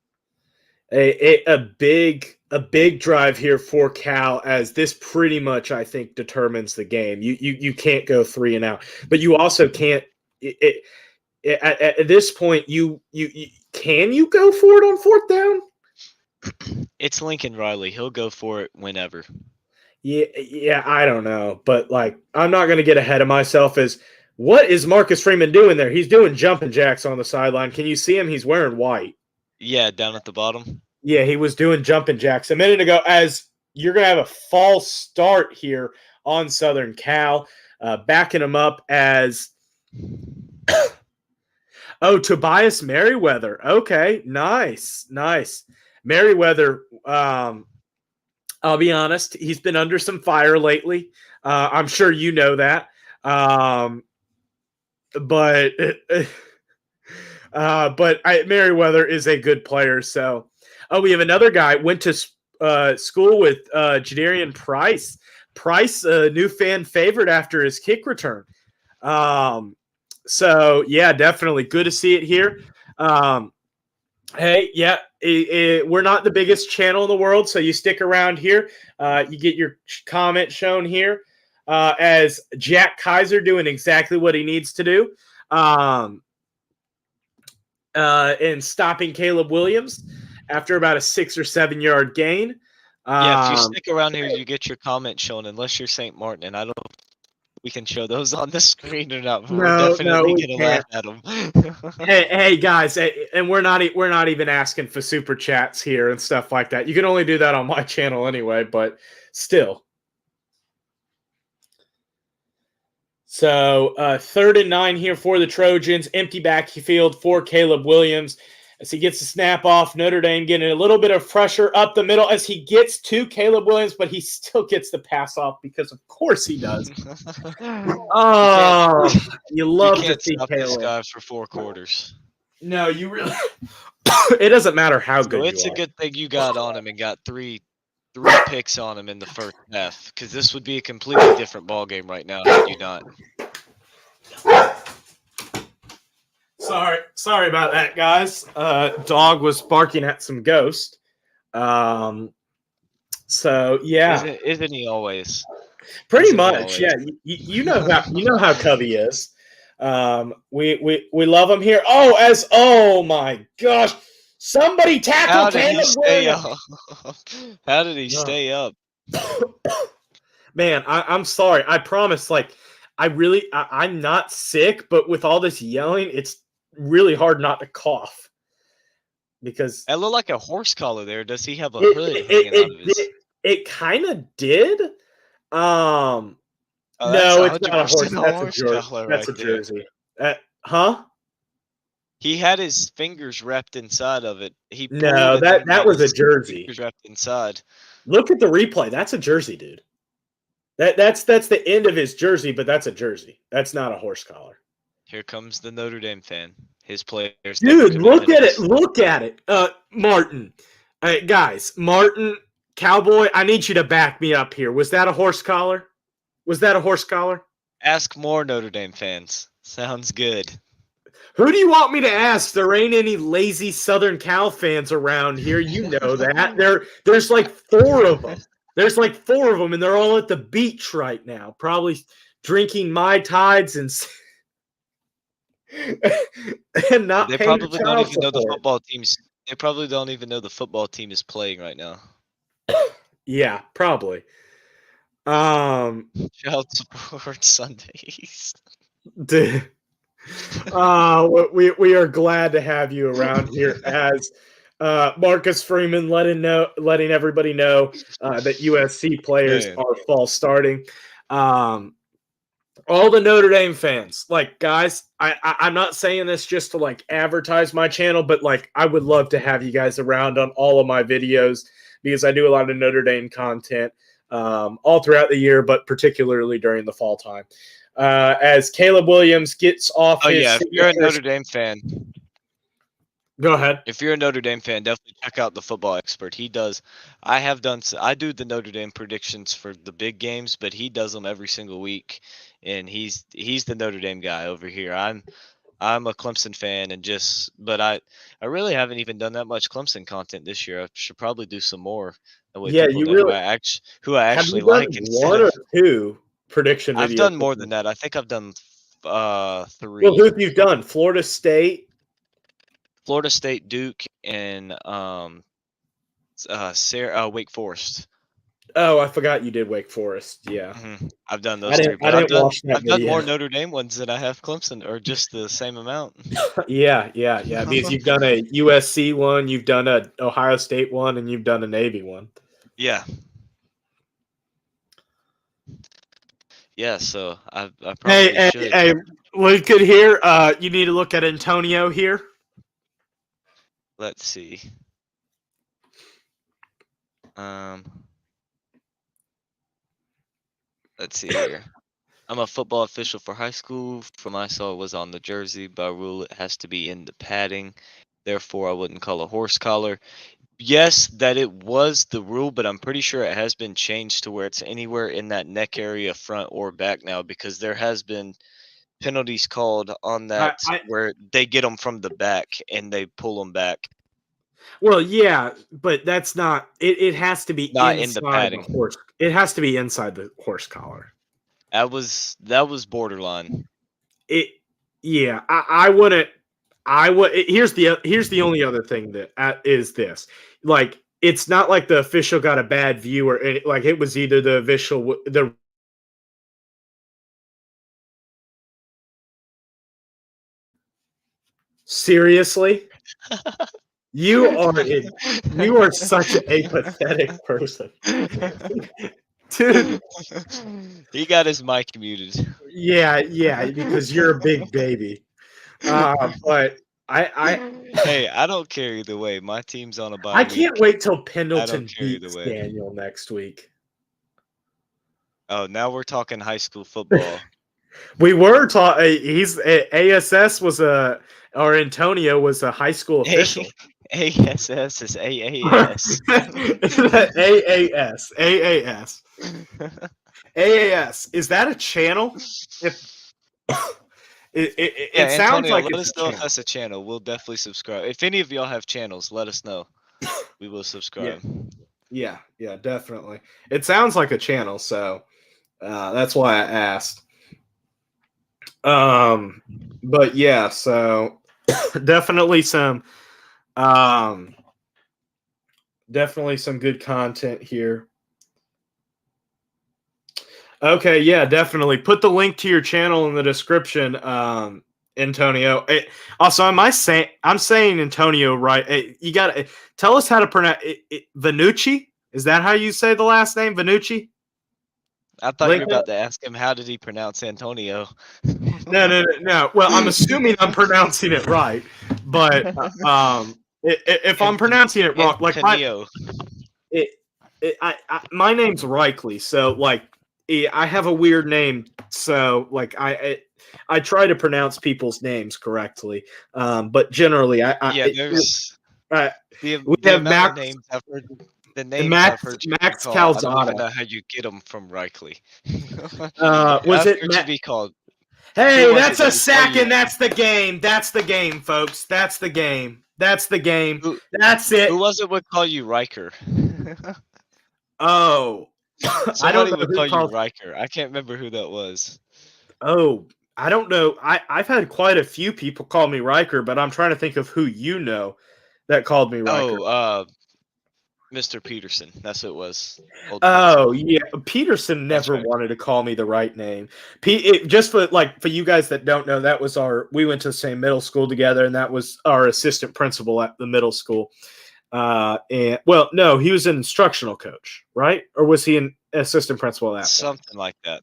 A big drive here for Cal, as this pretty much, I think, determines the game. You can't go 3 and out, but you also can't. At this point, you can you go for it on 4th down? It's Lincoln Riley. He'll go for it whenever. Yeah, I don't know, but like, I'm not going to get ahead of myself. As What is Marcus Freeman doing there? He's doing jumping jacks on the sideline. Can you see him? He's wearing white. Yeah, down at the bottom. Yeah, he was doing jumping jacks a minute ago. As you're going to have a false start here on Southern Cal, backing him up as Tobias Merriweather. Okay, nice. Merriweather, I'll be honest, he's been under some fire lately. I'm sure you know that. But Merriweather is a good player. So, we have another guy went to school with Jadarian Price. Price, a new fan favorite after his kick return. So yeah, definitely good to see it here. Hey, yeah, we're not the biggest channel in the world, so you stick around here. You get your comment shown here as Jack Kaiser doing exactly what he needs to do in stopping Caleb Williams after about a 6 or 7 yard gain. Yeah, if you stick around here, you get your comment shown, unless you're St. Martin, and I don't know if we can show those on the screen or not, but we're definitely we gonna can't. laugh at them. Hey guys, and we're not even asking for super chats here and stuff like that. You can only do that on my channel anyway, but still. So 3rd and 9 here for the Trojans. Empty backfield for Caleb Williams as he gets the snap off. Notre Dame getting a little bit of pressure up the middle as he gets to Caleb Williams, but he still gets the pass off because of course he does. Oh, you love to see stop Caleb. this guy for 4 quarters. No, you really. It doesn't matter how good it's you a are. good thing you got on him and got three picks on him in the first half, because this would be a completely different ball game right now had you not. Sorry about that, guys. Dog was barking at some ghost. So yeah, isn't he always? Pretty much, yeah. You know how Cubby is. We love him here. Oh my gosh! Somebody tackle Caleb Williams. How did he stay up? Man, I'm sorry. I promise. Like, I'm not sick, but with all this yelling, it's really hard not to cough. Because it looked like a horse collar there. Does he have a hood hanging out of his? It kind of did. No, it's not a horse. That's a jersey. Huh? He had his fingers wrapped inside of it. No, that was a jersey. Fingers wrapped inside. Look at the replay. That's a jersey, dude. That's the end of his jersey, but that's a jersey. That's not a horse collar. Here comes the Notre Dame fan. His players. Dude, look at it. Look at it. Martin. Guys, Martin, Cowboy, I need you to back me up here. Was that a horse collar? Ask more Notre Dame fans. Sounds good. Who do you want me to ask? There ain't any lazy Southern Cal fans around here. You know that. There's like 4 of them. And they're all at the beach right now, probably drinking Mai Tides and not. They probably don't even know the football teams. They probably don't even know the football team is playing right now. Yeah, probably. Child support Sundays. We are glad to have you around here as Marcus Freeman letting everybody know that USC players are false starting. All the Notre Dame fans, like, guys, I'm not saying this just to like advertise my channel, but like I would love to have you guys around on all of my videos because I do a lot of Notre Dame content all throughout the year, but particularly during the fall time. As Caleb Williams gets off if you're a Notre Dame fan, go ahead. If you're a Notre Dame fan, definitely check out the Football Expert. He does. I do the Notre Dame predictions for the big games, but he does them every single week, and he's the Notre Dame guy over here. I'm a Clemson fan, but I really haven't even done that much Clemson content this year. I should probably do some more. Who I actually like. One or two prediction videos. I've done more than that. I think I've done 3. Well, who have you done? Florida State, Duke, and Wake Forest. Oh, I forgot you did Wake Forest. Yeah, I've done I those didn't. 3, I but didn't watch that I've done video. more Notre Dame ones than I have Clemson, or just the same amount. Yeah. Because you've done a USC one, you've done a Ohio State one, and you've done a Navy one. Yeah. Yeah, so I Hey, probably hey, should. hey, we could hear. You need to look at Antonio here. Let's see. Um, let's see here. I'm a football official for high school. From I saw it was on the jersey. By rule, it has to be in the padding. Therefore, I wouldn't call a horse collar. Yes, that it was the rule, but I'm pretty sure it has been changed to where it's anywhere in that neck area, front or back now, because there has been penalties called on I, that I where they get them from the back and they pull them back, Well, yeah, but that's not. It has to be not in the inside the padding. horse. It has to be inside the horse collar. That was borderline. It. Yeah, I wouldn't. I would. Here's the only other thing that is this. Like, it's not like the official got a bad view or like it was either the official the seriously. You are such a pathetic person, dude. He got his mic muted. Yeah, because you're a big baby. But I Hey, I don't care either way. My team's on a bye I can't week. wait till I don't Pendleton care either beats way. Daniel next week. Oh, now we're talking high school football. We were taught he's ASS was a or Antonio was a high school A official. ASS is AAS. AAS AAS is that a channel? If Yeah, it sounds Antonio, like let it's us a know if channel. that's a channel. We'll definitely subscribe. If any of y'all have channels, let us know. We will Yeah, subscribe. yeah, definitely. It sounds like a channel, so that's why I asked. Um, but yeah, so definitely some um definitely some good content here. Okay, yeah, definitely. Put the link to your channel in the description, Antonio. Also, I'm saying Antonio right? You got to tell us how to pronounce Vanucci. Is that how you say the last name, Vanucci? I thought you were Lincoln? about to ask him how did he pronounce Antonio. No. Well, I'm assuming I'm pronouncing it right, but if I'm Anton pronouncing it wrong, like Antonio. it, my name's Reichley, so like I have a weird name, so like I try to pronounce people's names correctly, but generally Yeah, there's I the we the have amount of names I've heard the names I've heard you be Max called. I don't even Calzada. know how you get them from Reichley. Was I've it heard you be called. Who Hey, was it that's a that would call sack, you? and that's the game. That's the game, folks. That's the game. That's the game. Who That's who it. was it would call you Riker? Oh, I don't Somebody know would who call you calls. Riker. I can't remember who that was. Oh, I don't know. I've had quite a few people call me Riker, but I'm trying to think of who you know that called me Riker. Oh, Mr. Peterson. That's who it was. Old Oh principal. yeah, Peterson That's never right. wanted to call me the right name. Just for you guys that don't know, that was our. We went to the same middle school together, and that was our assistant principal at the middle school. And well, no, he was an instructional coach, right? Or was he an assistant principal at that point? Something like that.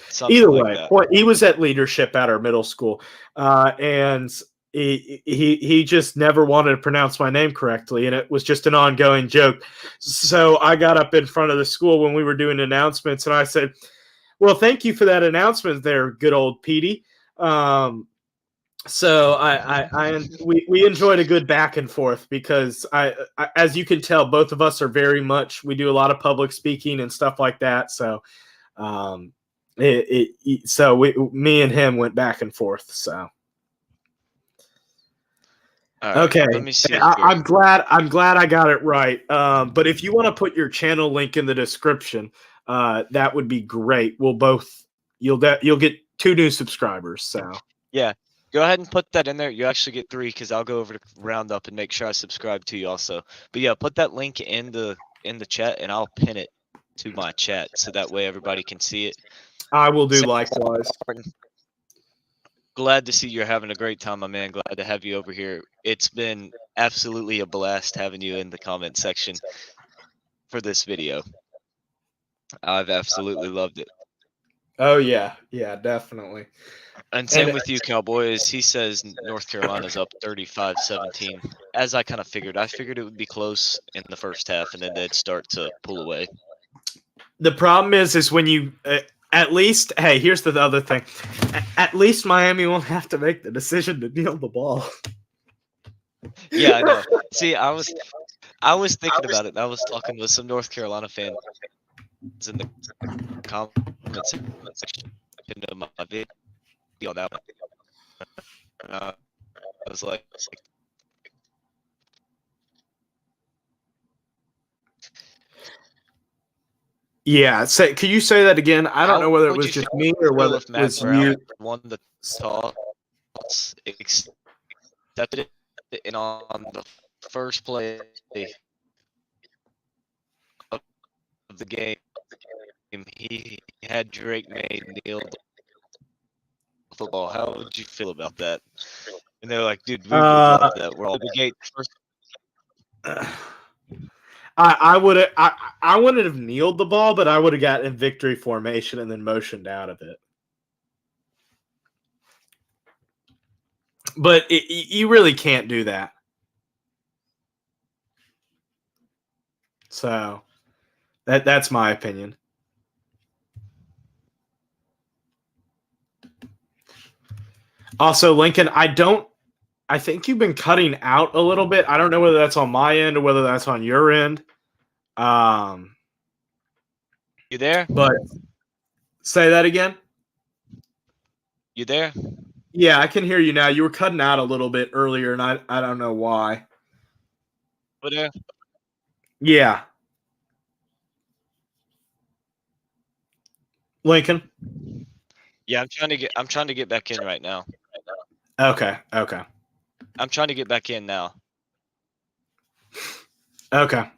Something Either like way, that. he was at leadership at our middle school, and he just never wanted to pronounce my name correctly, and it was just an ongoing joke. So I got up in front of the school when we were doing announcements, and I said, "Well, thank you for that announcement, there, good old Petey." So we enjoyed a good back and forth because as you can tell, both of us are very much we do a lot of public speaking and stuff like that. So um, me and him went back and forth. So All right. okay, Let me see here. I'm glad I got it right. But if you want to put your channel link in the description, that would be great. You'll get 2 new subscribers. So Yeah. Go ahead and put that in there. You actually get 3 because I'll go over to Roundup and make sure I subscribe to you also. But yeah, put that link in the chat and I'll pin it. to my chat so that way everybody can see it. I will do Sam likewise. Martin, glad to see you're having a great time, my man. Glad to have you over here. It's been absolutely a blast having you in the comment section for this video. I've absolutely loved it. Oh yeah, definitely. And And same with you, Cowboys. He says North Carolina's up 35-17. As I kind of figured. I figured it would be close in the first half, and then they'd start to pull away. the problem is when you at least, hey, here's the other thing. At least Miami won't have to make the decision to kneel the ball. Yeah, I know. See, I was thinking about it. I was talking with some North Carolina fans in the comment section of my video on that one. I was like, Yeah, could you say that again? I don't know whether it was just me or whether if it Matt was Brown you. won the toss, accepted it, and on the first play of the game, he had Drake May kneel the football. How would you feel about that? And they're like, dude, we would love that. We're all the gate first. I would I wouldn't have kneeled the ball, but I would have got in victory formation and then motioned out of it. But you really can't do that. So that's my opinion. Also, Lincoln, I think you've been cutting out a little bit. I don't know whether that's on my end or whether that's on your end. You there? But say that again. You there? Yeah, I can hear you now. You were cutting out a little bit earlier, and I don't know why. Over there? Yeah. Lincoln? Yeah, I'm trying to get back in right now. Okay. I'm trying to get back in now. Okay.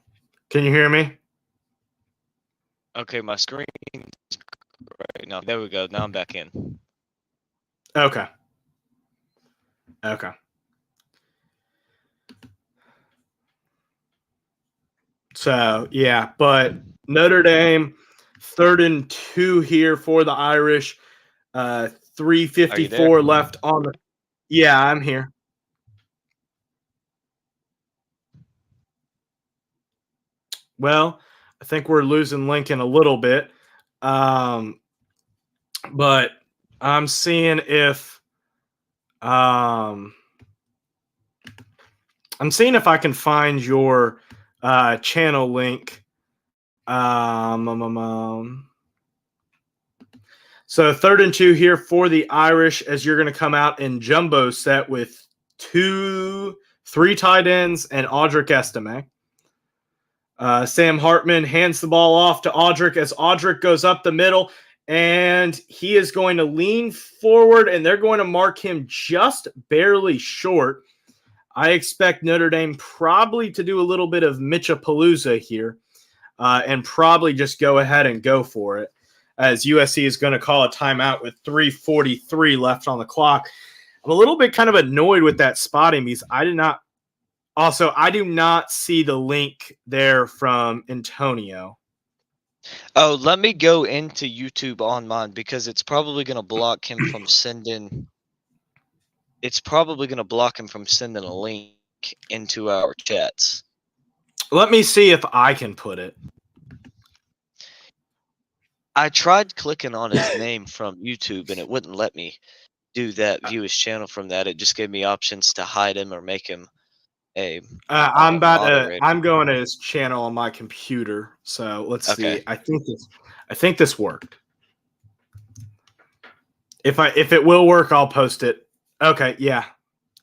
Can you hear me? Okay, my screen right now. There we go. Now I'm back in. Okay. So, yeah, but Notre Dame, 3rd and 2 here for the Irish. 3:54 left on the. Yeah, I'm here. Well, I think we're losing Lincoln a little bit. But I'm seeing if I can find your channel link. So 3rd and 2 here for the Irish as you're going to come out in jumbo set with 3 tight ends and Audric Estime. Sam Hartman hands the ball off to Audric as Audric goes up the middle, and he is going to lean forward, and they're going to mark him just barely short. I expect Notre Dame probably to do a little bit of Mitchapalooza here and probably just go ahead and go for it, as USC is going to call a timeout with 3:43 left on the clock. I'm a little bit kind of annoyed with that spotting because I do not see the link there from Antonio. Oh, let me go into YouTube on mine because it's probably going to block him from sending. It's probably going to block him from sending a link into our chats. Let me see if I can put it. I tried clicking on his name from YouTube and it wouldn't let me do that, view his channel from that. It just gave me options to hide him or make him a I'm moderator. going to his channel on my computer. So let's Okay. see. I think this worked. If it will work, I'll post it. Okay, yeah.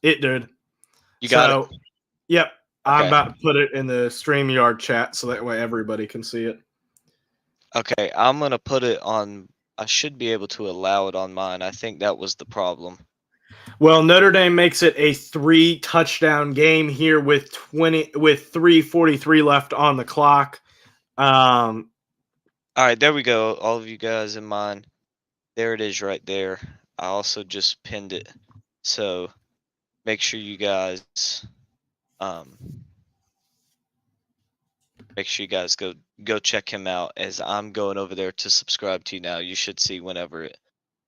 It did. You got it? Yep. I'm Okay. about to put it in the StreamYard chat so that way everybody can see it. Okay, I'm going to put it on. I should be able to allow it on mine. I think that was the problem. Well, Notre Dame makes it a 3-touchdown game here with 3:43 left on the clock. All right, there we go. All of you guys in mine. There it is right there. I also just pinned it. So make sure you guys um make sure you guys go check him out as I'm going over there to subscribe to you now. You should see whenever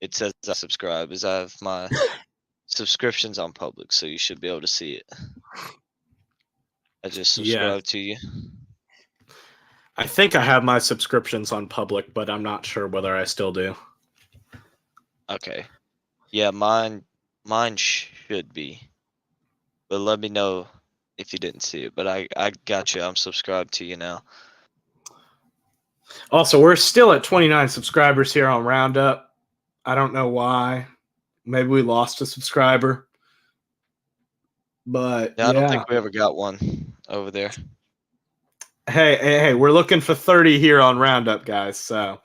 it says I subscribe as I have my subscriptions on public, so you should be able to see it. I just Yeah. subscribed to you. I think I have my subscriptions on public, but I'm not sure whether I still do. Okay. Yeah, mine should be. But let me know if you didn't see it. But I got you. I'm subscribed to you now. Also, we're still at 29 subscribers here on Roundup. I don't know why. Maybe we lost a subscriber. But Yeah, I don't yeah. think we ever got one over there. Hey, we're looking for 30 here on Roundup, guys. So,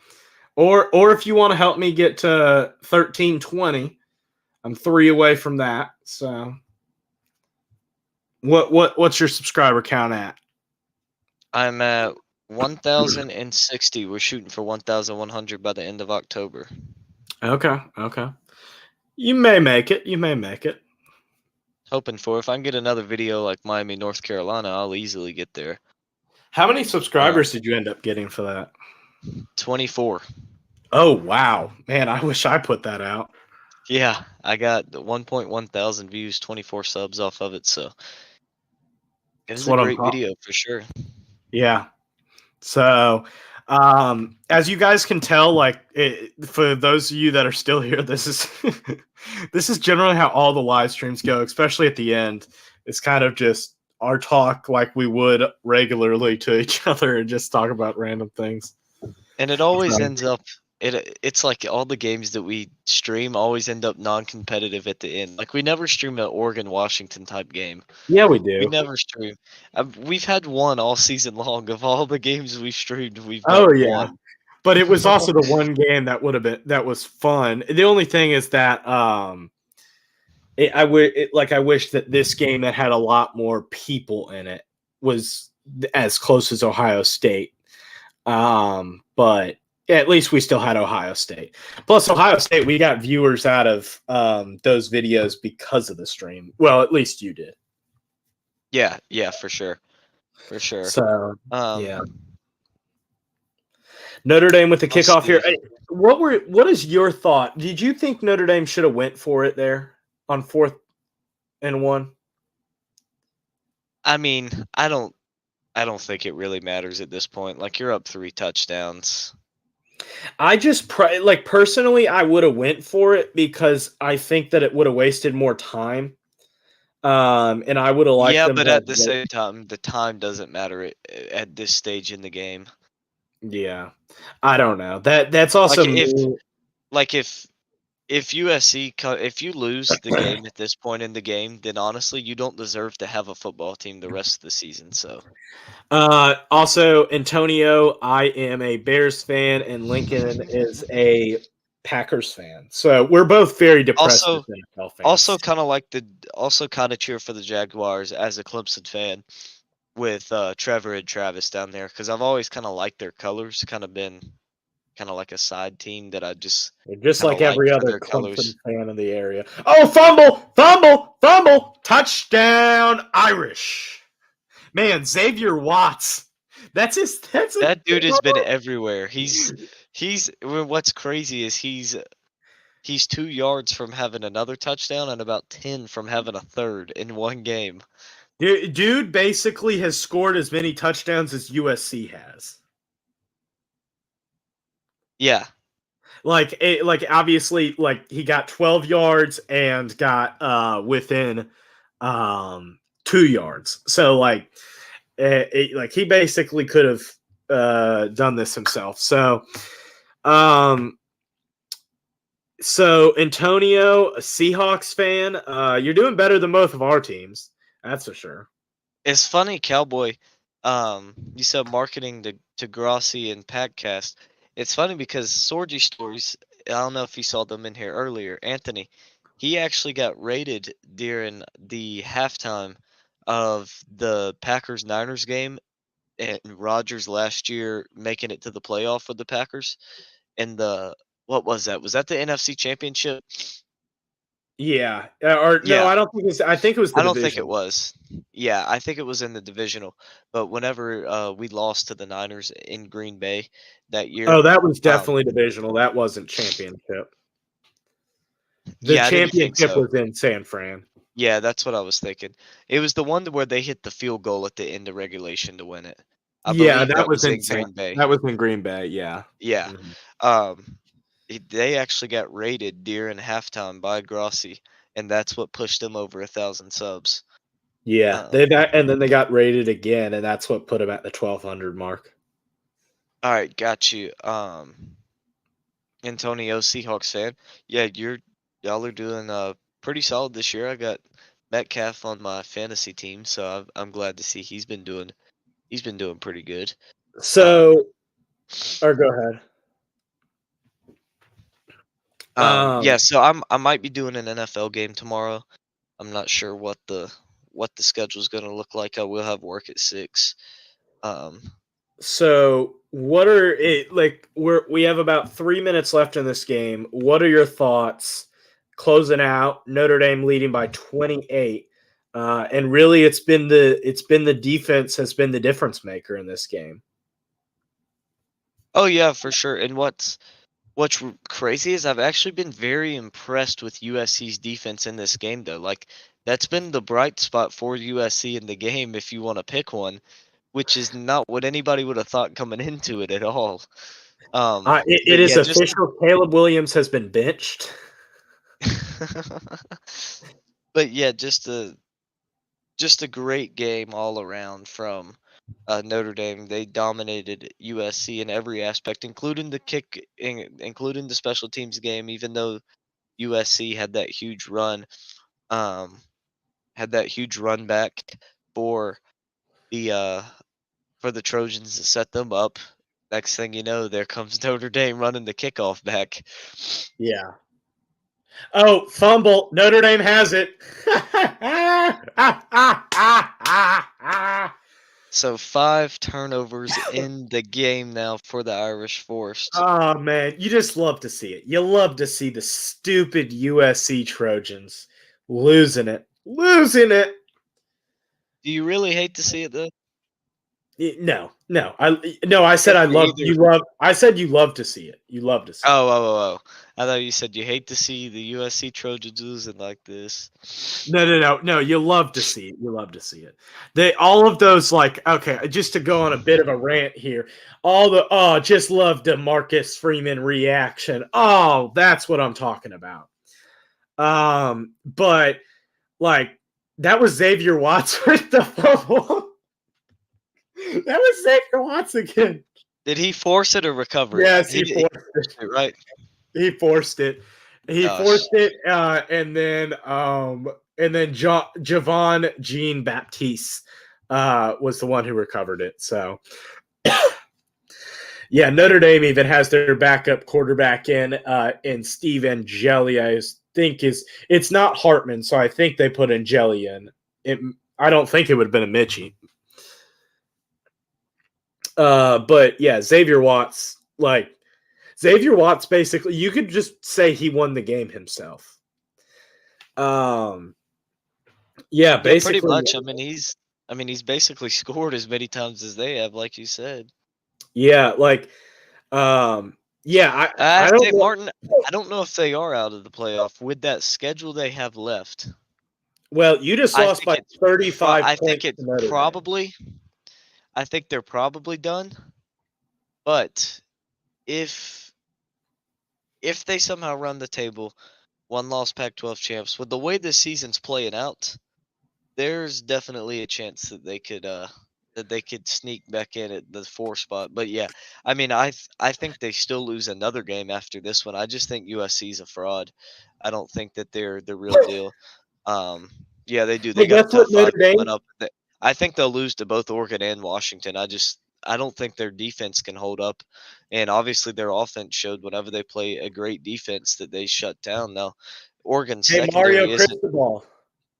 or if you want to help me get to 1320, I'm 3 away from that. So, what's your subscriber count at? I'm at 1,060. We're shooting for 1,100 by the end of October. Okay. You may make it. You may make it. Hoping for if I can get another video like Miami, North Carolina, I'll easily get there. How many Uh, subscribers did you end up getting for that? 24. Oh, wow. Man, I wish I put that out. Yeah, I got 1.1 thousand views, 24 subs off of it. So it That's was a what I'm great talking. video for sure. Yeah. So, as you guys can tell, for those of you that are still here, this is this is generally how all the live streams go, especially at the end. It's kind of just our talk like we would regularly to each other and just talk about random things. And it always So, ends up it's like all the games that we stream always end up non-competitive at the end. Like we never stream an Oregon Washington type game. yeah, we We do. never stream. We've had one all season long of all the games we've streamed. We've Oh done yeah. one. But it was also the one game that would have been that was fun. The only thing is that I wish that this game that had a lot more people in it was as close as Ohio State. But at least we still had Ohio State. Plus, Ohio State, we got viewers out of those videos because of the stream. Well, at least you did. Yeah, for sure. For sure. So Um, yeah, Notre Dame with the I'll kickoff here. see. Hey, what is your thought? Did you think Notre Dame should have went for it there on 4th and 1? I mean, I don't think it really matters at this point. Like you're up 3 touchdowns. I just personally, I would have went for it because I think that it would have wasted more time. And I would have liked Yeah, them but to have at the same time, the time doesn't matter at this stage in the game. yeah. I don't know. That's also Like if me. like if USC if you lose the game at this point in the game, then honestly, you don't deserve to have a football team the rest of the season. So Also, Antonio, I am a Bears fan, and Lincoln is a Packers fan. So we're both very depressed as also NFL also fans. kind of like the also kind of cheer for the Jaguars as a Clemson fan with Trevor and Travis down there because I've always kind of liked their colors, kind of been kind of like a side team that I just Just kind of like like every for other their Clemson colors. fan in the area. Oh, fumble, touchdown, Irish. Man, Xavier Watts. That's a That dude has been everywhere. What's crazy is he's 2 yards from having another touchdown and about 10 from having a third in one game. dude basically has scored as many touchdowns as USC has. Yeah. Like obviously like he got 12 yards and got within 2 yards. So like he basically could have done this himself. Um so Antonio, a Seahawks fan, you're doing better than both of our teams. That's for sure. It's funny, Cowboy. You said marketing to Grossi and Packcast. It's funny because Sorgy Stories, I don't know if you saw them in here earlier. Anthony, he actually got rated during the halftime of the Packers Niners game and Rodgers last year making it to the playoff with the Packers. And what was that? Was that the NFC Championship? Yeah, or no, Yeah, I don't think it's. I think it was the I don't think it division. was. Yeah, I think it was in the divisional. But whenever we lost to the Niners in Green Bay that Oh, year, that was um, definitely divisional. That wasn't championship. The yeah, I didn't think championship so. was in San Fran. Yeah, that's what I was thinking. It was the one where they hit the field goal at the end of regulation to win it. I Yeah, believe that that was was in in Green Bay. Green Bay. Yeah. Yeah. Mhm. Um, they actually got raided during halftime by Grossi, and that's what pushed them over 1,000 subs. Yeah, Um, and then they got rated again, and that's what put them at the 1,200 mark. all right, got you. Antonio, Seahawks fan. Yeah, y'all are doing pretty solid this year. I got Metcalf on my fantasy team, so I'm glad to see he's been doing pretty good. Um, So, or go ahead. yeah, Um, so I might be doing an NFL game tomorrow. I'm not sure what the schedule's gonna look like. I will have work at 6. Um, so what are it like? We have about 3 minutes left in this game. What are your thoughts? Closing out, Notre Dame leading by 28, and really, it's been the defense has been the difference maker in this game. oh yeah, for sure. And what's crazy is I've actually been very impressed with USC's defense in this game though. Like that's been the bright spot for USC in the game if you want to pick one, which is not what anybody would have thought coming into it at all. It But is yeah, just official. Caleb Williams has been benched. but yeah, just a great game all around from Notre Dame. They dominated USC in every aspect, including the including the special teams game. Even though USC um, had that huge run back for the uh, for the Trojans to set them up. Next thing you know, there comes Notre Dame running the kickoff back. Yeah. Oh, fumble. Notre Dame has it. So 5 turnovers in the game now for the Irish forced. Oh man, you just love to see it. You love to see the stupid USC Trojans losing it. Losing it. Do you really hate to see it though? No, no. I said Good I for love either. you love I said you love to see it. You love to see it. Oh. I thought you said you hate to see the USC Trojans losing like this. No. You love to see it. You love to see it. They all of those like okay, just to go on a bit of a rant here. Just love the Marcus Freeman reaction. Oh, that's what I'm talking about. But like that was Xavier Watts with the fumble. That was Xavier Watts again. Did he force it or recover it? Yes, He forced it, right? he forced it. He Gosh. forced it, and then Javon Jean Baptiste was the one who recovered it. So yeah, Notre Dame even has their backup quarterback in Steve Angeli. I think it's not Hartman, so I think they put Angeli in. I don't think it would have been a Mitchie. But yeah, Xavier Watts basically you could just say he won the game himself. Um yeah, Yeah, pretty basically much. I mean he's basically scored as many times as they have, like you said. yeah, like yeah, I I don't say know. Martin, I don't know if they are out of the playoff with that schedule they have left. Well, you just I lost think by it's 35 I think points it's to Notre Dame. probably I think they're probably done, but if if they somehow run the table, one loss Pac-12 champs, with the way this season's playing out, there's definitely a chance that they could sneak back in at the 4 spot. But yeah, I mean, I think they still lose another game after this one. I just think USC is a fraud. I don't think that they're the real deal. Um, yeah, they do. They But got a guess what tough 5 Notre Dame coming up. I think they'll lose to both Oregon and Washington. I don't think their defense can hold up, and obviously their offense showed whenever they play a great defense that they shut down. Now, Oregon's Hey Mario secondary isn't. Cristobal.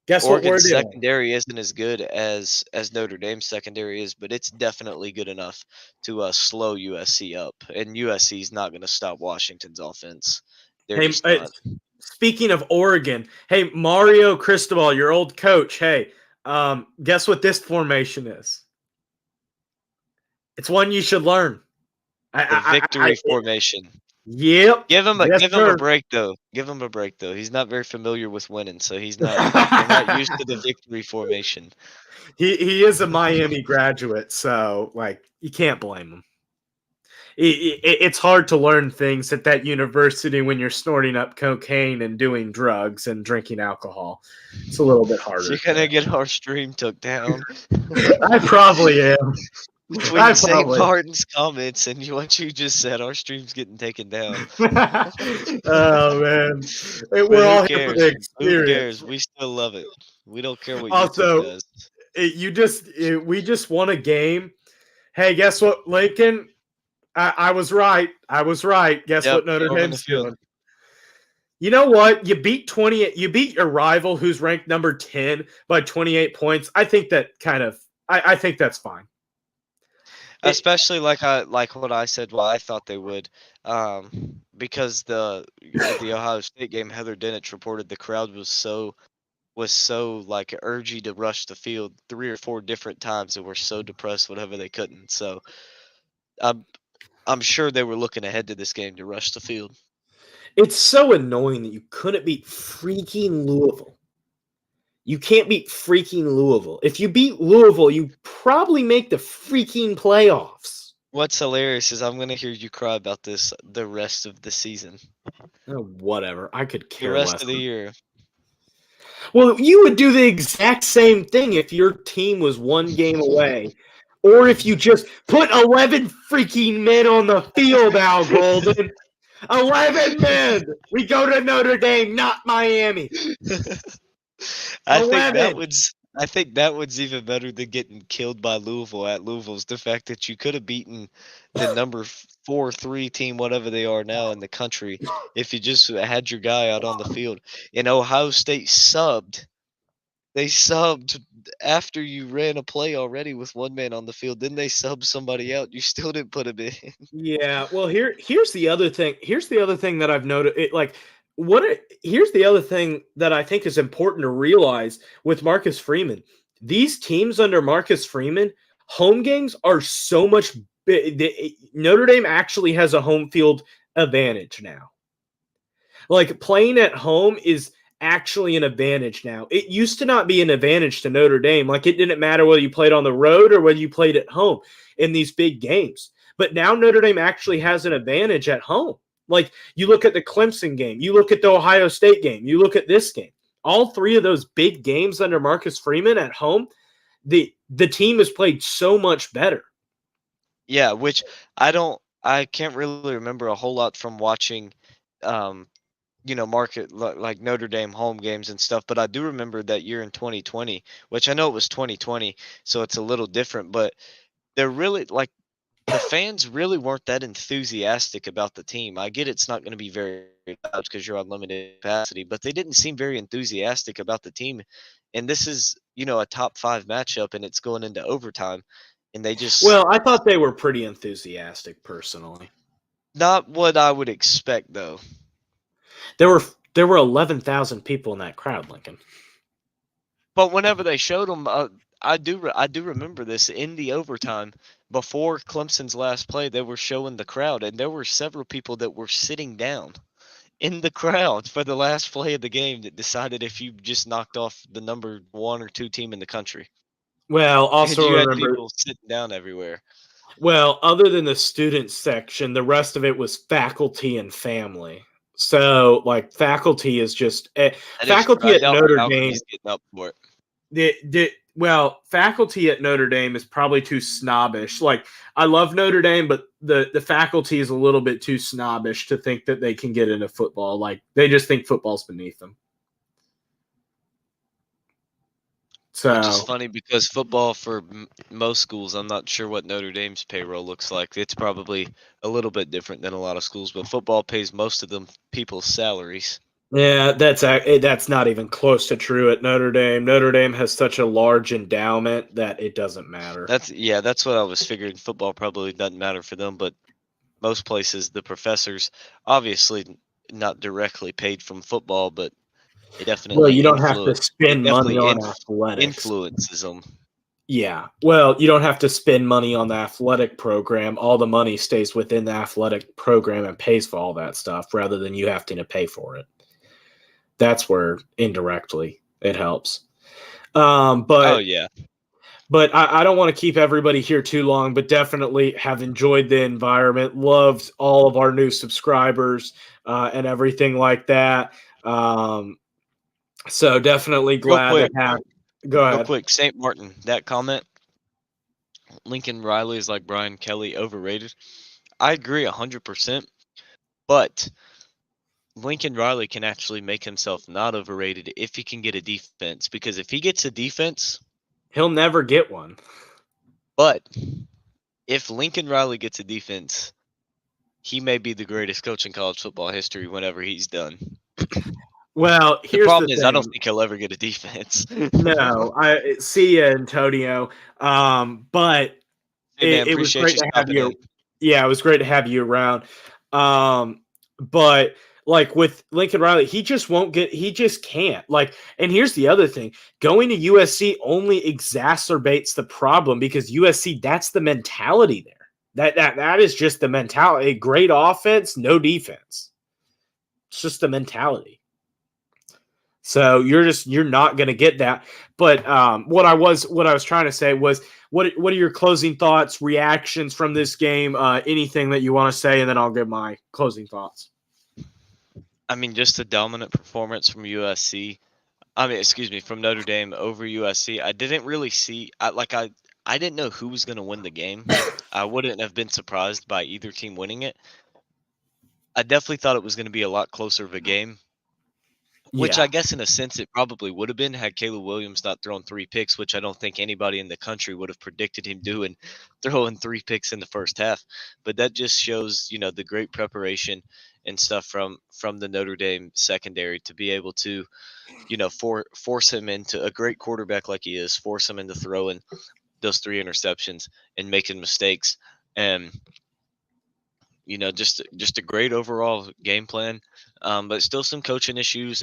Guess what we're Oregon's doing? secondary isn't as good as Notre Dame's secondary is, but it's definitely good enough to slow USC up. And USC is not going to stop Washington's offense. They're Hey, just not. speaking of Oregon, hey Mario Cristobal, your old coach. Hey, guess what this formation is? It's one you should learn. The victory formation. Yep, yes, Give him a sir. break though. Give him a break though. He's not very familiar with winning, so they're not used to the victory formation. He is a Miami graduate, so like you can't blame him. It's hard to learn things at that university when you're snorting up cocaine and doing drugs and drinking alcohol. It's a little bit You're harder. gonna get our stream took down. I probably am. Between I St. probably. Martin's comments and what you just said, our stream's getting taken down. Oh man, But we're who all here for the cares? Who experience. cares? We still love it. We don't care what YouTube Also, does. we just won a game. Hey, guess what, Lincoln? I was right. I was right. Guess Yep, what Notre get over on the Dame's field. doing? You know what? You beat 20. You beat your rival, who's ranked number 10, by 28 points. I think that kind of. I think that's fine. Especially like what I said, what I thought they would, because at the Ohio State game, Heather Dinich reported the crowd was so like urgy to rush the field 3 or 4 different times and were so depressed whenever they couldn't. So I'm I'm sure they were looking ahead to this game to rush the field. It's so annoying that you couldn't beat freaking Louisville. You can't beat freaking Louisville. If you beat Louisville, you probably make the freaking playoffs. What's hilarious is I'm gonna hear you cry about this the rest of the season, Oh, whatever. I could the care rest less. of the year. Well, you would do the exact same thing if your team was one game away. Or if you just put 11 freaking men on the field, Al Golden. 11 men. We go to Notre Dame, not Miami. I think that 11. was I think that one's even better than getting killed by Louisville at Louisville's the fact that you could have beaten the number 4-3 team, whatever they are now in the country, if you just had your guy out on the field. And Ohio State subbed. They subbed after you ran a play already with one man on the field. Then they subbed somebody out. You still didn't put him in. Yeah, well here's the other thing. Here's the other thing that I've noted. Here's the other thing that I think is important to realize with Marcus Freeman. These teams under Marcus Freeman, home games are so much. Notre Dame actually has a home field advantage now. Like playing at home is actually an advantage now. It used to not be an advantage to Notre Dame. Like it didn't matter whether you played on the road or whether you played at home in these big games. But now Notre Dame actually has an advantage at home. Like you look at the Clemson game, you look at the Ohio State game, you look at this game. All three of those big games under Marcus Freeman at home, the team has played so much better. Yeah, which I can't really remember a whole lot from watching um market like Notre Dame home games and stuff, but I do remember that year in 2020, which I know it was 2020, so it's a little different, but they're really like the fans really weren't that enthusiastic about the team. I get it's not going to be very loud because you're on limited capacity, but they didn't seem very enthusiastic about the team. And this is, a top 5 matchup and it's going into overtime and they just Well, I thought they were pretty enthusiastic personally. not what I would expect though. There were there were 11,000 people in that crowd, Lincoln. But whenever they showed them, I do remember this in the overtime before Clemson's last play. They were showing the crowd, and there were several people that were sitting down in the crowd for the last play of the game that decided if you just knocked off the number 1 or 2 team in the country. Well, And also you had remember, people sitting down everywhere. well, other than the student section, the rest of it was faculty and family. So, like, faculty is just That is true. faculty I at doubt Notre Dame. Falcony's getting up for it. Well, faculty at Notre Dame is probably too snobbish. Like, I love Notre Dame, but the faculty is a little bit too snobbish to think that they can get into football. Like, they just think football's beneath them. Which is So, funny because football for most schools, I'm not sure what Notre Dame's payroll looks like. It's probably a little bit different than a lot of schools, but football pays most of them people's salaries. Yeah, that's not even close to true at Notre Dame. Notre Dame has such a large endowment that it doesn't matter. That's what I was figuring. Football probably doesn't matter for them, but most places the professors obviously not directly paid from football, but it Well, definitely you don't have to influence it spend money definitely on athletics. influences them. Yeah. Well, you don't have to spend money on the athletic program. All the money stays within the athletic program and pays for all that stuff rather than you having to pay for it. That's where indirectly it helps. Um, Oh but yeah. but I don't want to keep everybody here too long, but definitely have enjoyed the environment, loved all of our new subscribers and everything like that. Um, so definitely Real glad to quick, have. Go real ahead. quick, St. Martin, that comment, Lincoln Riley is like Brian Kelly overrated. I agree 100%, but Lincoln Riley can actually make himself not overrated if he can get a defense. Because if he gets a defense, He'll never get one. but if Lincoln Riley gets a defense, he may be the greatest coach in college football history whenever he's done. Well, The here's the problem is I don't thing. think he'll ever get a defense. No, I see you, Antonio. But Hey man, it was appreciate great you to have stopping in. you. Yeah, it was great to have you around. But like with Lincoln Riley, he just won't get. He just can't. Like, and here's the other thing: going to USC only exacerbates the problem because USC, that's the mentality there. That is just the mentality. A great offense, no defense. It's just the mentality. So you're not going to get that. But what I was trying to say was what are your closing thoughts, reactions from this game? Anything that you want to say, and then I'll give my closing thoughts. I mean, just a dominant performance from USC. I mean, excuse me, from Notre Dame over USC. I didn't really see. I didn't know who was going to win the game. I wouldn't have been surprised by either team winning it. I definitely thought it was going to be a lot closer of a game. Which I Yeah, guess in a sense it probably would have been had Caleb Williams not thrown 3 picks, which I don't think anybody in the country would have predicted him doing, throwing 3 picks in the first half. But that just shows, the great preparation and stuff from the Notre Dame secondary to be able to, force him into a great quarterback like he is, force him into throwing those 3 interceptions and making mistakes. And just a great overall game plan, but still some coaching issues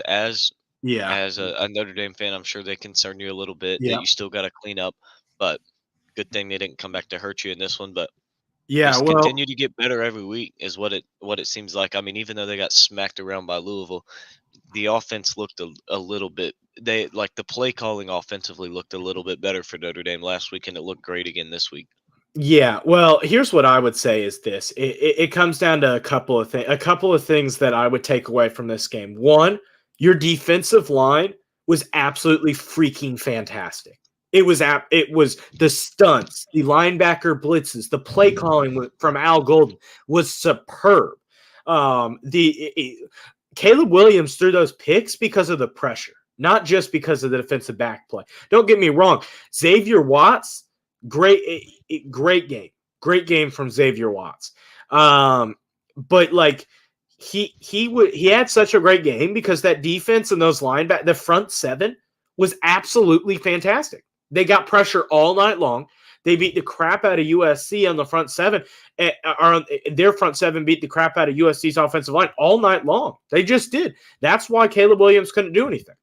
yeah, as a Notre Dame fan, I'm sure they concern you a little bit that yeah, you still got to clean up. But good thing they didn't come back to hurt you in this one. But yeah. just Well, continue to get better every week is what it seems like. I mean, even though they got smacked around by Louisville, the offense looked a little bit. They like the play calling offensively looked a little bit better for Notre Dame last week, and it looked great again this week. yeah. Well, here's what I would say is this: it comes down to a couple of things that I would take away from this game. One, your defensive line was absolutely freaking fantastic. It was the stunts, the linebacker blitzes, the play calling from Al Golden was superb. Caleb Williams threw those picks because of the pressure, not just because of the defensive back play. Don't get me wrong, Xavier Watts, great game, great game from Xavier Watts. But like he had such a great game because that defense and those linebackers, the front seven was absolutely fantastic. They got pressure all night long. They beat the crap out of USC on the front seven. Or their front seven beat the crap out of USC's offensive line all night long. They just did. That's why Caleb Williams couldn't do anything.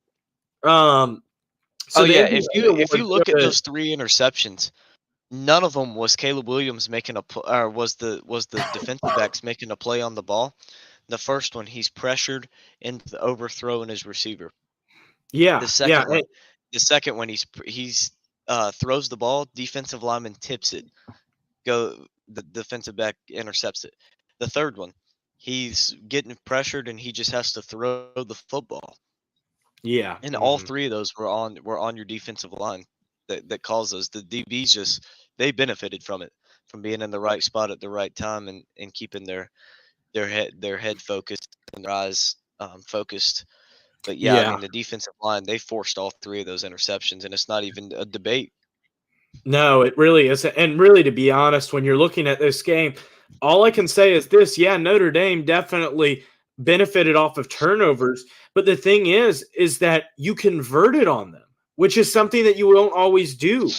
Um, Oh so the yeah, if you awards go look at to those 3 interceptions, none of them was Caleb Williams making or was the defensive backs making a play on the ball. The first one, he's pressured into overthrowing his receiver. The yeah, yeah, second one, he's throws the ball, defensive lineman tips it, the defensive back intercepts it. The third one, he's getting pressured and he just has to throw the football. yeah. And all Mhm. 3 of those were on your defensive line that caused those. The DBs just they benefited from it, from being in the right spot at the right time and keeping their head focused and their eyes focused. But yeah, I Yeah. mean the defensive line, they forced all 3 of those interceptions, and it's not even a debate. No, it really isn't. And really, to be honest, when you're looking at this game, all I can say is this: yeah, Notre Dame definitely benefited off of turnovers. But the thing is that you converted on them, which is something that you don't always do.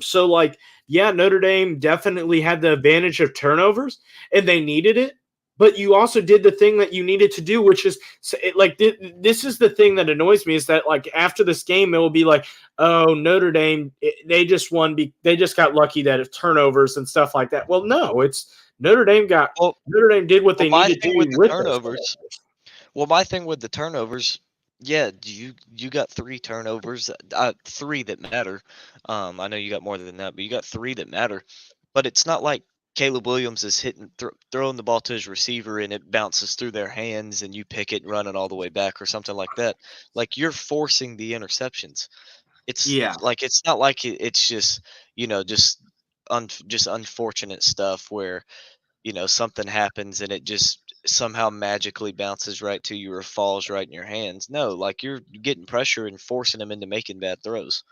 So, like, yeah, Notre Dame definitely had the advantage of turnovers, and they needed it. But you also did the thing that you needed to do, which is this is the thing that annoys me is that like after this game, it will be like, oh, Notre Dame, they just won, they just got lucky that it's turnovers and stuff like that. Well, no, it's Well, Notre Dame did what well, they my needed to thing do with the with those turnovers turnovers. Well, my thing with the turnovers, yeah, you got 3 turnovers, 3 that matter. I know you got more than that, but you got 3 that matter. But it's not like Caleb Williams is throwing the ball to his receiver and it bounces through their hands and you pick it and run it all the way back or something like that. Like you're forcing the interceptions. Yeah, It's not like it's just just just unfortunate stuff where something happens and it just somehow magically bounces right to you or falls right in your hands. No, like you're getting pressure and forcing them into making bad throws.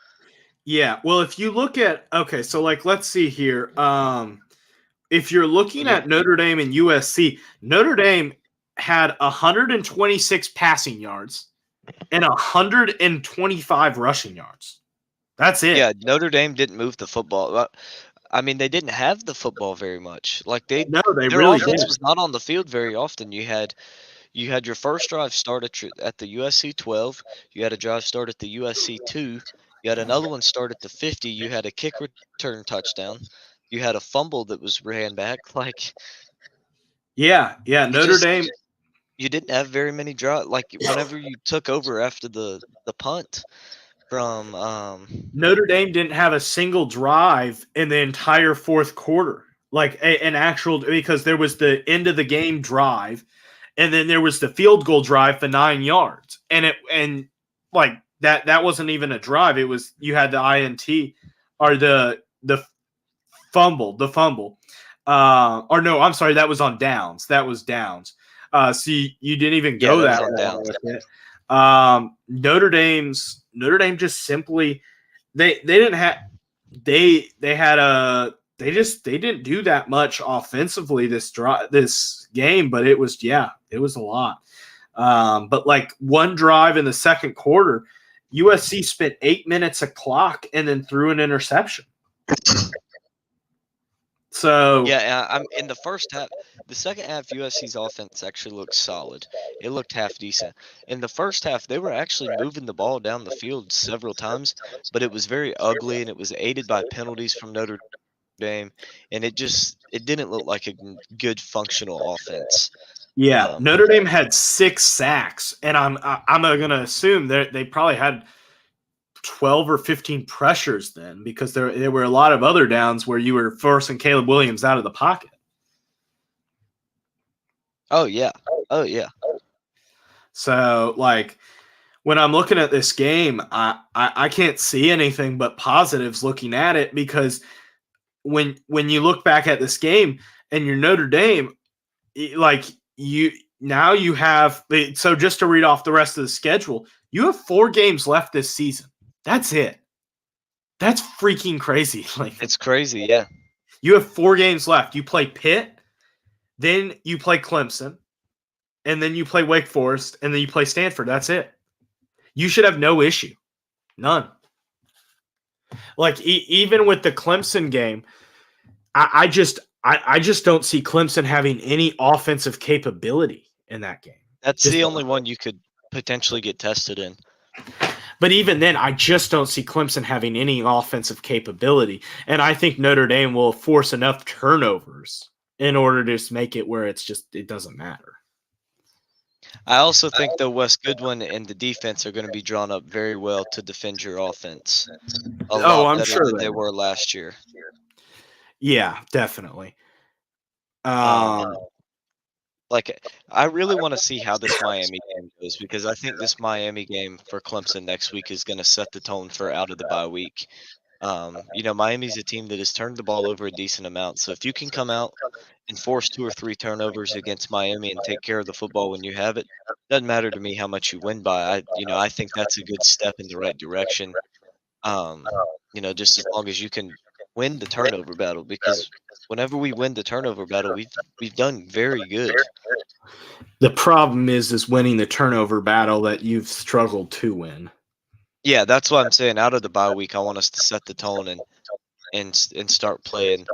yeah. Well, if you look at okay, so like let's see here. If you're looking You at Notre Dame and USC, Notre Dame had 126 passing yards and 125 rushing yards. That's it. Yeah, Notre Dame didn't move the football. I mean, they didn't have the football very much. Like No, they their really offense didn't. was not on the field very often. You had your first drive start at the USC 12. You had a drive start at the USC 2. You had another one start at the 50. You had a kick return touchdown. You had a fumble that was ran back. Like Yeah, yeah. you Notre just Dame you didn't have very many drive. Like whenever you took over after the punt from Notre Dame didn't have a single drive in the entire fourth quarter. Like an actual because there was the end of the game drive and then there was the field goal drive for 9 yards. And like that wasn't even a drive. It was you had the INT or the fumble. Or no, I'm sorry, that was on downs. That was downs. So you didn't even yeah, go that was that on long downs. with it. Notre Dame just simply they didn't have they had a they didn't do that much offensively this game, but it was it was a lot. But like one drive in the second quarter, USC spent 8 minutes a clock and then threw an interception. So Yeah, I'm in the first half. The second half, USC's offense actually looked solid. It looked half decent. In the first half, they were actually moving the ball down the field several times, but it was very ugly and it was aided by penalties from Notre Dame, and it didn't look like a good functional offense. yeah, Um, Notre Dame had 6 sacks, and I'm gonna assume they probably had 12 or 15 pressures then because there were a lot of other downs where you were forcing Caleb Williams out of the pocket. oh yeah, oh yeah. So like when I'm looking at this game, I can't see anything but positives looking at it because when you look back at this game and you're Notre Dame, like you now you have so just to read off the rest of the schedule, you have 4 games left this season. That's it. That's freaking crazy. Like It's crazy. Yeah, you have 4 games left. You play Pitt, then you play Clemson, and then you play Wake Forest, and then you play Stanford. That's it. You should have no issue. None. Like even with the Clemson game, I just don't see Clemson having any offensive capability in that game. that's Just the only one you could potentially get tested in. but even then, I just don't see Clemson having any offensive capability. And I think Notre Dame will force enough turnovers in order to make it where it doesn't matter. I also think though Wes Goodwin and the defense are going to be drawn up very well to defend your offense. A Oh, lot I'm better sure than they they will. were last year. Yeah, definitely. Um, Um, like I really want to see how this Miami game goes because I think this Miami game for Clemson next week is going to set the tone for out of the bye week. Miami's a team that has turned the ball over a decent amount. So if you can come out and force 2 or 3 turnovers against Miami and take care of the football when you have it, doesn't matter to me how much you win by. I think that's a good step in the right direction. Just as long as you can win the turnover battle, because whenever we win the turnover battle, we've done very good. The problem is winning the turnover battle that you've struggled to win. Yeah, that's what I'm saying. Out of the bye week, I want us to set the tone and start playing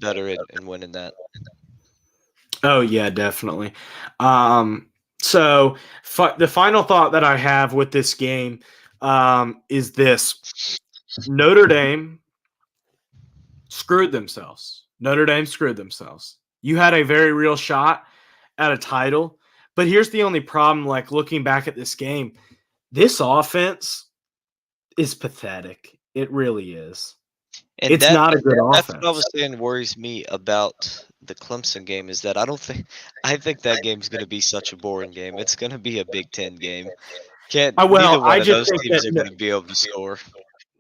better and winning that. Oh yeah, definitely. So the final thought that I have with this game is this: Notre Dame screwed themselves. Notre Dame screwed themselves. You had a very real shot at a title, but here's the only problem. Like looking back at this game, this offense is pathetic. It really is. And It's not a good that's what I offense. was saying worries me about the Clemson game is that I think that game's gonna be such a boring game. It's gonna be a Big Ten game. Can't Well, neither I one of just those think teams are that gonna be able to score.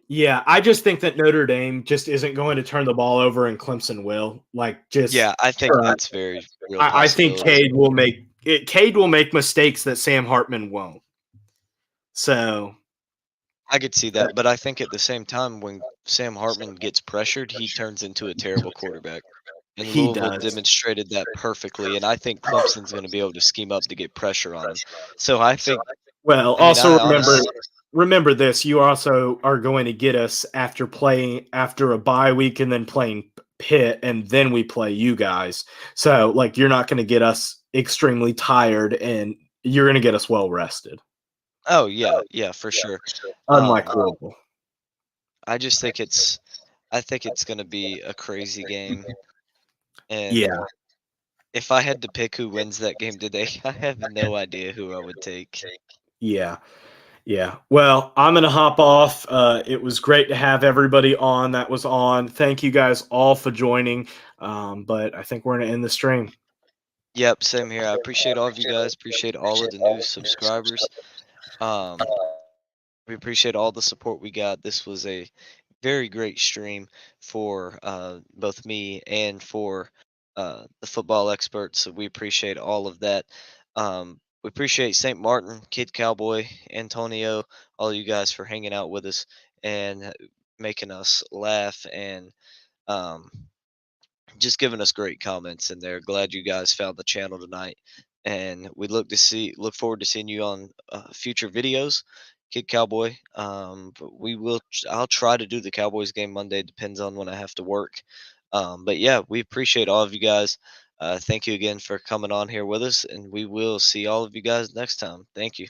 yeah, I just think that Notre Dame just isn't going to turn the ball over, and Clemson will. Like, just Yeah, I think that's very real I think possibility. Cade will make mistakes that Sam Hartman won't. So I could see that, but I think at the same time, when Sam Hartman gets pressured, he turns into a terrible quarterback. And he Louisville does. demonstrated that perfectly, and I think Clemson's gonna be able to scheme up to get pressure on him. So I think Well, I mean, also I honestly remember this. You also are going to get us after playing after a bye week and then playing Pitt, and then we play you guys. So like you're not going to get us extremely tired, and you're going to get us well rested, Oh, yeah, yeah, for sure. unlike Louisville. I just think I think it's gonna be a crazy game, and Yeah, if I had to pick who wins that game today, I have no idea who I would take. yeah. Yeah. Well, I'm going to hop off. It was great to have everybody on that was on. Thank you guys all for joining. But I think we're going to end the stream. Yep, same here. I appreciate all of you guys, appreciate all of the new subscribers. Um, we appreciate all the support we got. This was a very great stream for both me and for the football experts. So we appreciate all of that. We appreciate St. Martin, Kid Cowboy, Antonio, all you guys for hanging out with us and making us laugh and um, just giving us great comments in there. Glad you guys found the channel tonight, and we look forward to seeing you on future videos. Kid Cowboy. But I'll try to do the Cowboys game Monday. Depends on when I have to work. But yeah, we appreciate all of you guys. Thank you again for coming on here with us, and we will see all of you guys next time. Thank you.